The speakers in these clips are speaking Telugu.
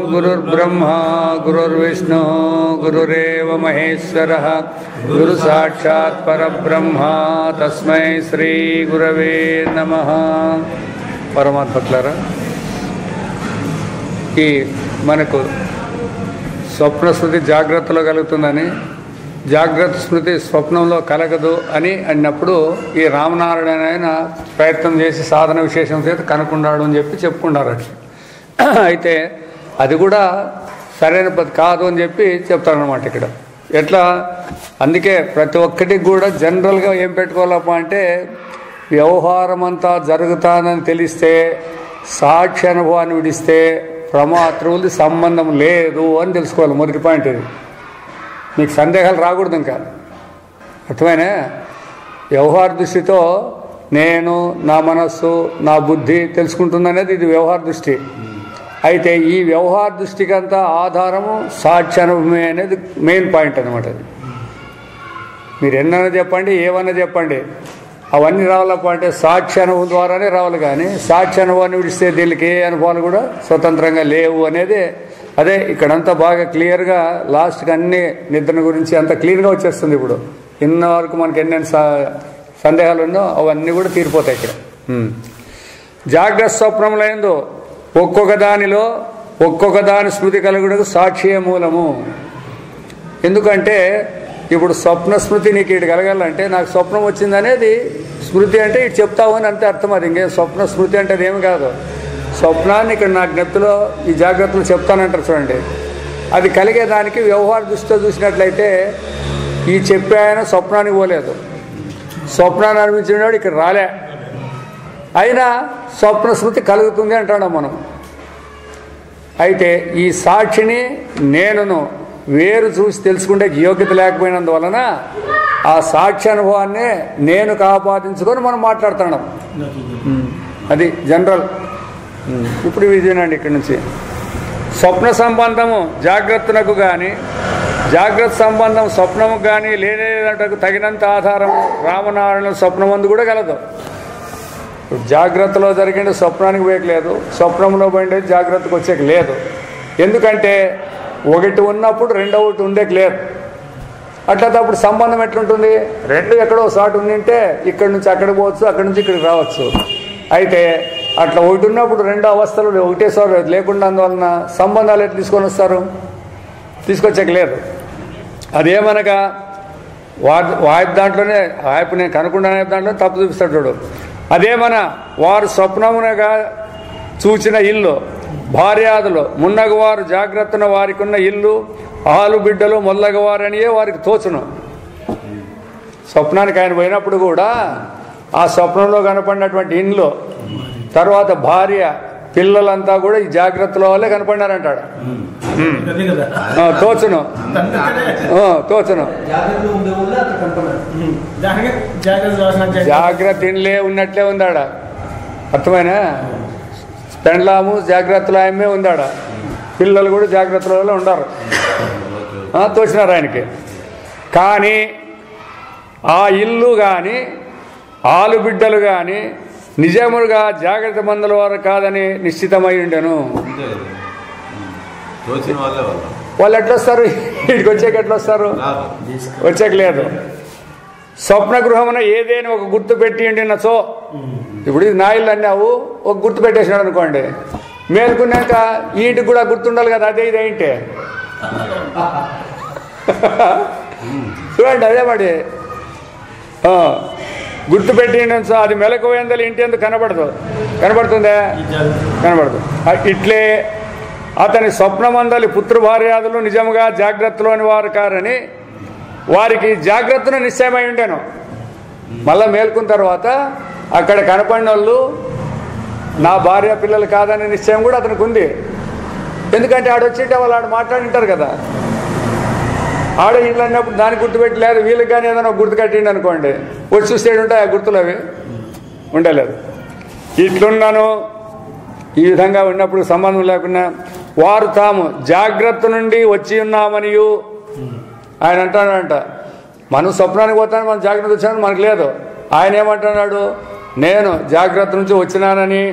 गुरुर्ब्रह्मा गुरुर्विष्णु गुरुरेव महेश्वरः गुरु साक्षात् परब्रह्म तस्मै श्री गुरवे नमः। परमात्मकुलारा ఈ మనకు స్వప్న స్మృతి జాగ్రత్తలో కలుగుతుందని, జాగ్రత్త స్మృతి స్వప్నంలో కలగదు అని అన్నప్పుడు ఈ రామనారాయణ ఆయన ప్రయత్నం చేసి సాధన విశేషం చేత కనుక్కున్నాడు అని చెప్పుకున్నారు. అయితే అది కూడా సరైన పద్ధతి కాదు అని చెప్తారనమాట ఇక్కడ. ఎట్లా? అందుకే ప్రతి ఒక్కటికి కూడా జనరల్గా ఏం పెట్టుకోవాలప్ప అంటే, వ్యవహారం అంతా జరుగుతానని తెలిస్తే, సాక్షి అనుభవాన్ని విడిస్తే ప్రమాతృవులది సంబంధం లేదు అని తెలుసుకోవాలి. మొదటి పాయింట్ ఇది. మీకు సందేహాలు రాకూడదు. ఇంకా అర్థమైనా? వ్యవహార దృష్టితో నేను, నా మనస్సు, నా బుద్ధి తెలుసుకుంటుందనేది ఇది వ్యవహార దృష్టి. అయితే ఈ వ్యవహార దృష్టికి అంతా ఆధారము సాక్షి అనుభవమే అనేది మెయిన్ పాయింట్ అనమాట. అది మీరు ఎన్నైనా చెప్పండి, ఏమన్నా చెప్పండి, అవన్నీ రావాలప్ప అంటే సాక్షి అనుభవం ద్వారానే రావాలి. కానీ సాక్షి అనుభవాన్ని విడిస్తే దీనికి ఏ అనుభవాలు కూడా స్వతంత్రంగా లేవు అనేది అదే ఇక్కడంతా బాగా క్లియర్గా లాస్ట్కి అన్ని నిద్ర గురించి అంత క్లీన్గా వచ్చేస్తుంది. ఇప్పుడు ఇన్న వరకు మనకి ఎన్నెన్ని సందేహాలు ఉన్నో అవన్నీ కూడా తీరిపోతాయి ఇక్కడ. జాగ్రత్త స్వప్నంలో ఏందో ఒక్కొక్క దానిలో ఒక్కొక్క దాని స్మృతి కలుగుటకు సాక్షియే మూలము. ఎందుకంటే ఇప్పుడు స్వప్న స్మృతి నీకు ఇటు కలగాలంటే, నాకు స్వప్నం వచ్చిందనేది స్మృతి అంటే ఇటు చెప్తావు అని అంతే అర్థం. అది ఇంకేం స్వప్న స్మృతి అంటే అది ఏమి కాదు. స్వప్నాన్ని ఇక్కడ నా జ్ఞప్తిలో ఈ జాగ్రత్తలు చెప్తానంటారు చూడండి. అది కలిగేదానికి వ్యవహార దృష్టితో చూసినట్లయితే ఈ చెప్పే ఆయన స్వప్నానికి పోలేదు, స్వప్నాన్ని అనిపించినాడు ఇక్కడ రాలే, అయినా స్వప్న స్మృతి కలుగుతుంది అంటాడు మనం. అయితే ఈ సాక్షిని నేనును వేరు చూసి తెలుసుకుంటే యోగ్యత లేకపోయినందువలన ఆ సాక్షి అనుభవాన్ని నేను కాపాదించుకొని మనం మాట్లాడుతున్నాం. అది జనరల్. ఇప్పుడు విజయనండి ఇక్కడి నుంచి స్వప్న సంబంధము జాగ్రత్తనకు కానీ, జాగ్రత్త సంబంధం స్వప్నముకు కానీ లేనేటకు తగినంత ఆధారము రామనారాయణ స్వప్నమందు కూడా కలదు. జాగ్రత్తలో జరిగిన స్వప్నానికి పోయలేదు, స్వప్నంలో పోయిండేది జాగ్రత్తకు వచ్చేకి లేదు. ఎందుకంటే ఒకటి ఉన్నప్పుడు రెండో ఒకటి ఉండేకి లేదు. అట్లా అప్పుడు సంబంధం ఎట్లుంటుంది? రెండు ఎక్కడో సాటు ఉండింటే ఇక్కడి నుంచి అక్కడికి పోవచ్చు, అక్కడి నుంచి ఇక్కడికి రావచ్చు. అయితే అట్లా ఒకటి ఉన్నప్పుడు రెండో అవస్థలు ఒకటేసారి లేకుండా అందువలన సంబంధాలు ఎట్లా తీసుకొని వస్తారు? తీసుకొచ్చాక లేదు. అదేమనగా వారి దాంట్లోనే ఇప్పుడు నేను కనుక్కున్న దాంట్లో తప్పు చూపిస్తాడు చూడు. అదేమన వారు స్వప్నమునగా చూచిన ఇల్లు, భార్యాదులు మున్నగవారు జాగ్రత్తన వారికి ఉన్న ఇల్లు, ఆలు బిడ్డలు మొల్లగవారనియే వారికి తోచును. స్వప్నానికి ఆయన పోయినప్పుడు కూడా ఆ స్వప్నంలో కనపడినటువంటి ఇండ్లు, తర్వాత భార్య, పిల్లలంతా కూడా ఈ జాగ్రత్తల వల్లే కనపడినారంటాడు. తోచును తోచును జాగ్రత్త ఇండ్లే ఉన్నట్లే ఉందాడ. అర్థమైనా? పెండ్లాము జాగ్రత్తలో ఆయమే ఉందాడ, పిల్లలు కూడా జాగ్రత్తలో ఉండారు, తోచినారు ఆయనకి. కానీ ఆ ఇల్లు కానీ ఆలు బిడ్డలు కానీ నిజములుగా జాగ్రత్త మందుల వారు కాదని నిశ్చితమై ఉండెను. వాళ్ళు ఎట్లొస్తారు? వీడికి వచ్చాక ఎట్లొస్తారు? వచ్చాక లేదు. స్వప్న గృహమున ఏదైనా ఒక గుర్తు పెట్టి ఉండినచో, ఇప్పుడు ఇది నా ఇల్లు అన్నావు, ఒక గుర్తు పెట్టేసినాడు అనుకోండి, మేలుకున్నాక ఇంటికి కూడా గుర్తుండాలి కదా, అదే ఇది ఏంటి చూడండి. అదే మరి గుర్తు పెట్టి అది మెలకువేందలు ఇంటి ఎందుకు కనబడదు? కనబడుతుందా? కనబడదు. ఇట్లే అతని స్వప్నమందలి పుత్రభార్యాదులు నిజముగా జాగ్రత్తలోని వారు కారని వారికి జాగ్రత్తను నిశ్చయమై ఉండేను. మళ్ళా మేల్కున్న తర్వాత అక్కడ కనపడిన వాళ్ళు నా భార్య పిల్లలు కాదనే నిశ్చయం కూడా అతనికి ఉంది. ఎందుకంటే ఆడొచ్చేట వాళ్ళు ఆడు మాట్లాడింటారు కదా. ఆడే ఇల్లు అన్నప్పుడు దాన్ని గుర్తుపెట్టలేదు, వీళ్ళకి కానీ ఏదైనా గుర్తు కట్టిండి అనుకోండి, వచ్చి చూస్తే ఉంటాయి ఆ గుర్తులు, అవి ఉండలేదు. ఇట్లున్నాను ఈ విధంగా ఉన్నప్పుడు సంబంధం లేకుండా వారు తాము జాగ్రత్త నుండి వచ్చి ఉన్నామనియు ఆయన అంటాడంట. మనం స్వప్నానికి పోతాను, మనం జాగ్రత్త వచ్చామని మనకు లేదు. ఆయన ఏమంటున్నాడు, నేను జాగ్రత్త నుంచి వచ్చినానని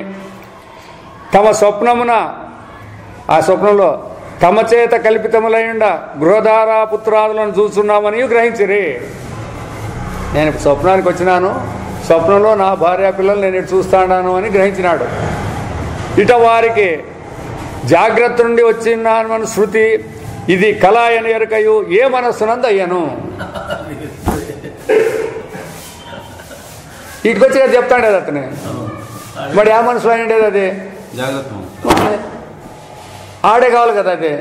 తమ స్వప్నమున, ఆ స్వప్నంలో తమ చేత కల్పితములైండ గృహధార పుత్రాదులను చూస్తున్నామని గ్రహించిరి. నేను స్వప్నానికి వచ్చినాను, స్వప్నంలో నా భార్య పిల్లలు నేను ఇటు చూస్తాను అని గ్రహించినాడు. ఇట వారికి జాగ్రత్త నుండి వచ్చినాను శృతి ఇది కళ అని ఎరుకయు ఏ మనస్సునందు అయ్యను. ఇటుకొచ్చి చెప్తాండేది అతని, మరి ఏ మనసులో అయ్యిండేది అది ఆడే కావాలి కదా, అది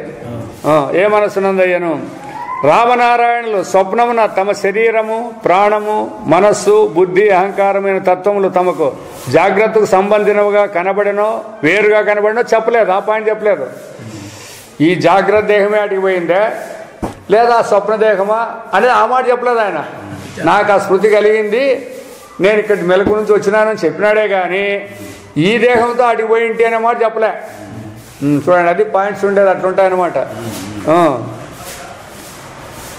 ఏ మనస్సునందు అయ్యను. రామనారాయణులు స్వప్నమున తమ శరీరము, ప్రాణము, మనస్సు, బుద్ధి, అహంకారమైన తత్వములు తమకు జాగ్రత్తకు సంబంధించినవిగా కనబడినో వేరుగా కనబడినో చెప్పలేదు. ఆ పాయింట్ చెప్పలేదు. ఈ జాగ్రత్త దేహమే అటుకు పోయిందే లేదా స్వప్న దేహమా అనేది ఆ మాట చెప్పలేదు ఆయన. నాకు ఆ స్మృతి కలిగింది, నేను ఇక్కడ మెలకు నుంచి వచ్చినానని చెప్పినాడే కానీ ఈ దేహంతో అటుకు పోయింటి అనే మాట చెప్పలే. చూడండి, అది పాయింట్స్ ఉండేది, అట్లుంటాయన్నమాట.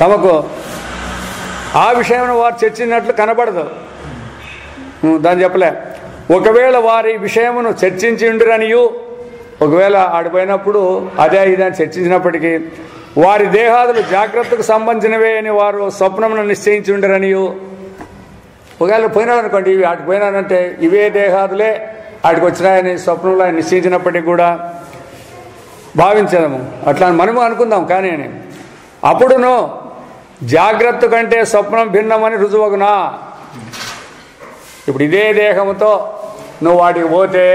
తమకు ఆ విషయం వారు చర్చించినట్లు కనబడదు, దాన్ని చెప్పలే. ఒకవేళ వారి విషయమును చర్చించి ఉండురనియు, ఒకవేళ ఆడిపోయినప్పుడు అదే ఇదని చర్చించినప్పటికీ వారి దేహాదులు జాగ్రత్తకు సంబంధించినవే అని వారు స్వప్నమును నిశ్చయించి ఉండరనియు, ఒకవేళ పోయినారనుకోండి, ఇవి ఆడికి పోయినారంటే ఇవే దేహాదులే ఆడికి వచ్చినాయని స్వప్నంలో ఆయన నిశ్చయించినప్పటికీ కూడా భావించదము. అట్లా మనము అనుకుందాం. కానీ అప్పుడును జాగ్రత్త కంటే స్వప్నం భిన్నమని రుజువగునా. ఇప్పుడు ఇదే దేహంతో నువ్వు వాటికి పోతే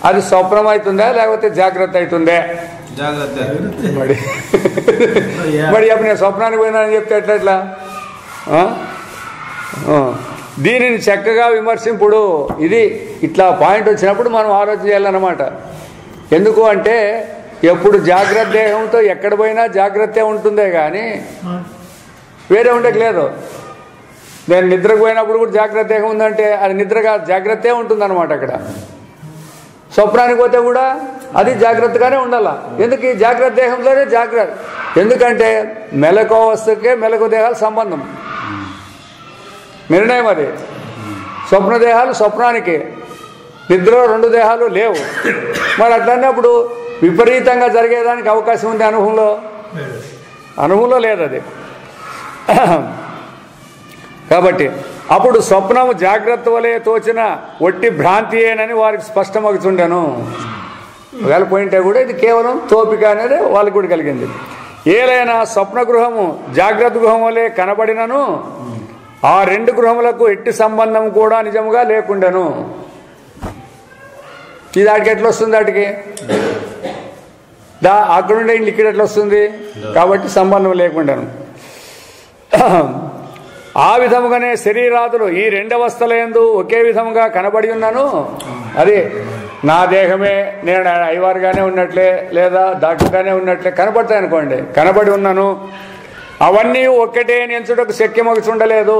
అది స్వప్నం అవుతుందా లేకపోతే జాగ్రత్త అవుతుందే? మరి అప్పుడు నేను స్వప్నానికి పోయినానని చెప్తే ఎట్లా? దీనిని చక్కగా విమర్శింపుడు. ఇది ఇట్లా పాయింట్ వచ్చినప్పుడు మనం ఆలోచన చేయాలన్నమాట. ఎందుకు అంటే ఎప్పుడు జాగ్రత్త దేహంతో ఎక్కడ పోయినా జాగ్రత్తే ఉంటుందే కానీ వేరే ఉండేకి లేదు. నేను నిద్రకు పోయినప్పుడు కూడా జాగ్రత్త దేహం ఉందంటే అది నిద్రగా జాగ్రత్తే ఉంటుందన్నమాట. అక్కడ స్వప్నానికి పోతే కూడా అది జాగ్రత్తగానే ఉండాలా. ఎందుకు? ఈ జాగ్రత్త దేహంలోనే జాగ్రత్త. ఎందుకంటే మెలకు వస్తుకే మెలకు దేహాలు సంబంధం, నిర్ణయం అది. స్వప్న దేహాలు స్వప్నానికి, నిద్రలో రెండు దేహాలు లేవు. మరి అట్లన్నప్పుడు విపరీతంగా జరిగేదానికి అవకాశం ఉంది అనుభవంలో లేదు అది. కాబట్టి అప్పుడు స్వప్నము జాగ్రత్త వలె తోచిన ఒట్టి భ్రాంతియేనని వారికి స్పష్టమవుతుండెను. ఒకవేళ పోయింటే కూడా ఇది కేవలం తోపిక అనేది వాళ్ళకి కూడా కలిగింది. ఏలైనా స్వప్న గృహము జాగ్రత్త గృహం వలె కనబడినను ఆ రెండు గృహములకు ఎట్టి సంబంధం కూడా నిజముగా లేకుండెను. ఇది ఆడికి ఎట్లా వస్తుంది? ఆడికి అక్కడుండే ఇంట్లో ఇక్కడ ఎట్లా వస్తుంది? కాబట్టి సంబంధం లేకుండాను. ఆ విధముగానే శరీరాదులు ఈ రెండవస్థలందు ఒకే విధముగా కనబడి ఉన్నాను. అది నా దేహమే, నేను అయ్యవారుగానే ఉన్నట్లే లేదా డాక్టర్గానే ఉన్నట్లే కనబడతాయి అనుకోండి, కనబడి ఉన్నాను. అవన్నీ ఒక్కటే ఎంచుటకు శక్యమగుచుండలేదు.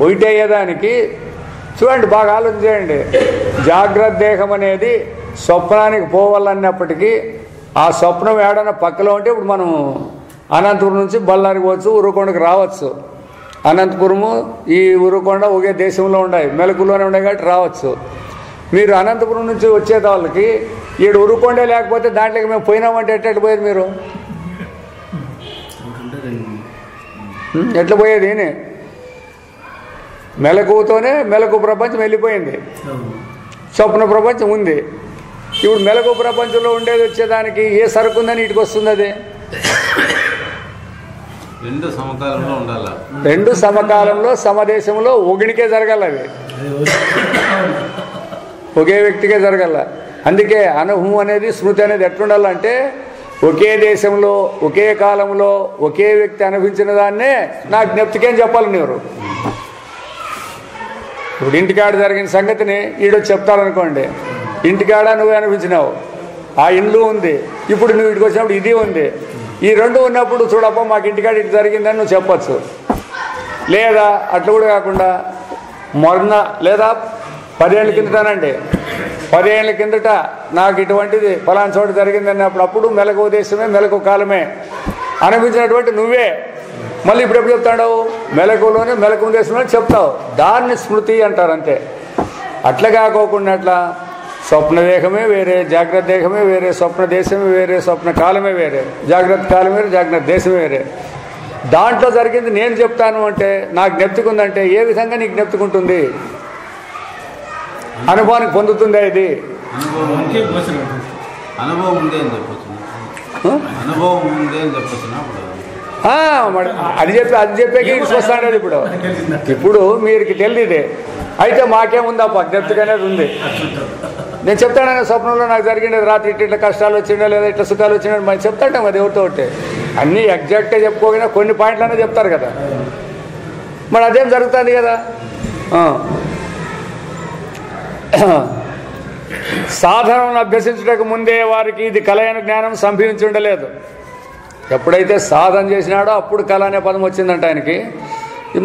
ఒకటే అయ్యేదానికి చూడండి, బాగా ఆలోచన చేయండి. జాగ్రత్త దేహం అనేది స్వప్నానికి పోవాలన్నప్పటికీ ఆ స్వప్నం ఏడన్నా పక్కలో ఉంటే, ఇప్పుడు మనం అనంతపురం నుంచి బళ్ళారికి పోవచ్చు, ఉరుకొండకు రావచ్చు. అనంతపురము ఈ ఉరుకొండ ఒకే దేశంలో ఉన్నాయి, మెలకులోనే ఉన్నాయి కాబట్టి రావచ్చు. మీరు అనంతపురం నుంచి వచ్చే వాళ్ళకి ఈడు ఉరుకొండే లేకపోతే దాంట్లోకి మేము పోయినామంటే ఎట్లా పోయేది? మీరు ఎట్లా పోయేది? మెలకుతోనే మెలకు ప్రపంచం వెళ్ళిపోయింది, స్వప్న ప్రపంచం ఉంది. ఇప్పుడు మెలకు ప్రపంచంలో ఉండేది వచ్చేదానికి ఏ సరుకు ఉందని ఇటుకు వస్తుంది? అది రెండు సమకాలంలో సమదేశంలో ఒకడికే జరగాలి, అవి ఒకే వ్యక్తికే జరగాల. అందుకే అనుభవం అనేది స్మృతి అనేది ఎట్లుండాలంటే ఒకే దేశంలో ఒకే కాలంలో ఒకే వ్యక్తి అనుభవించిన దాన్నే నా జ్ఞప్తికేం చెప్పాలి. మీరు ఇప్పుడు ఇంటికాడ జరిగిన సంగతిని ఈడొచ్చి చెప్తారనుకోండి, ఇంటికాడ నువ్వు అనిపించినావు, ఆ ఇండ్లు ఉంది, ఇప్పుడు నువ్వు ఇటుకు వచ్చినప్పుడు ఇది ఉంది, ఈ రెండు ఉన్నప్పుడు చూడప్ప మాకు ఇంటికాడ ఇటు జరిగిందని నువ్వు చెప్పచ్చు. లేదా అట్లా కూడా కాకుండా మొన్న లేదా 10 ఏళ్ళ కిందటానండి, 10 ఏళ్ళ కిందట నాకు ఇటువంటిది ఫలానా చోట జరిగిందన్నప్పుడు అప్పుడు మెలకు ఉద్దేశమే మెలకు కాలమే అనిపించినటువంటి నువ్వే మళ్ళీ ఇప్పుడు ఎప్పుడు చెప్తాడు? మెలకులోనే మెలకు ఉద్దేశంలో చెప్తావు. దాన్ని స్మృతి అంటారు అంతే. అట్లా కాకోకుండా అట్లా స్వప్న దేహమే వేరే, జాగ్రత్త దేహమే వేరే, స్వప్న దేశమే వేరే, స్వప్న కాలమే వేరే, జాగ్రత్త కాలం వేరే, జాగ్రత్త దేశమే వేరే. దాంట్లో జరిగింది నేను చెప్తాను అంటే నాకు జ్ఞప్తికుందంటే ఏ విధంగా నీకు జ్ఞప్తికుంటుంది? అనుభవానికి పొందుతుందా ఇది? అనుభవం ఉందే అని చెప్పచ్చు. అది చెప్పాక వస్తాండేది. ఇప్పుడు మీకు తెలియదే అయితే మాకేముందప్ప జ్ఞప్తికి అనేది ఉంది. నేను చెప్తాను స్వప్నంలో నాకు జరిగిండేది, రాత్రి ఇట్లా కష్టాలు వచ్చిండే లేదా ఇట్లా సుఖాలు వచ్చిండే మనం చెప్తాంటాం కదా ఎవరితో ఒకటి. అన్నీ ఎగ్జాక్ట్గా చెప్పుకోకపోయినా కొన్ని పాయింట్లనే చెప్తారు కదా. మరి అదేం జరుగుతుంది కదా. సాధనను అభ్యసించడానికి ముందే వారికి ఇది కళ అయిన జ్ఞానం సంభవించి ఉండలేదు. ఎప్పుడైతే సాధన చేసినాడో అప్పుడు కళ అనే పదం వచ్చిందంట ఆయనకి.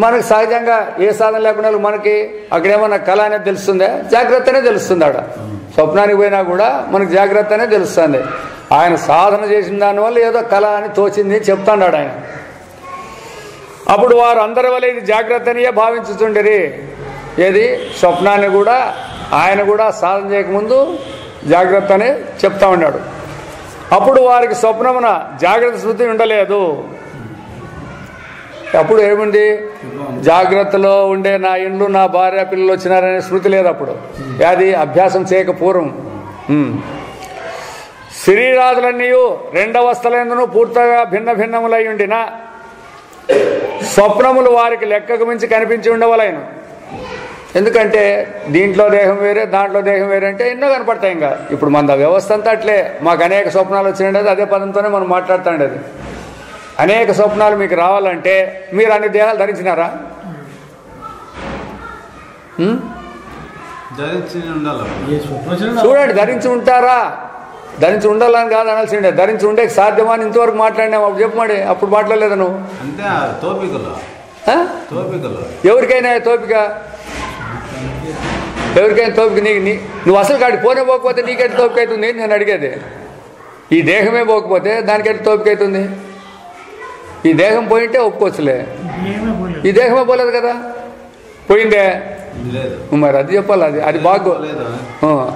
మనకి సహజంగా ఏ సాధన లేకుండా మనకి అక్కడేమన్నా కళ అనేది తెలుస్తుందే? జాగ్రత్తనే తెలుస్తుంది. ఆడ స్వప్నానికి పోయినా కూడా మనకి జాగ్రత్తనే తెలుస్తుంది. ఆయన సాధన చేసిన దానివల్ల ఏదో కళ అని తోచింది చెప్తాడు ఆయన. అప్పుడు వారు అందరి వల్ల ఇది జాగ్రత్తనియే భావించుతుండేది. ఏది స్వప్నాన్ని కూడా ఆయన కూడా సాధన చేయకముందు జాగ్రత్త అని చెప్తా ఉన్నాడు. అప్పుడు వారికి స్వప్నమున జాగ్రత్త స్మృతి ఉండలేదు. అప్పుడు ఏముంది? జాగ్రత్తలో ఉండే నా ఇండ్లు నా భార్య పిల్లలు వచ్చినారనే స్మృతి లేదు అప్పుడు. అది అభ్యాసం చేయక పూర్వం. శరీరాదులన్నీ రెండవస్థలందును పూర్తిగా భిన్న భిన్నములై ఉండిన స్వప్నములు వారికి లెక్కకు మించి కనిపించి ఉండవలైన. ఎందుకంటే దీంట్లో దేహం వేరే దాంట్లో దేహం వేరే అంటే ఎన్నో కనపడతాయి. ఇంకా ఇప్పుడు మన వ్యవస్థ అంతా అట్లే. మాకు అనేక స్వప్నాలు వచ్చినాయి, అదే పదంతోనే మనం మాట్లాడుతుండేది. అనేక స్వప్నాలు మీకు రావాలంటే మీరు అన్ని దేహాలు ధరించినారా? చూడండి, ధరించి ఉంటారా? ధరించి ఉండాలని కాదు అనాల్సిండే. ధరించి ఉండే సాధ్యమా అని ఇంతవరకు మాట్లాడినావు. అప్పుడు చెప్పమాడి, అప్పుడు మాట్లాడలేదు నువ్వు. ఎవరికైనా తోపిక, ఎవరికైనా తోపిక. నువ్వు అసలు కాడికి పోనే పోకపోతే నీకెట్లా తోపిక అవుతుంది నేను అడిగేది. ఈ దేహమే పోకపోతే దానికెట్లా తోపిక అవుతుంది? ఈ దేహం పోయింటే ఒప్పుకోవచ్చులే. ఈ దేహమే పోలేదు కదా, పోయిందే. మరి అది చెప్పాలి. అది బాగు,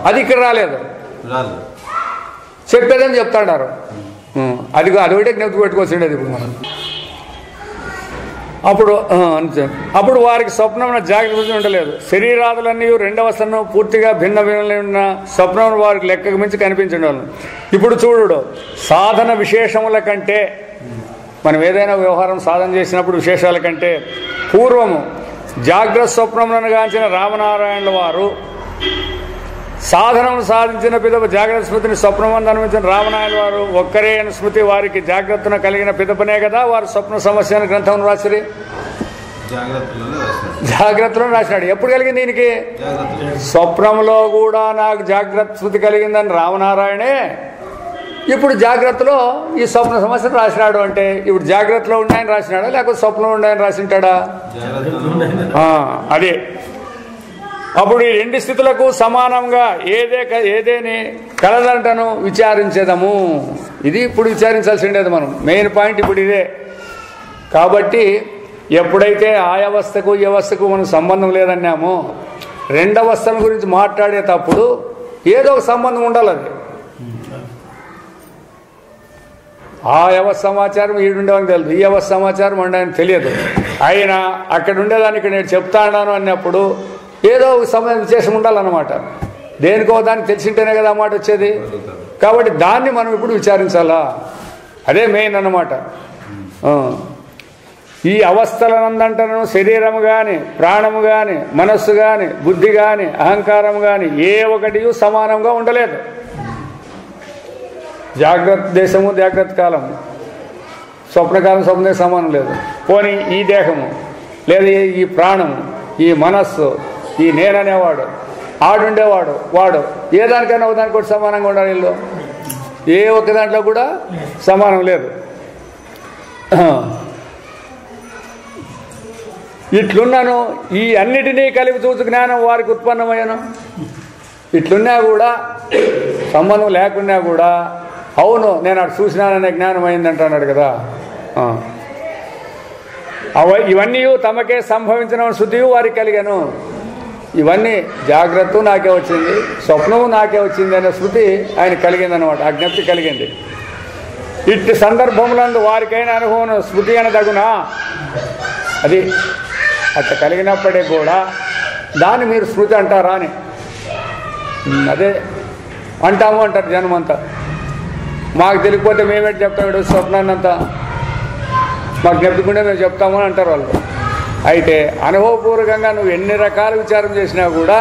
అది ఇక్కడ రాలేదు. చెప్పేదని చెప్తాడారు. అది ఒకటే జ్ఞప్తి పెట్టుకోవచ్చుండేది ఇప్పుడు మనం. అప్పుడు వారికి స్వప్నం జాగ్రత్త ఉండలేదు. శరీరాదులన్నీ రెండవస్థను పూర్తిగా భిన్న భిన్న స్వప్నం వారికి లెక్కకు మించి కనిపించడం. ఇప్పుడు చూడు, సాధన విశేషముల కంటే మనం ఏదైనా వ్యవహారం సాధన చేసినప్పుడు విశేషాల కంటే పూర్వము జాగ్రత్త స్వప్నములను గాంచిన రామనారాయణుల వారు సాధనను సాధించిన పిదప జాగ్రత్త స్మృతిని స్వప్నమందు అనుభవించిన రామనారాయణ వారు ఒక్కరే అని స్మృతి వారికి జాగ్రత్తను కలిగిన పిదపనే కదా వారు స్వప్న సమస్య అని గ్రంథం రాసిరి. జాగ్రత్తలో రాసినాడు. ఎప్పుడు కలిగింది దీనికి? స్వప్నంలో కూడా నాకు జాగ్రత్త స్మృతి కలిగిందని రామనారాయణే ఇప్పుడు జాగ్రత్తలో ఈ స్వప్న సమస్యను రాసినాడు. అంటే ఇప్పుడు జాగ్రత్తలో ఉన్నాయని రాసినాడా లేకపోతే స్వప్నంలో ఉన్నాయని రాసింటాడా? అదే. అప్పుడు ఈ రెండు స్థితులకు సమానంగా ఏదేని కలదంటను విచారించేదము. ఇది ఇప్పుడు విచారించాల్సిండేది మనం. మెయిన్ పాయింట్ ఇప్పుడు ఇదే. కాబట్టి ఎప్పుడైతే ఆ అవస్థకు ఈ అవస్థకు మనకు సంబంధం లేదన్నామో రెండవస్థల గురించి మాట్లాడేటప్పుడు ఏదో ఒక సంబంధం ఉండాలి. అది ఆ వ్యవస్థ సమాచారం ఈడుండేవానికి తెలియదు, ఈ వ్యవస్థ సమాచారం ఉండడానికి తెలియదు. అయినా అక్కడ ఉండేదానికి నేను చెప్తాను అన్నప్పుడు ఏదో సమయం విశేషం ఉండాలన్నమాట. దేనికో దానికి తెలిసింటేనే కదా మాట వచ్చేది. కాబట్టి దాన్ని మనం ఇప్పుడు విచారించాలా. అదే మెయిన్ అన్నమాట. ఈ అవస్థలనందంటను శరీరము కానీ ప్రాణము కానీ మనస్సు కానీ బుద్ధి కానీ అహంకారం కానీ ఏ ఒకటి సమానంగా ఉండలేదు. జాగ్రత్త దేశము జాగ్రత్త కాలము, స్వప్నకాలం స్వప్న సమానం లేదు. పోనీ ఈ దేహము లేదా ఈ ప్రాణము ఈ మనస్సు ఈ నేననేవాడు ఆడుండేవాడు వాడు ఏ దానికైనా ఒకదానికి కూడా సమానంగా ఉండాలి. వీళ్ళు ఏ ఒక్క దాంట్లో కూడా సమానం లేదు. ఇట్లున్నాను, ఈ అన్నిటినీ కలిపి చూసు జ్ఞానం వారికి ఉత్పన్నమయ్యాను. ఇట్లున్నా కూడా, సంబంధం లేకున్నా కూడా, అవును నేను అటు చూసినాననే జ్ఞానం అయిందంటున్నాడు కదా. ఇవన్నీ తమకే సంభవించిన శుద్ధియు వారికి కలిగాను. ఇవన్నీ జాగ్రత్త నాకే వచ్చింది, స్వప్నము నాకే వచ్చింది అనే శృతి ఆయన కలిగిందనమాట, ఆ జ్ఞప్తి కలిగింది. ఇట్టి సందర్భములందు వారికైన అనుభవం శృతి అనదగునా, అది అట్లా కలిగినప్పటికీ కూడా దాన్ని మీరు శృతి అంటారా అని. అదే అంటాము అంటారు జనమంతా. మాకు తెలియకపోతే మేమేంటి చెప్తాం, ఈరోజు స్వప్నాన్నంతా మాకు జ్ఞప్తికుంటే మేము చెప్తాము అని అంటారు వాళ్ళు. అయితే అనుభవపూర్వకంగా నువ్వు ఎన్ని రకాల విచారం చేసినా కూడా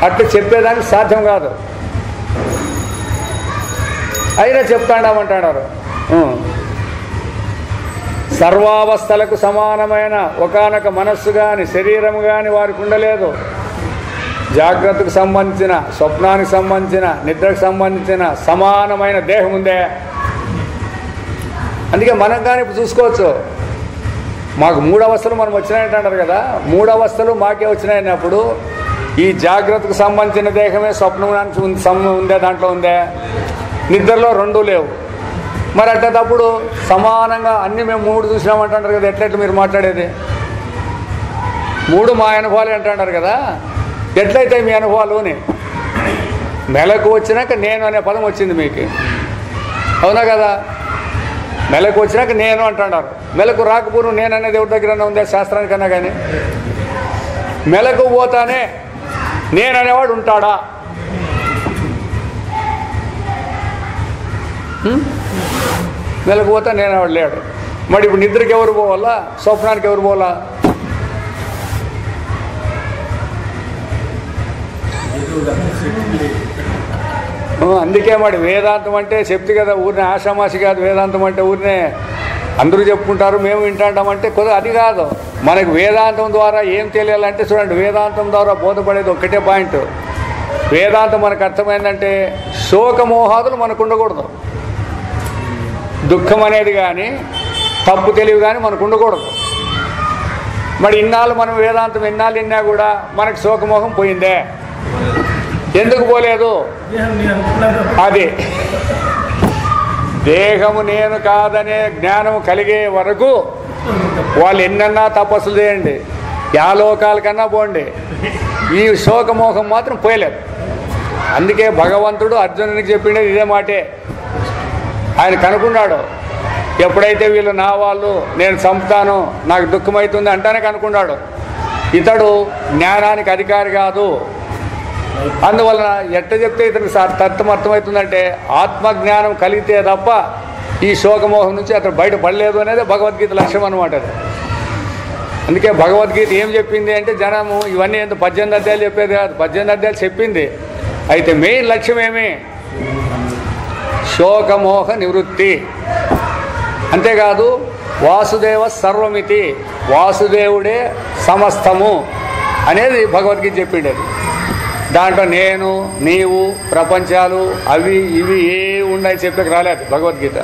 అట్లా చెప్పేదానికి సాధ్యం కాదు. అయినా చెప్తాడామంటాడారు. సర్వావస్థలకు సమానమైన ఒకానొక మనస్సు కానీ శరీరము కానీ వారికి ఉండలేదు. జాగ్రత్తకు సంబంధించిన, స్వప్నానికి సంబంధించిన, నిద్రకు సంబంధించిన సమానమైన దేహం ఉందే. అందుకే మనం కానీ ఇప్పుడు చూసుకోవచ్చు, మాకు 3 అవస్థలు మనం వచ్చినాయంటే అంటారు కదా, 3 అవస్థలు మాకే వచ్చినాయన్నప్పుడు ఈ జాగ్రత్తకు సంబంధించిన దేహమే స్వప్నానికి ఉందే, దాంట్లో ఉందే. నిద్రలో 2 లేవు. మరి అట్టేటప్పుడు సమానంగా అన్నీ మేము 3 చూసినామంటారు కదా, ఎట్లెట్లు మీరు మాట్లాడేది? 3 మా అనుభవాలు అంటున్నారు కదా, ఎట్లయితే మీ అనుభవాలుని మెలకు వచ్చినాక నేను అనే పదం వచ్చింది మీకు, అవునా కదా? మెలకు వచ్చినాక నేను అంటున్నారు. మెలకు రాకపోను నేను అనేది ఎవరి దగ్గర ఉందే శాస్త్రానికన్నా కానీ? మెలకు పోతానే నేననేవాడు ఉంటాడా? మెలకు పోతా నేనేవాడు లేడు. మరి ఇప్పుడు నిద్రకి ఎవరు పోవాలా, స్వప్నానికి ఎవరు పోవాలా? అందుకే మరి వేదాంతం అంటే చెప్తే కదా, ఊరినే ఆషామాషి కాదు. వేదాంతం అంటే ఊరినే అందరూ చెప్పుకుంటారు, మేము వింటాంటామంటే కొద్దిగా అది కాదు. మనకు వేదాంతం ద్వారా ఏం తెలియాలంటే చూడండి, వేదాంతం ద్వారా బోధపడేది ఒక్కటే పాయింట్. వేదాంతం మనకు అర్థమైందంటే శోకమోహాదులు మనకు ఉండకూడదు. దుఃఖం అనేది కానీ తప్పు తెలివి కానీ మనకు ఉండకూడదు. మరి ఇన్నాళ్ళు మనం వేదాంతం ఎన్నాళ్ళు విన్నా కూడా మనకు శోకమోహం పోయిందే, ఎందుకు పోలేదు? అది దేహము నేను కాదనే జ్ఞానం కలిగే వరకు వాళ్ళు ఎన్నన్నా తపస్సులు చేయండి, యాలోకాల కన్నా పోండి, ఈ శోకమోహం మాత్రం పోయలేదు. అందుకే భగవంతుడు అర్జునునికి చెప్పిండేది ఇదే మాటే. ఆయన కనుక్కున్నాడు, ఎప్పుడైతే వీళ్ళు నా వాళ్ళు, నేను చంపుతాను, నాకు దుఃఖమవుతుంది అంటానే కనుక్కున్నాడు. ఇతడు జ్ఞానానికి అధికారి కాదు. అందువలన ఎట్ట చెప్తే ఇతనికి తత్వం అర్థమవుతుందంటే ఆత్మజ్ఞానం కలిగితే తప్ప ఈ శోకమోహం నుంచి అతను బయటపడలేదు అనేది భగవద్గీత లక్ష్యం అనమాట. అది అందుకే భగవద్గీత ఏం చెప్పింది అంటే, జనము ఇవన్నీ ఎంత 18 అధ్యాయాలు చెప్పేది కాదు, 18 అధ్యాయాలు చెప్పింది. అయితే మెయిన్ లక్ష్యం ఏమి? శోకమోహ నివృత్తి. అంతేకాదు వాసుదేవ సర్వమితి, వాసుదేవుడే సమస్తము అనేది భగవద్గీత చెప్పిండేది. దాంట్లో నేను, నీవు, ప్రపంచాలు అవి ఇవి ఏ ఉన్నాయి చెప్పేకి రాలేదు భగవద్గీత.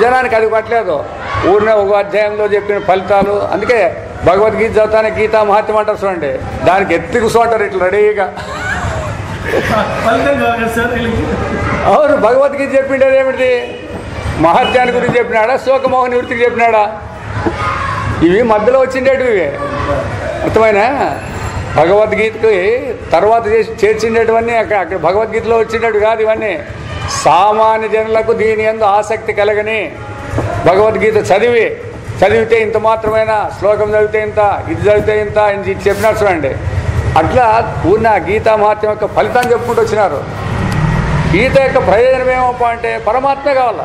జనానికి అది పట్టలేదు. ఊరినే ఒక అధ్యాయంలో చెప్పిన ఫలితాలు. అందుకే భగవద్గీత చదువుతానే గీతా మహాత్మ్యం అంటారు చూడండి, దానికి ఎత్తి కూర్చోంటారు ఇట్లా రెడీగా. అవును, భగవద్గీత చెప్పిండేది ఏమిటి? మహత్యాన్ని గురించి చెప్పినాడా, శోకమోహ నివృత్తికి చెప్పినాడా? ఇవి మధ్యలో వచ్చిండేటివి. అర్థమైనా? భగవద్గీతకి తర్వాత చేర్చిండేటివన్నీ అక్కడ భగవద్గీతలో వచ్చినట్టు కాదు. ఇవన్నీ సామాన్య జనులకు దీని యందు ఆసక్తి కలగని భగవద్గీత చదివితే ఇంత మాత్రమేనా, శ్లోకం చదివితే ఇంత, ఇది చదివితే ఇంత ఇది చెప్పినారు చూడండి. అట్లా పూర్ణ గీతా మహాత్మ్యం యొక్క ఫలితాన్ని చెప్పుకుంటూ వచ్చినారు. గీత యొక్క ప్రయోజనం ఏమప్ప అంటే పరమాత్మే కావాల,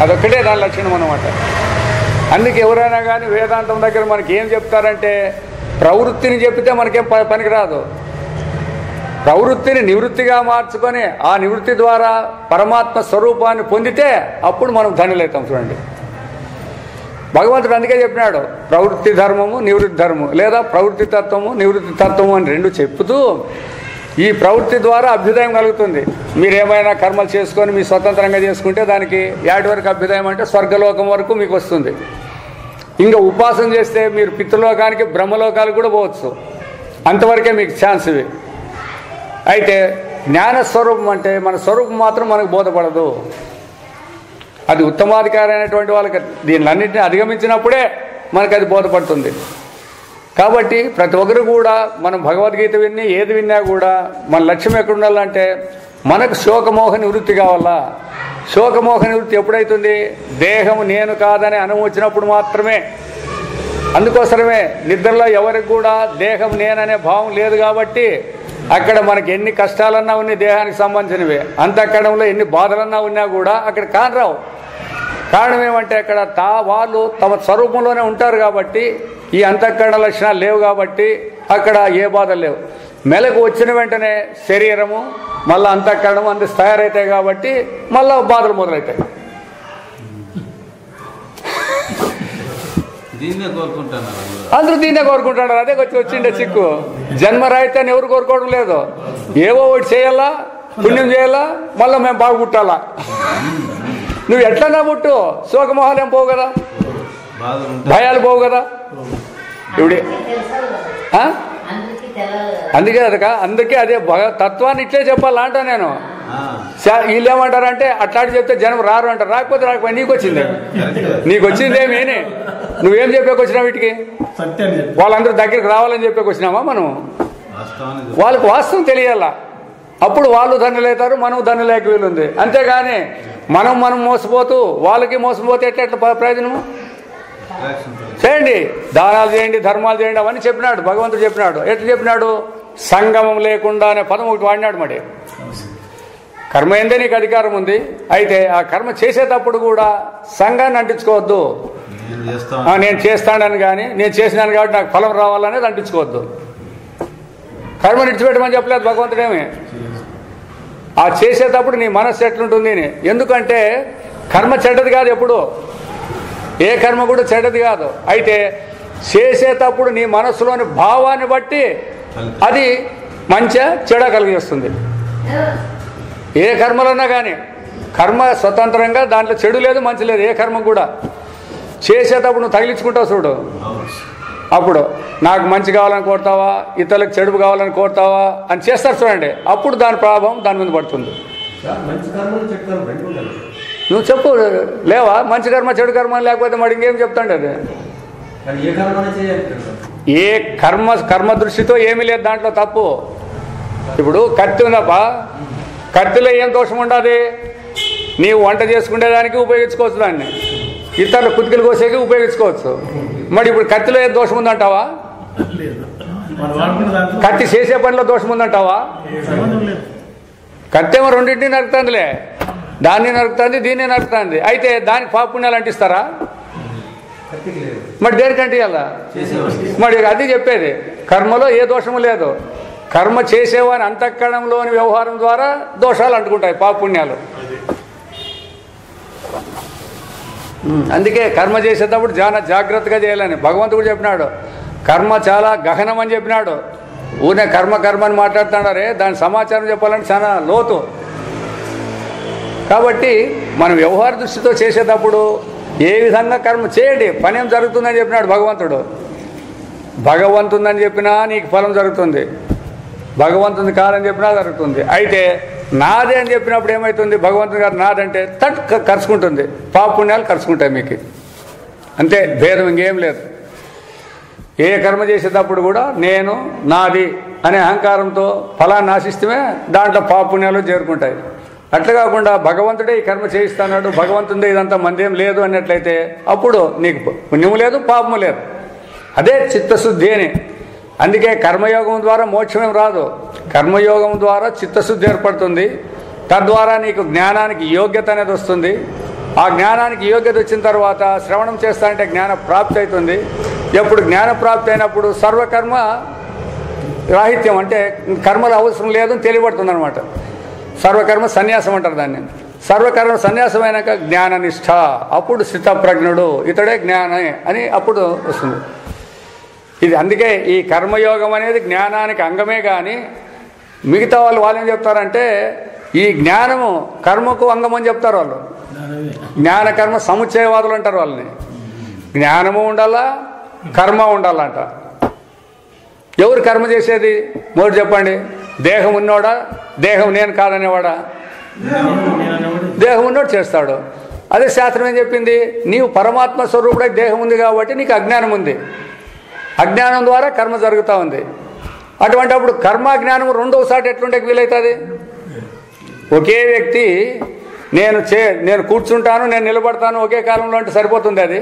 అదొక్కటే దాని లక్షణం అన్నమాట. అందుకే ఎవరైనా కానీ వేదాంతం దగ్గర మనకి ఏం చెప్తారంటే, ప్రవృత్తిని చెప్తే మనకేం పనికిరాదు. ప్రవృత్తిని నివృత్తిగా మార్చుకొని ఆ నివృత్తి ద్వారా పరమాత్మ స్వరూపాన్ని పొందితే అప్పుడు మనం ధన్యులవుతాం. చూడండి, భగవంతుడు అందుకే చెప్పినాడు, ప్రవృత్తి ధర్మము నివృత్తి ధర్మము, లేదా ప్రవృత్తి తత్వము నివృత్తి తత్వము అని 2 చెప్తూ ఈ ప్రవృత్తి ద్వారా అభ్యుదయం కలుగుతుంది. మీరేమైనా కర్మలు చేసుకొని మీ స్వతంత్రంగా చేసుకుంటే దానికి యాటి వరకు అభ్యుదయం అంటే స్వర్గలోకం వరకు మీకు వస్తుంది. ఇంకా ఉపాసన చేస్తే మీరు పితృలోకానికి బ్రహ్మలోకాలకు కూడా పోవచ్చు. అంతవరకే మీకు ఛాన్స్ ఇవి. అయితే జ్ఞానస్వరూపం అంటే మన స్వరూపం మాత్రం మనకు బోధపడదు. అది ఉత్తమాధికారి అయినటువంటి వాళ్ళకి దీనిలన్నింటినీ అధిగమించినప్పుడే మనకు అది బోధపడుతుంది. కాబట్టి ప్రతి ఒక్కరు కూడా మనం భగవద్గీత విని ఏది విన్నా కూడా మన లక్ష్యం ఎక్కడ ఉండాలంటే మనకు శోకమోహ నివృత్తి కావాలా. శోకమోహ నివృత్తి ఎప్పుడైతుంది? దేహము నేను కాదని అనుభవం వచ్చినప్పుడు మాత్రమే. అందుకోసమే నిద్రలో ఎవరికి కూడా దేహం నేననే భావం లేదు కాబట్టి అక్కడ మనకి ఎన్ని కష్టాలన్నా ఉన్నాయి దేహానికి సంబంధించినవి, అంతఃకరణంలో ఎన్ని బాధలన్నా ఉన్నా కూడా అక్కడ కానరావు. కారణం ఏమంటే అక్కడ వాళ్ళు తమ స్వరూపంలోనే ఉంటారు కాబట్టి ఈ అంతఃకరణ లక్షణాలు లేవు కాబట్టి అక్కడ ఏ బాధలు లేవు. మెలకు వచ్చిన వెంటనే శరీరము మళ్ళీ అంతఃకరణము అంత తయారవుతాయి కాబట్టి మళ్ళీ బాధలు మొదలవుతాయి. అందరూ దీన్నే కోరుకుంటున్నారు. అదే వచ్చిండే చిక్కు. జన్మరాహిత్య అని ఎవరు కోరుకోవడం లేదు. ఏవో ఒకటి చేయాలా, పుణ్యం చేయాలా, మళ్ళీ మేము బాగా పుట్టాలా. నువ్వు ఎట్లన్నా పుట్టు, శోకమోహాలు ఏం పోవు కదా, భయాలు పోవు కదా. ఇవిడే అందుకే అందుకే అదే తత్వాన్ని ఇట్లే చెప్పాలా అంటా నేను. వీళ్ళు ఏమంటారంటే అట్లాంటి చెప్తే జనం రారు అంటారు. రాకపోతే రాకపోయి నీకు వచ్చిందేమీ నువ్వేం చెప్పేకొచ్చినా వీటికి వాళ్ళందరూ దగ్గరికి రావాలని చెప్పేకొచ్చినామా మనం? వాళ్ళకి వాస్తవం తెలియాలా. అప్పుడు వాళ్ళు ధన్యులవుతారు, మనం ధన్యులేక వీలుంది. అంతేగాని మనం మోసపోతూ వాళ్ళకి మోసపోతే ఎట్లా ప్రయోజనము? చేయండి, దానాలు చేయండి, ధర్మాలు చేయండి అవన్నీ చెప్పినాడు భగవంతుడు. చెప్పినాడు. ఎట్లా చెప్పినాడు? సంగమం లేకుండా అనే పదం ఒకటి వాడినాడు. మరి కర్మ ఏందే నీకు అధికారం ఉంది. అయితే ఆ కర్మ చేసేటప్పుడు కూడా సంఘాన్ని అంటించుకోవద్దు. నేను చేస్తానని కానీ నేను చేసినాను కాబట్టి నాకు ఫలం రావాలనేది అంటించుకోవద్దు. కర్మ నిడిచిపెట్టమని చెప్పలేదు భగవంతుడేమి. ఆ చేసేటప్పుడు నీ మనస్సు ఎట్లుంటుంది అని. ఎందుకంటే కర్మ చెడ్డది కాదు, ఎప్పుడు ఏ కర్మ కూడా చెడ్డది కాదు. అయితే చేసేటప్పుడు నీ మనస్సులోని భావాన్ని బట్టి అది మంచిగా చెడ కలిగిస్తుంది. ఏ కర్మలన్నా కానీ కర్మ స్వతంత్రంగా దాంట్లో చెడు లేదు మంచి లేదు. ఏ కర్మ కూడా చేసేటప్పుడు నువ్వు తగిలించుకుంటావు చూడు, అప్పుడు నాకు మంచి కావాలని కోరుతావా, ఇతరులకు చెడు కావాలని కోరుతావా అని చేస్తారు చూడండి. అప్పుడు దాని ప్రభావం దాని మీద పడుతుంది. నువ్వు చెప్పు లేవా? మంచి కర్మ చెడు కర్మ లేకపోతే మరి ఇంకేం చెప్తాండి. అది ఏ కర్మ దృష్టితో ఏమీ లేదు దాంట్లో తప్పు. ఇప్పుడు కత్తి ఉందప్పా, కత్తిలో ఏం దోషం ఉండదు? నీవు వంట చేసుకునేదానికి ఉపయోగించుకోవచ్చు, దాన్ని ఇతరులు కుతికలు కోసేకి ఉపయోగించుకోవచ్చు. మరి ఇప్పుడు కత్తిలో ఏం దోషం ఉందంటావా? కత్తి చేసే పనిలో దోషం ఉందంటావా? కత్తి ఏమో రెండింటినీ నరుకుతుందిలే, దాన్ని నరుకుతుంది దీన్ని నరుకుతుంది. అయితే దానికి పాపుణ్యాలు అంటిస్తారా? మరి దేనికంటే అలా మరి అది చెప్పేది. కర్మలో ఏ దోషము లేదు. కర్మ చేసేవాని అంతఃకరణంలోని వ్యవహారం ద్వారా దోషాలు అంటుకుంటాయి, పాపుణ్యాలు. అందుకే కర్మ చేసేటప్పుడు చాలా జాగ్రత్తగా చేయాలని భగవంతుడు చెప్పినాడు. కర్మ చాలా గహనం అని చెప్పినాడు. ఊనే కర్మ అని మాట్లాడుతున్నారే, దాని సమాచారం చెప్పాలంటే చాలా లోతు. కాబట్టి మనం వ్యవహార దృష్టితో చేసేటప్పుడు ఏ విధంగా కర్మ చేయండి, పని ఏం జరుగుతుందని చెప్పినాడు భగవంతుడు. భగవంతుందని చెప్పినా నీకు ఫలం జరుగుతుంది, భగవంతుని కాదని చెప్పినా జరుగుతుంది. అయితే నాదే అని చెప్పినప్పుడు ఏమవుతుంది? భగవంతుని గారు నాదంటే ఖర్చుకుంటుంది, పాపుణ్యాలు ఖర్చుకుంటాయి మీకు. అంతే, భేదం ఇంకేం లేదు. ఏ కర్మ చేసేటప్పుడు కూడా నేను నాది అనే అహంకారంతో ఫలాన్ని ఆశిస్తమే దాంట్లో పాపుణ్యాలు చేరుకుంటాయి. అట్లా కాకుండా భగవంతుడే ఈ కర్మ చేయిస్తున్నాడు, భగవంతుడే ఇదంతా మందేం లేదు అన్నట్లయితే అప్పుడు నీకు పుణ్యము లేదు పాపము లేదు. అదే చిత్తశుద్ధి అని. అందుకే కర్మయోగం ద్వారా మోక్షమేం రాదు. కర్మయోగం ద్వారా చిత్తశుద్ధి ఏర్పడుతుంది. తద్వారా నీకు జ్ఞానానికి యోగ్యత అనేది వస్తుంది. ఆ జ్ఞానానికి యోగ్యత వచ్చిన తర్వాత శ్రవణం చేస్తా అంటే జ్ఞాన ప్రాప్తి అవుతుంది. ఎప్పుడు జ్ఞాన ప్రాప్తి అయినప్పుడు సర్వకర్మ రాహిత్యం అంటే కర్మలు అవసరం లేదని తెలియబడుతుంది అనమాట. సర్వకర్మ సన్యాసం అంటారు దాన్ని. సర్వకర్మ సన్యాసం అయినాక జ్ఞాననిష్ట, అప్పుడు స్థితప్రజ్ఞుడు, ఇతడే జ్ఞానే అని అప్పుడు వస్తుంది. ఇది అందుకే ఈ కర్మయోగం అనేది జ్ఞానానికి అంగమే కానీ మిగతా వాళ్ళు ఏం చెప్తారంటే ఈ జ్ఞానము కర్మకు అంగం అని చెప్తారు వాళ్ళు. జ్ఞాన కర్మ సముచ్చయవాదులు అంటారు వాళ్ళని. జ్ఞానము ఉండాలా, కర్మ ఉండాలంట. ఎవరు కర్మ చేసేది మొదటి చెప్పండి. దేహం ఉన్నోడా, దేహం నేను కాదనేవాడా? దేహం ఉన్నోడు చేస్తాడు. అదే శాస్త్రం ఏం చెప్పింది? నీవు పరమాత్మ స్వరూపుడై దేహం ఉంది కాబట్టి నీకు అజ్ఞానం ఉంది. అజ్ఞానం ద్వారా కర్మ జరుగుతూ ఉంది. అటువంటి అప్పుడు కర్మ జ్ఞానం రెండోసారి ఎట్లుంటే వీలవుతుంది? ఒకే వ్యక్తి నేను కూర్చుంటాను, నేను నిలబడతాను ఒకే కాలంలో అంటే సరిపోతుంది? అది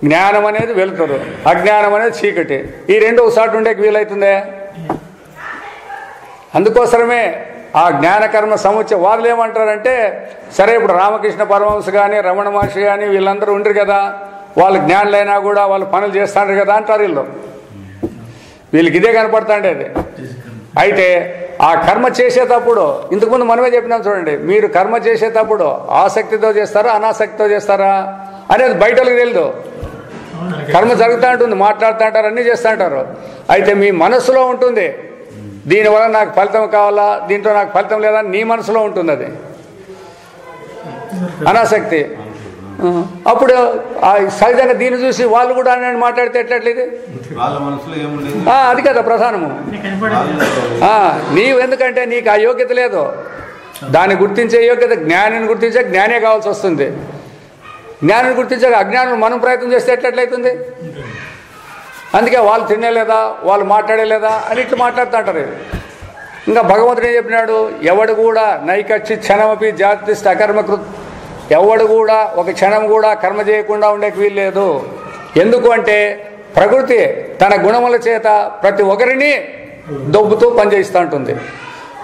జ్ఞానం అనేది వెలుతురు, అజ్ఞానం అనేది చీకటి. ఈ రెండు ఒకసారి ఉండేకి వీలవుతుందే. అందుకోసమే ఆ జ్ఞానకర్మ సముచ్చయ వాదులు ఏమంటారంటే, సరే ఇప్పుడు రామకృష్ణ పరమహంస కానీ రమణ మహర్షి కానీ వీళ్ళందరూ ఉండరు కదా, వాళ్ళు జ్ఞానులైనా కూడా వాళ్ళు పనులు చేస్తాండ్రు కదా అంటారు వీళ్ళు. వీళ్ళకి ఇదే కనపడుతుండేది. అయితే ఆ కర్మ చేసేటప్పుడు ఇంతకుముందు మనమే చెప్పినాం చూడండి, మీరు కర్మ చేసేటప్పుడు ఆసక్తితో చేస్తారా అనాసక్తితో చేస్తారా అనేది బయటకు తెలియదు. కర్మ జరుగుతూ ఉంటుంది, మాట్లాడుతూ ఉంటారు, అన్నీ చేస్తూ ఉంటారు. అయితే మీ మనసులో ఉంటుంది, దీనివల్ల నాకు ఫలితం కావాలా, దీంట్లో నాకు ఫలితం లేదా నీ మనసులో ఉంటుంది. అది అనాసక్తి. అప్పుడు సహజంగా దీన్ని చూసి వాళ్ళు కూడా అని మాట్లాడితే ఎట్లట్లేదు? అది కదా ప్రధానము. నీవు ఎందుకంటే నీకు ఆ యోగ్యత లేదు. దాన్ని గుర్తించే యోగ్యత జ్ఞానిని గుర్తించే జ్ఞానే కావాల్సి వస్తుంది. జ్ఞానిని గుర్తించక అజ్ఞానం మనం ప్రయత్నం చేస్తే ఎట్లయితుంది? అందుకే వాళ్ళు తినేలేదా, వాళ్ళు మాట్లాడేలేదా అని ఇట్లా మాట్లాడుతూ అంటారు. ఇంకా భగవంతుడు ఏం చెప్పినాడు? ఎవడు కూడా నైకచ్చి క్షణమపి జాతిష్ట అకర్మకృత్, ఎవడు కూడా ఒక క్షణం కూడా కర్మ చేయకుండా ఉండేకి వీల్లేదు. ఎందుకు అంటే ప్రకృతి తన గుణముల చేత ప్రతి ఒక్కరిని దొబ్బుతూ పనిచేస్తూ ఉంటుంది.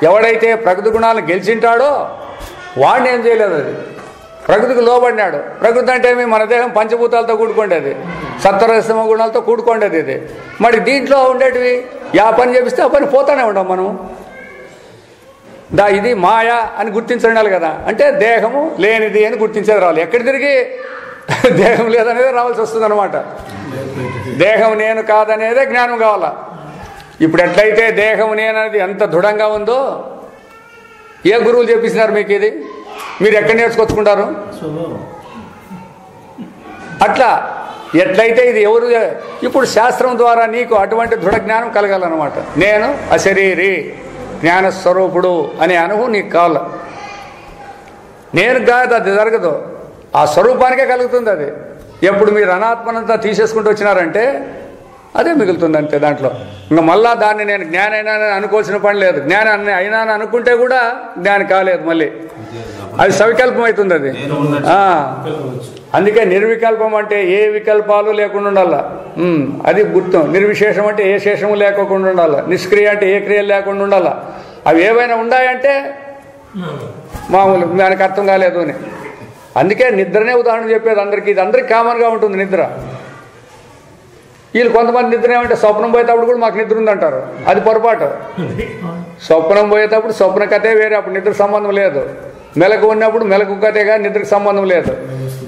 ఎవడైతే ప్రకృతి గుణాలను గెలిచింటాడో వాడిని ఏం చేయలేదు. అది ప్రకృతికి లోబడినాడు. ప్రకృతి అంటే మన దేహం పంచభూతాలతో కూడుకోండేది, సత్వరజస్తమ గుణాలతో కూడుకోండేది. ఇది మరి దీంట్లో ఉండేటివి యా పని చేపిస్తే ఆ పని పోతానే ఉంటాం మనం. ఇది మాయ అని గుర్తించాలి కదా. అంటే దేహము లేనిది అని గుర్తించేది రావాలి. ఎక్కడి తిరిగి దేహం లేదనేది రావాల్సి వస్తుంది అనమాట. దేహం నేను కాదనేదే జ్ఞానం కావాలా. ఇప్పుడు ఎట్లయితే దేహం నేననేది ఎంత దృఢంగా ఉందో, ఏ గురువులు చెప్పిస్తున్నారు మీకు? ఇది మీరు ఎక్కడ నేర్చుకొచ్చుకుంటారు? అట్లా ఎట్లయితే ఇది ఎవరు ఇప్పుడు శాస్త్రం ద్వారా నీకు అటువంటి దృఢ జ్ఞానం కలగాలన్నమాట. నేను అశరీరి జ్ఞానస్వరూపుడు అనే అనుభవం నీకు కావాలి. నేను కాదు, అది జరగదు. ఆ స్వరూపానికే కలుగుతుంది. అది ఎప్పుడు మీరు అనాత్మనంతా తీసేసుకుంటూ వచ్చినారంటే అదే మిగులుతుంది అంతే. దాంట్లో ఇంకా మళ్ళా దాన్ని నేను జ్ఞానైనా అనుకోవాల్సిన పని లేదు. జ్ఞానాన్ని అయినా అనుకుంటే కూడా జ్ఞానం కాలేదు, మళ్ళీ అది సవికల్పం అవుతుంది. అది అందుకే నిర్వికల్పం అంటే ఏ వికల్పాలు లేకుండా ఉండాల. అది గుర్తం. నిర్విశేషం అంటే ఏ శేషము లేకోకుండా ఉండాల. నిష్క్రియ అంటే ఏ క్రియలు లేకుండా ఉండాల. అవి ఏవైనా ఉన్నాయంటే మామూలు దానికి అర్థం కాలేదు అని. అందుకే నిద్రనే ఉదాహరణ చెప్పేది అందరికీ. ఇది అందరికి కామన్గా ఉంటుంది నిద్ర. వీళ్ళు కొంతమంది నిద్ర ఏమంటే స్వప్నం పోయేటప్పుడు కూడా మాకు నిద్ర ఉందంటారు. అది పొరపాటు. స్వప్నం పోయేటప్పుడు స్వప్న కథే వేరే, అప్పుడు నిద్ర సంబంధం లేదు. మెలకు ఉన్నప్పుడు మెలకు కథేగా నిద్రకు సంబంధం లేదు.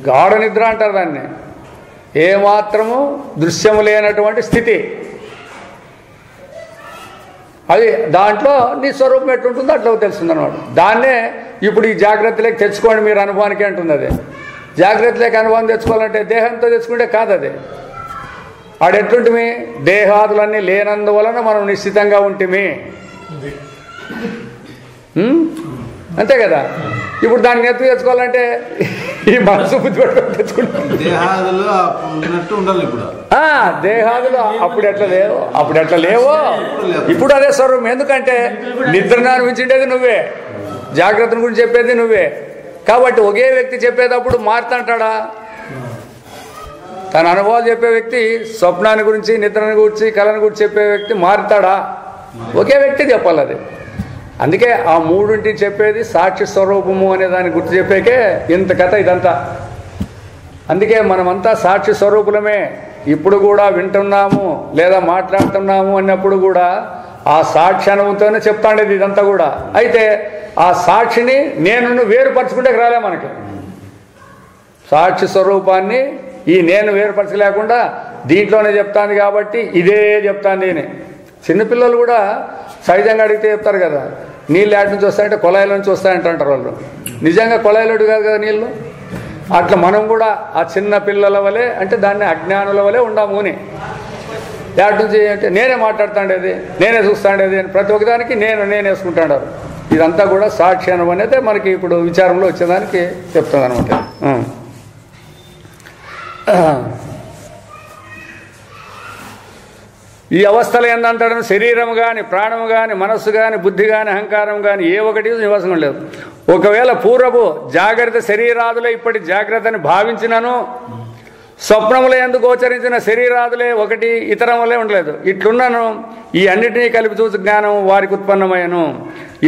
గాఢ నిద్ర అంటారు దాన్ని. ఏమాత్రము దృశ్యము లేనటువంటి స్థితి అది. దాంట్లో నీ స్వరూపం ఎట్లుంటుందో అట్లా తెలుస్తుంది అనమాట. దాన్నే ఇప్పుడు ఈ జాగ్రత్తలోకి తెచ్చుకోండి మీరు అనుభవానికి అంటుంది. అది జాగ్రత్తలోకి అనుభవం తెచ్చుకోవాలంటే దేహంతో తెచ్చుకుంటే కాదు. అది ఆడెట్లుంటిమి? దేహాదులన్నీ లేనందువలన మనం నిశ్చితంగా ఉంటిమి, అంతే కదా. ఇప్పుడు దాన్ని ఎత్తు తెచ్చుకోవాలంటే ఈ మనసు బుద్ధి పట్టుకొని తెచ్చుకుంటాం. దేహాదులు అప్పుడు ఎట్లా లేవో ఇప్పుడు అదే స్వరూపం. ఎందుకంటే నిద్రను అనిపించిండేది నువ్వే, జాగ్రత్తను గురించి చెప్పేది నువ్వే. కాబట్టి ఒకే వ్యక్తి చెప్పేటప్పుడు మారుతుంటాడా? తన అనుభవాలు చెప్పే వ్యక్తి స్వప్నాన్ని గురించి, నిద్రని గురించి, కళను గురించి చెప్పే వ్యక్తి మారుతాడా? ఒకే వ్యక్తి చెప్పాలి అది. అందుకే ఆ మూడింటిని చెప్పేది సాక్షి స్వరూపము అనే దాన్ని గుర్తు చెప్పేకే ఇంత కథ ఇదంతా. అందుకే మనమంతా సాక్షి స్వరూపులమే. ఇప్పుడు కూడా వింటున్నాము లేదా మాట్లాడుతున్నాము అన్నప్పుడు కూడా ఆ సాక్షి అనుభవంతోనే చెప్తాండేది ఇదంతా కూడా. అయితే ఆ సాక్షిని నేను వేరుపరచుకుంటే రాలే మనకి. సాక్షి స్వరూపాన్ని ఈ నేను వేరుపరచలేకుండా దీంట్లోనే చెప్తాను కాబట్టి ఇదే చెప్తాను నేను. చిన్నపిల్లలు కూడా సహజంగా అడిగితే చెప్తారు కదా, నీళ్ళు యాడ్ నుంచి వస్తాయంటే కొళాయిల నుంచి వస్తాయంటారు వాళ్ళు. నిజంగా కొళాయిలోడు కాదు కదా నీళ్ళు. అట్లా మనం కూడా ఆ చిన్న పిల్లల వలె, అంటే దాన్ని అజ్ఞానుల వలె ఉండాము అని. యాడ్ నుంచి అంటే నేనే మాట్లాడుతాండేది, నేనే చూస్తాండేది అని ప్రతి ఒక్కదానికి నేను వేసుకుంటాడు. ఇదంతా కూడా సాక్ష్యం అనేది మనకి ఇప్పుడు విచారంలో వచ్చేదానికి చెప్తుంది అనమాట. ఈ అవస్థలు ఏందంటాడు, శరీరం కానీ, ప్రాణము కానీ, మనస్సు కానీ, బుద్ధి కానీ, అహంకారం కానీ ఏ ఒకటి నివాసం లేదు. ఒకవేళ పూర్వపు జాగ్రత్త శరీరాదులే ఇప్పటి జాగ్రత్తని భావించినను, స్వప్నముల యందు గోచరించిన శరీరాదులే ఒకటి ఇతరములే ఉండలేదు. ఇట్లున్నను ఈ అన్నిటినీ కలిపి చూసి జ్ఞానం వారికి ఉత్పన్నమయ్యను.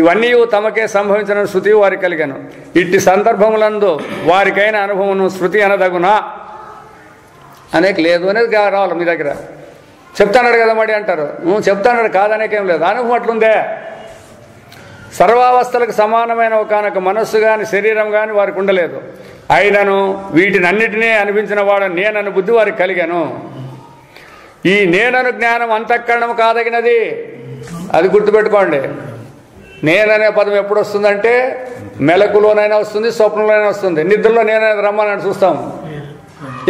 ఇవన్నీ తమకే సంభవించిన శృతి వారికి కలిగాను. ఇట్టి సందర్భములందు వారికైన అనుభవమును శృతి అనదగునా అనేక లేదు అనేది రావాలి మీ దగ్గర. చెప్తాన్నాడు కదా మడి అంటారు, చెప్తాన్నాడు కాదనేకేం లేదు. అనుభవం అట్లుందే. సర్వావస్థలకు సమానమైన ఒకనొక మనస్సు కానీ శరీరం కానీ వారికి ఉండలేదు. అయినను వీటిని అన్నిటినీ అనిపించిన వాడు నేనను బుద్ధి వారికి కలిగాను. ఈ నేనను జ్ఞానం అంతఃకరణం కాదగినది, అది గుర్తుపెట్టుకోండి. నేననే పదం ఎప్పుడు వస్తుందంటే మెలకులోనైనా వస్తుంది, స్వప్నంలోనైనా వస్తుంది. నిద్రలో నేననేది రమ్మని చూస్తాం.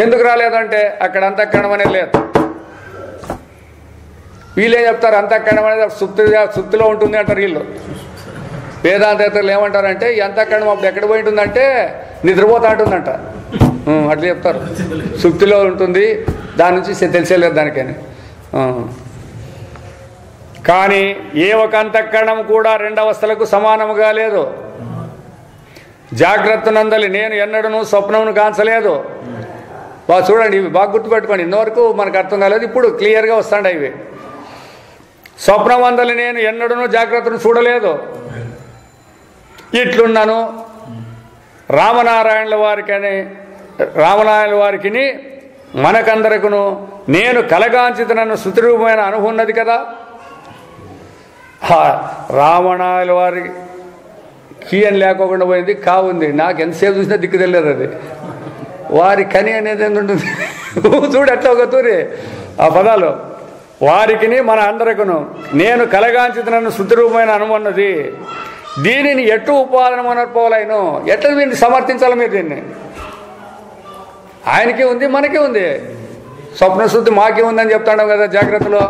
ఎందుకు రాలేదంటే అక్కడ అంతఃకరణం అనేది లేదు. వీళ్ళేం చెప్తారు, అంతఃకరణం అనేది సుప్తిలో ఉంటుంది అంటారు వీళ్ళు. వేదాంతేతలు ఏమంటారంటే ఈ అంతఃకరణం అప్పుడు ఎక్కడ పోయి ఉంటుందంటే నిద్రపోతా ఉంటుందంట. అట్లా చెప్తారు, సుప్తిలో ఉంటుంది, దాని నుంచి తెలిసేలేదు దానికని. కానీ ఏ ఒక అంతఃకరణం కూడా రెండవస్థలకు సమానముగా లేదు. జాగ్రత్త నందలి నేను ఎన్నడను స్వప్నమును కాంచలేదు. బాగా చూడండి, ఇవి బాగా గుర్తుపెట్టుకోండి. ఇంతవరకు మనకు అర్థం కాలేదు, ఇప్పుడు క్లియర్గా వస్తాండి ఇవి. స్వప్నమందలి నేను ఎన్నడను జాగ్రత్తను చూడలేదు. ఇట్లున్నాను రామనారాయణుల వారికి మనకందరకును నేను కలగాంచితనన్న శృతిరూపమైన అనుభవం ఉన్నది కదా. రామనారాయణ వారికి అని లేకోకుండా పోయింది, కావుంది. నాకు ఎంతసేపు చూసినా దిక్కు తెలియదు అది. వారి కని అనేది ఎంత ఉంటుంది చూడు ఎట్లా ఒక తూరి ఆ పదాలు. వారికిని మన అందరకును నేను కలగాంచితనన్న శృతిరూపమైన అనుమన్నది. దీనిని ఎటు ఉపాదనం అనర్పోలైను, ఎట్లా దీన్ని సమర్థించాలి మీరు? దీన్ని ఆయనకే ఉంది, మనకే ఉంది. స్వప్నశుద్ధి మాకే ఉందని చెప్తాడు కదా జాగ్రత్తలో.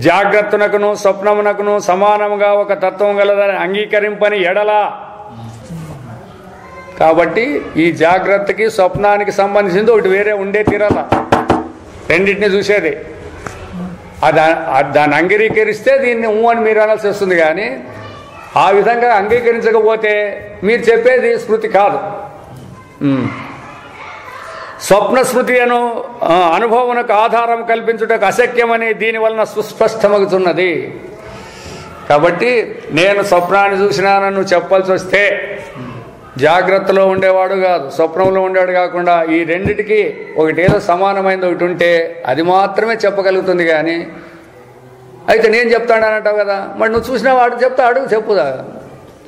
జాగ్రత్తనకును స్వప్నమునకును సమానముగా ఒక తత్వం గలదని అంగీకరింపని ఎడలా. కాబట్టి ఈ జాగ్రత్తకి స్వప్నానికి సంబంధించింది ఒకటి వేరే ఉండే తీరాల, రెండింటిని చూసేది. దాన్ని అంగీకరిస్తే దీన్ని అని మీరు అనాల్సి వస్తుంది. కానీ ఆ విధంగా అంగీకరించకపోతే మీరు చెప్పేది స్మృతి కాదు. స్వప్న స్మృతి అనుభవమునకు ఆధారం కల్పించుటకు అశక్యమని దీని వలన సుస్పష్టమవుతున్నది. కాబట్టి నేను స్వప్నాన్ని చూసినానని చెప్పాల్సి వస్తే జాగ్రత్తలో ఉండేవాడు కాదు, స్వప్నంలో ఉండేవాడు కాకుండా ఈ రెండిటికి ఒకటేదో సమానమైనది ఒకటి ఉంటే అది మాత్రమే చెప్పగలుగుతుంది. కానీ అయితే నేను చెప్తాడానంటావు కదా, మరి నువ్వు చూసినావాడు చెప్తాడు, చెప్పుదా.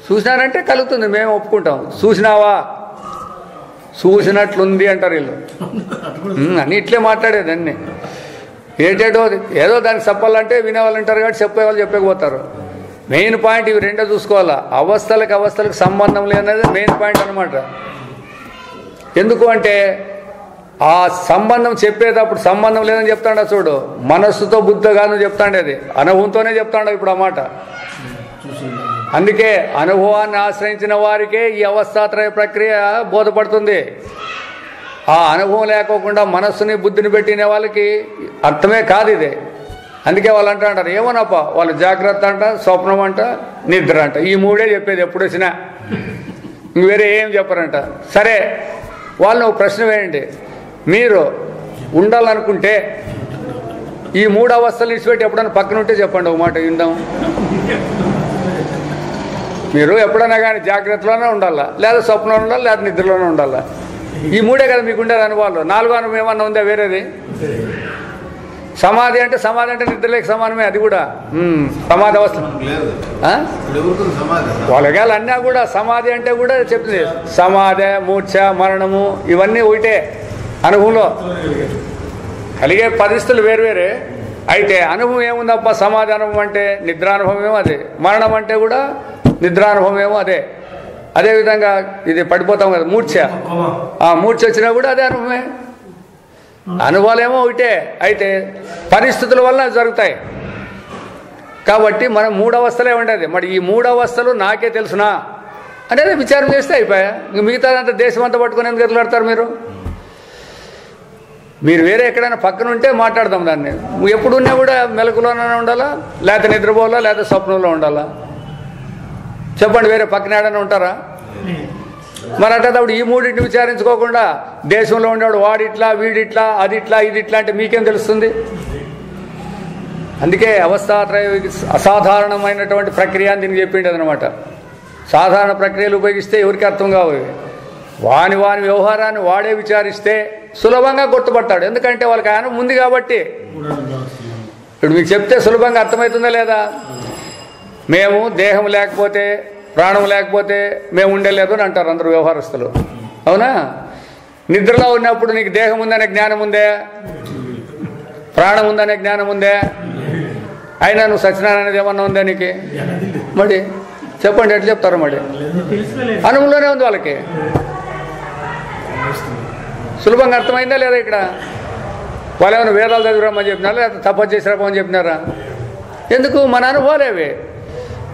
చూసినానంటే కలుగుతుంది, మేము ఒప్పుకుంటాం. చూసినావా, చూసినట్లుంది అంటారు వీళ్ళు. అన్నీ ఇట్లే మాట్లాడేది అన్నీ. ఏటేటో ఏదో దానికి చెప్పాలంటే వినేవాళ్ళు అంటారు కాబట్టి చెప్పేవాళ్ళు చెప్పకపోతారు. మెయిన్ పాయింట్ ఇవి రెండో చూసుకోవాలా. అవస్థలకు సంబంధం లేనది మెయిన్ పాయింట్ అనమాట. ఎందుకు అంటే ఆ సంబంధం చెప్పేటప్పుడు సంబంధం లేదని చెప్తాడా చూడు, మనస్సుతో బుద్ధితో కాదు చెప్తాండేది, అనుభవంతోనే చెప్తాడు ఇప్పుడు ఆ మాట. అందుకే అనుభవాన్ని ఆశ్రయించిన వారికే ఈ అవస్థాత్రయ ప్రక్రియ బోధపడుతుంది. ఆ అనుభవం లేకోకుండా మనస్సుని బుద్ధిని పెట్టిన వాళ్ళకి అర్థమే కాదు ఇదే. అందుకే వాళ్ళు అంటారు ఏమోనప్ప, వాళ్ళు జాగ్రత్త అంట, స్వప్నం అంట, నిద్ర అంట, ఈ మూడే చెప్పేది ఎప్పుడు వచ్చినా, ఇంక వేరే ఏం చెప్పరంట. సరే, వాళ్ళని ఒక ప్రశ్న వేయండి, మీరు ఉండాలనుకుంటే ఈ మూడు అవస్థలు ఇచ్చిపెట్టి ఎప్పుడైనా పక్కన ఉంటే చెప్పండి, ఒక మాట విందాం. మీరు ఎప్పుడైనా కానీ జాగ్రత్తలోనే ఉండాలా, లేదా స్వప్నంలో ఉండాలి, లేదా నిద్రలోనే ఉండాలా. ఈ మూడే కదా మీకు ఉండేది అనుభవాలు. నాలుగో అనుభవం ఏమన్నా ఉందా వేరేది? సమాధి అంటే నిద్రలేక సమానమే. అది కూడా సమాధి అవస్థ. వాళ్ళకి అన్నా కూడా సమాధి అంటే కూడా చెప్తుంది. సమాధి, మూర్ఛ, మరణము ఇవన్నీ ఒకటే అనుభవంలో. కలిగే పరిస్థితులు వేరువేరే. అయితే అనుభవం ఏముందప్ప, సమాధి అనుభవం అంటే నిద్రానుభవం ఏమో అదే, మరణం అంటే కూడా నిద్రానుభవం ఏమో అదే. అదేవిధంగా ఇది పడిపోతాం కదా మూర్ఛ, మూర్ఛ వచ్చినా కూడా అదే అనుభవమే. అనుభవాలేమో ఒకటే, అయితే పరిస్థితుల వల్ల జరుగుతాయి. కాబట్టి మనం 3 అవస్థలే ఉండేది. మరి ఈ 3 అవస్థలు నాకే తెలుసునా అనేది విచారం చేస్తే అయిపోయా. ఇంక మిగతాదంతా దేశం అంతా పట్టుకుని ఎందుకు ఎదులాడతారు మీరు? మీరు వేరే ఎక్కడైనా పక్కన ఉంటే మాట్లాడదాం దాన్ని. ఎప్పుడున్నా కూడా మెలకులోనే ఉండాలా, లేకపోతే నిద్రపోవాలా, లేకపోతే స్వప్నంలో ఉండాలా? చెప్పండి, వేరే పక్కన ఏడైనా ఉంటారా? మరి అట్టేటప్పుడు ఈ 3టిని విచారించుకోకుండా దేశంలో ఉండేవాడు వాడిట్లా వీడిట్లా అదిట్లా ఇదిట్లా అంటే మీకేం తెలుస్తుంది? అందుకే అవస్థాత్రయ అసాధారణమైనటువంటి ప్రక్రియ అని దీనికి చెప్పిండేది అనమాట. సాధారణ ప్రక్రియలు ఉపయోగిస్తే ఎవరికి అర్థం కావు. వాని వ్యవహారాన్ని వాడే విచారిస్తే సులభంగా గుర్తుపడతాడు. ఎందుకంటే వాళ్ళకి ఆయన ఉంది కాబట్టి. ఇప్పుడు మీకు చెప్తే సులభంగా అర్థమవుతుందా లేదా? మేము దేహం లేకపోతే ప్రాణం లేకపోతే మేము ఉండలేదు అని అంటారు అందరూ వ్యవహారస్తులు. అవునా? నిద్రలో ఉన్నప్పుడు నీకు దేహం ఉందనే జ్ఞానం ఉందే, ప్రాణం ఉందనే జ్ఞానం ఉందే, అయినా నువ్వు సత్యనారాయణ అనేది ఏమన్నా ఉందా నీకు? మరి చెప్పండి, ఎట్లా చెప్తారు? మరి అనుభవంలోనే ఉంది వాళ్ళకి. సులభంగా అర్థమైందా లేదా? ఇక్కడ వాళ్ళు ఏమైనా వేదాలు చదివిరమ్మని చెప్పినారా, లేకపోతే తపస్సు చేసిరామని చెప్పినారా? ఎందుకు? మన అనుభవాలేవి.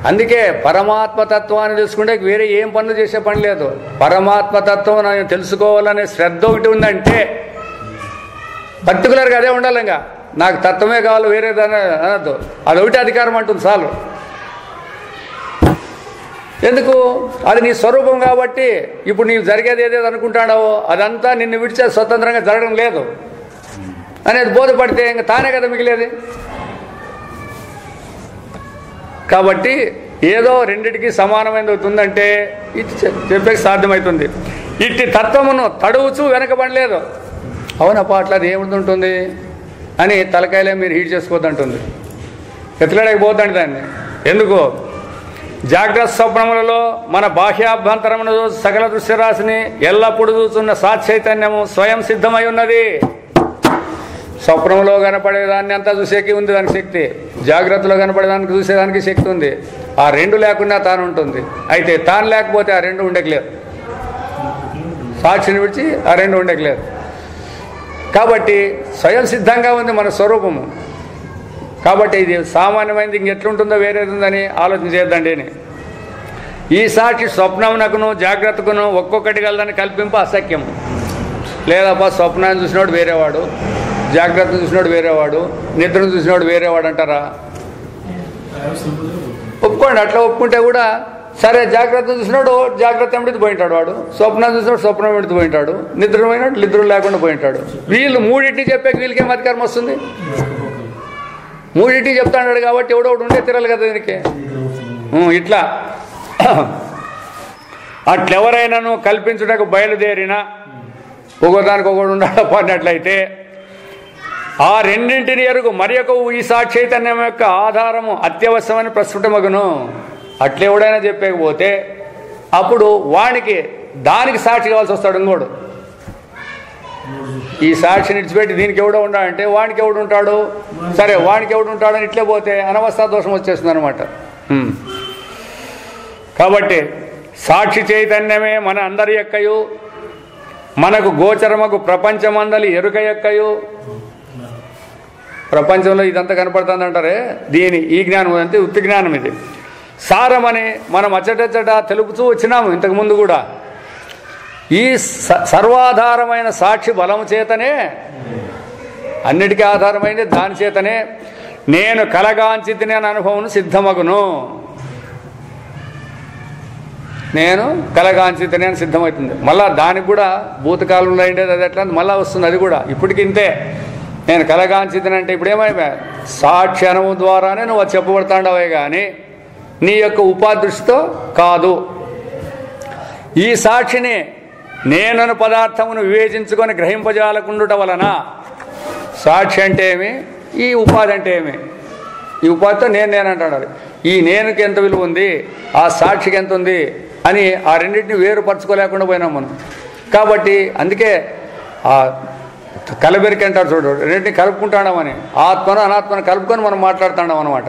అందుకే పరమాత్మతత్వాన్ని తెలుసుకుంటే వేరే ఏం పనులు చేసే పని లేదు. పరమాత్మతత్వం నేను తెలుసుకోవాలనే శ్రద్ధ ఒకటి ఉందంటే పర్టికులర్గా అదే ఉండాలి. ఇంకా నాకు తత్వమే కావాలి వేరే దాన్ని అనద్దు. అదొకటి అధికారం అంటుంది చాలు. ఎందుకు? అది నీ స్వరూపం కాబట్టి. ఇప్పుడు నీవు జరిగేది ఏదేది అనుకుంటాడావో అదంతా నిన్ను విడిచే స్వతంత్రంగా జరగడం లేదు అనేది బోధపడితే ఇంకా తానే కదా మిగిలేది. కాబట్టి ఏదో రెండిటికి సమానమైనది అవుతుందంటే ఇది చెప్పే సాధ్యమవుతుంది. ఇట్టి తత్వమును తడువుచూ వెనకబడలేదు. అవునప్ప అట్లా అది ఏముంటుంది అని తలకాయలే మీరు హీట్ చేసుకోవద్దంటుంది. ఎత్తులేడకపోద్దండి దాన్ని. ఎందుకు? జాగ్రత్త స్వప్నములలో మన బాహ్యాభ్యంతరమును సకల దృశ్యరాశిని ఎల్లప్పుడూ చూస్తున్న సాచైతన్యము స్వయం సిద్ధమై ఉన్నది. స్వప్నంలో కనపడేదాన్ని అంతా చూసేకి ఉంది దానికి శక్తి, జాగ్రత్తలో కనపడేదానికి చూసేదానికి శక్తి ఉంది. ఆ రెండు లేకుండా తాను ఉంటుంది. అయితే తాను లేకపోతే ఆ రెండు ఉండకలేదు. సాక్షిని విడిచి ఆ రెండు ఉండకలేదు. కాబట్టి స్వయం సిద్ధంగా ఉంది మన స్వరూపము. కాబట్టి ఇది సామాన్యమైనది ఇంకెట్లుంటుందో వేరేది ఉందని ఆలోచన చేద్దండి. ఈ సాక్షి స్వప్నమునకును జాగ్రత్తకును ఒక్కొక్కటి గలదని కల్పింప అసఖ్యం. లేదప్ప స్వప్నాన్ని చూసినోడు వేరేవాడు, జాగ్రత్తను చూసినోడు వేరేవాడు, నిద్రను చూసినోడు వేరేవాడు అంటారా? ఒప్పుకోండి. అట్లా ఒప్పుకుంటే కూడా సరే, జాగ్రత్త చూసినాడు జాగ్రత్త ఎంబడికి పోయింటాడు వాడు, స్వప్నం చూసినాడు స్వప్నం ఎంబడికి పోయింటాడు, నిద్ర పోయినాడు నిద్ర లేకుండా పోయింటాడు. వీళ్ళు మూడింటిని చెప్పాక వీళ్ళకేం అధికారం వస్తుంది? మూడింటిని చెప్తాడు కాబట్టి ఎవడో ఒకటి ఉండే తిరగలు కదా దీనికి. ఇట్లా అట్లెవరైనాను కల్పించుటకు బయలుదేరినా ఒకదానికి ఒకడు ఉండాలి పడినట్లయితే ఆ రెండింటిని ఎరుగు మరి ఒక ఈ సాక్షైతన్యం యొక్క ఆధారము అత్యవసరమని ప్రస్ఫుటమగును. అట్లెవడైనా చెప్పకపోతే అప్పుడు వానికి దానికి సాక్షి కావాల్సి వస్తాడు ఇంకోడు. ఈ సాక్షిని ఇడిచిపెట్టి దీనికి ఎవడో ఉండాలంటే వానికి ఎవడు ఉంటాడు? సరే, వానికి ఎవడు ఉంటాడని ఇట్లే పోతే అనవస్థా దోషం వచ్చేస్తుంది అనమాట. కాబట్టి సాక్షి చైతన్యమే మన అందరి యొక్కయు మనకు గోచరమకు ప్రపంచమందలి ఎరుక యొక్కయు. ప్రపంచంలో ఇదంతా కనపడుతుంది అంటారే, ఈ జ్ఞానం అంటే ఉత్తి జ్ఞానం. ఇది సారమని మనం అచ్చటచ్చట తెలుపుతూ వచ్చినాము ఇంతకుముందు కూడా. ఈ సర్వాధారమైన సాక్షి బలము చేతనే, అన్నిటికీ ఆధారమైంది దాని చేతనే నేను కలగాంచితిని అనే అనుభవం సిద్ధమగును. నేను కలగాంచితిని అని సిద్ధమవుతుంది. మళ్ళా దానికి కూడా భూతకాలంలో ఉండేది అది ఎట్లా మళ్ళా వస్తుంది. అది కూడా ఇప్పటికి ఇంతే. నేను కలగాంచితిని అంటే ఇప్పుడు ఏమైనా సాక్షి అనుభవం ద్వారానే నువ్వు అది చెప్పబడతాండవే కానీ నీ యొక్క ఉపాదృష్టితో కాదు. ఈ సాక్షిని నేనను పదార్థమును వివేచించుకొని గ్రహింపజాలకుండుట వలన సాక్షి అంటే ఏమి, ఈ ఉపాధి అంటే ఏమి? ఈ ఉపాధితో నేనంటాడు. ఈ నేనుకి ఎంత విలువ ఉంది, ఆ సాక్షికి ఎంత ఉంది అని ఆ రెండింటిని వేరుపరచుకోలేకుండా పోయినాం మనం. కాబట్టి అందుకే ఆ కలబెరికి అంటారు చూడు, రెండింటిని కలుపుకుంటాడమని, ఆత్మను అనాత్మను కలుపుకొని మనం మాట్లాడుతున్నాం అనమాట.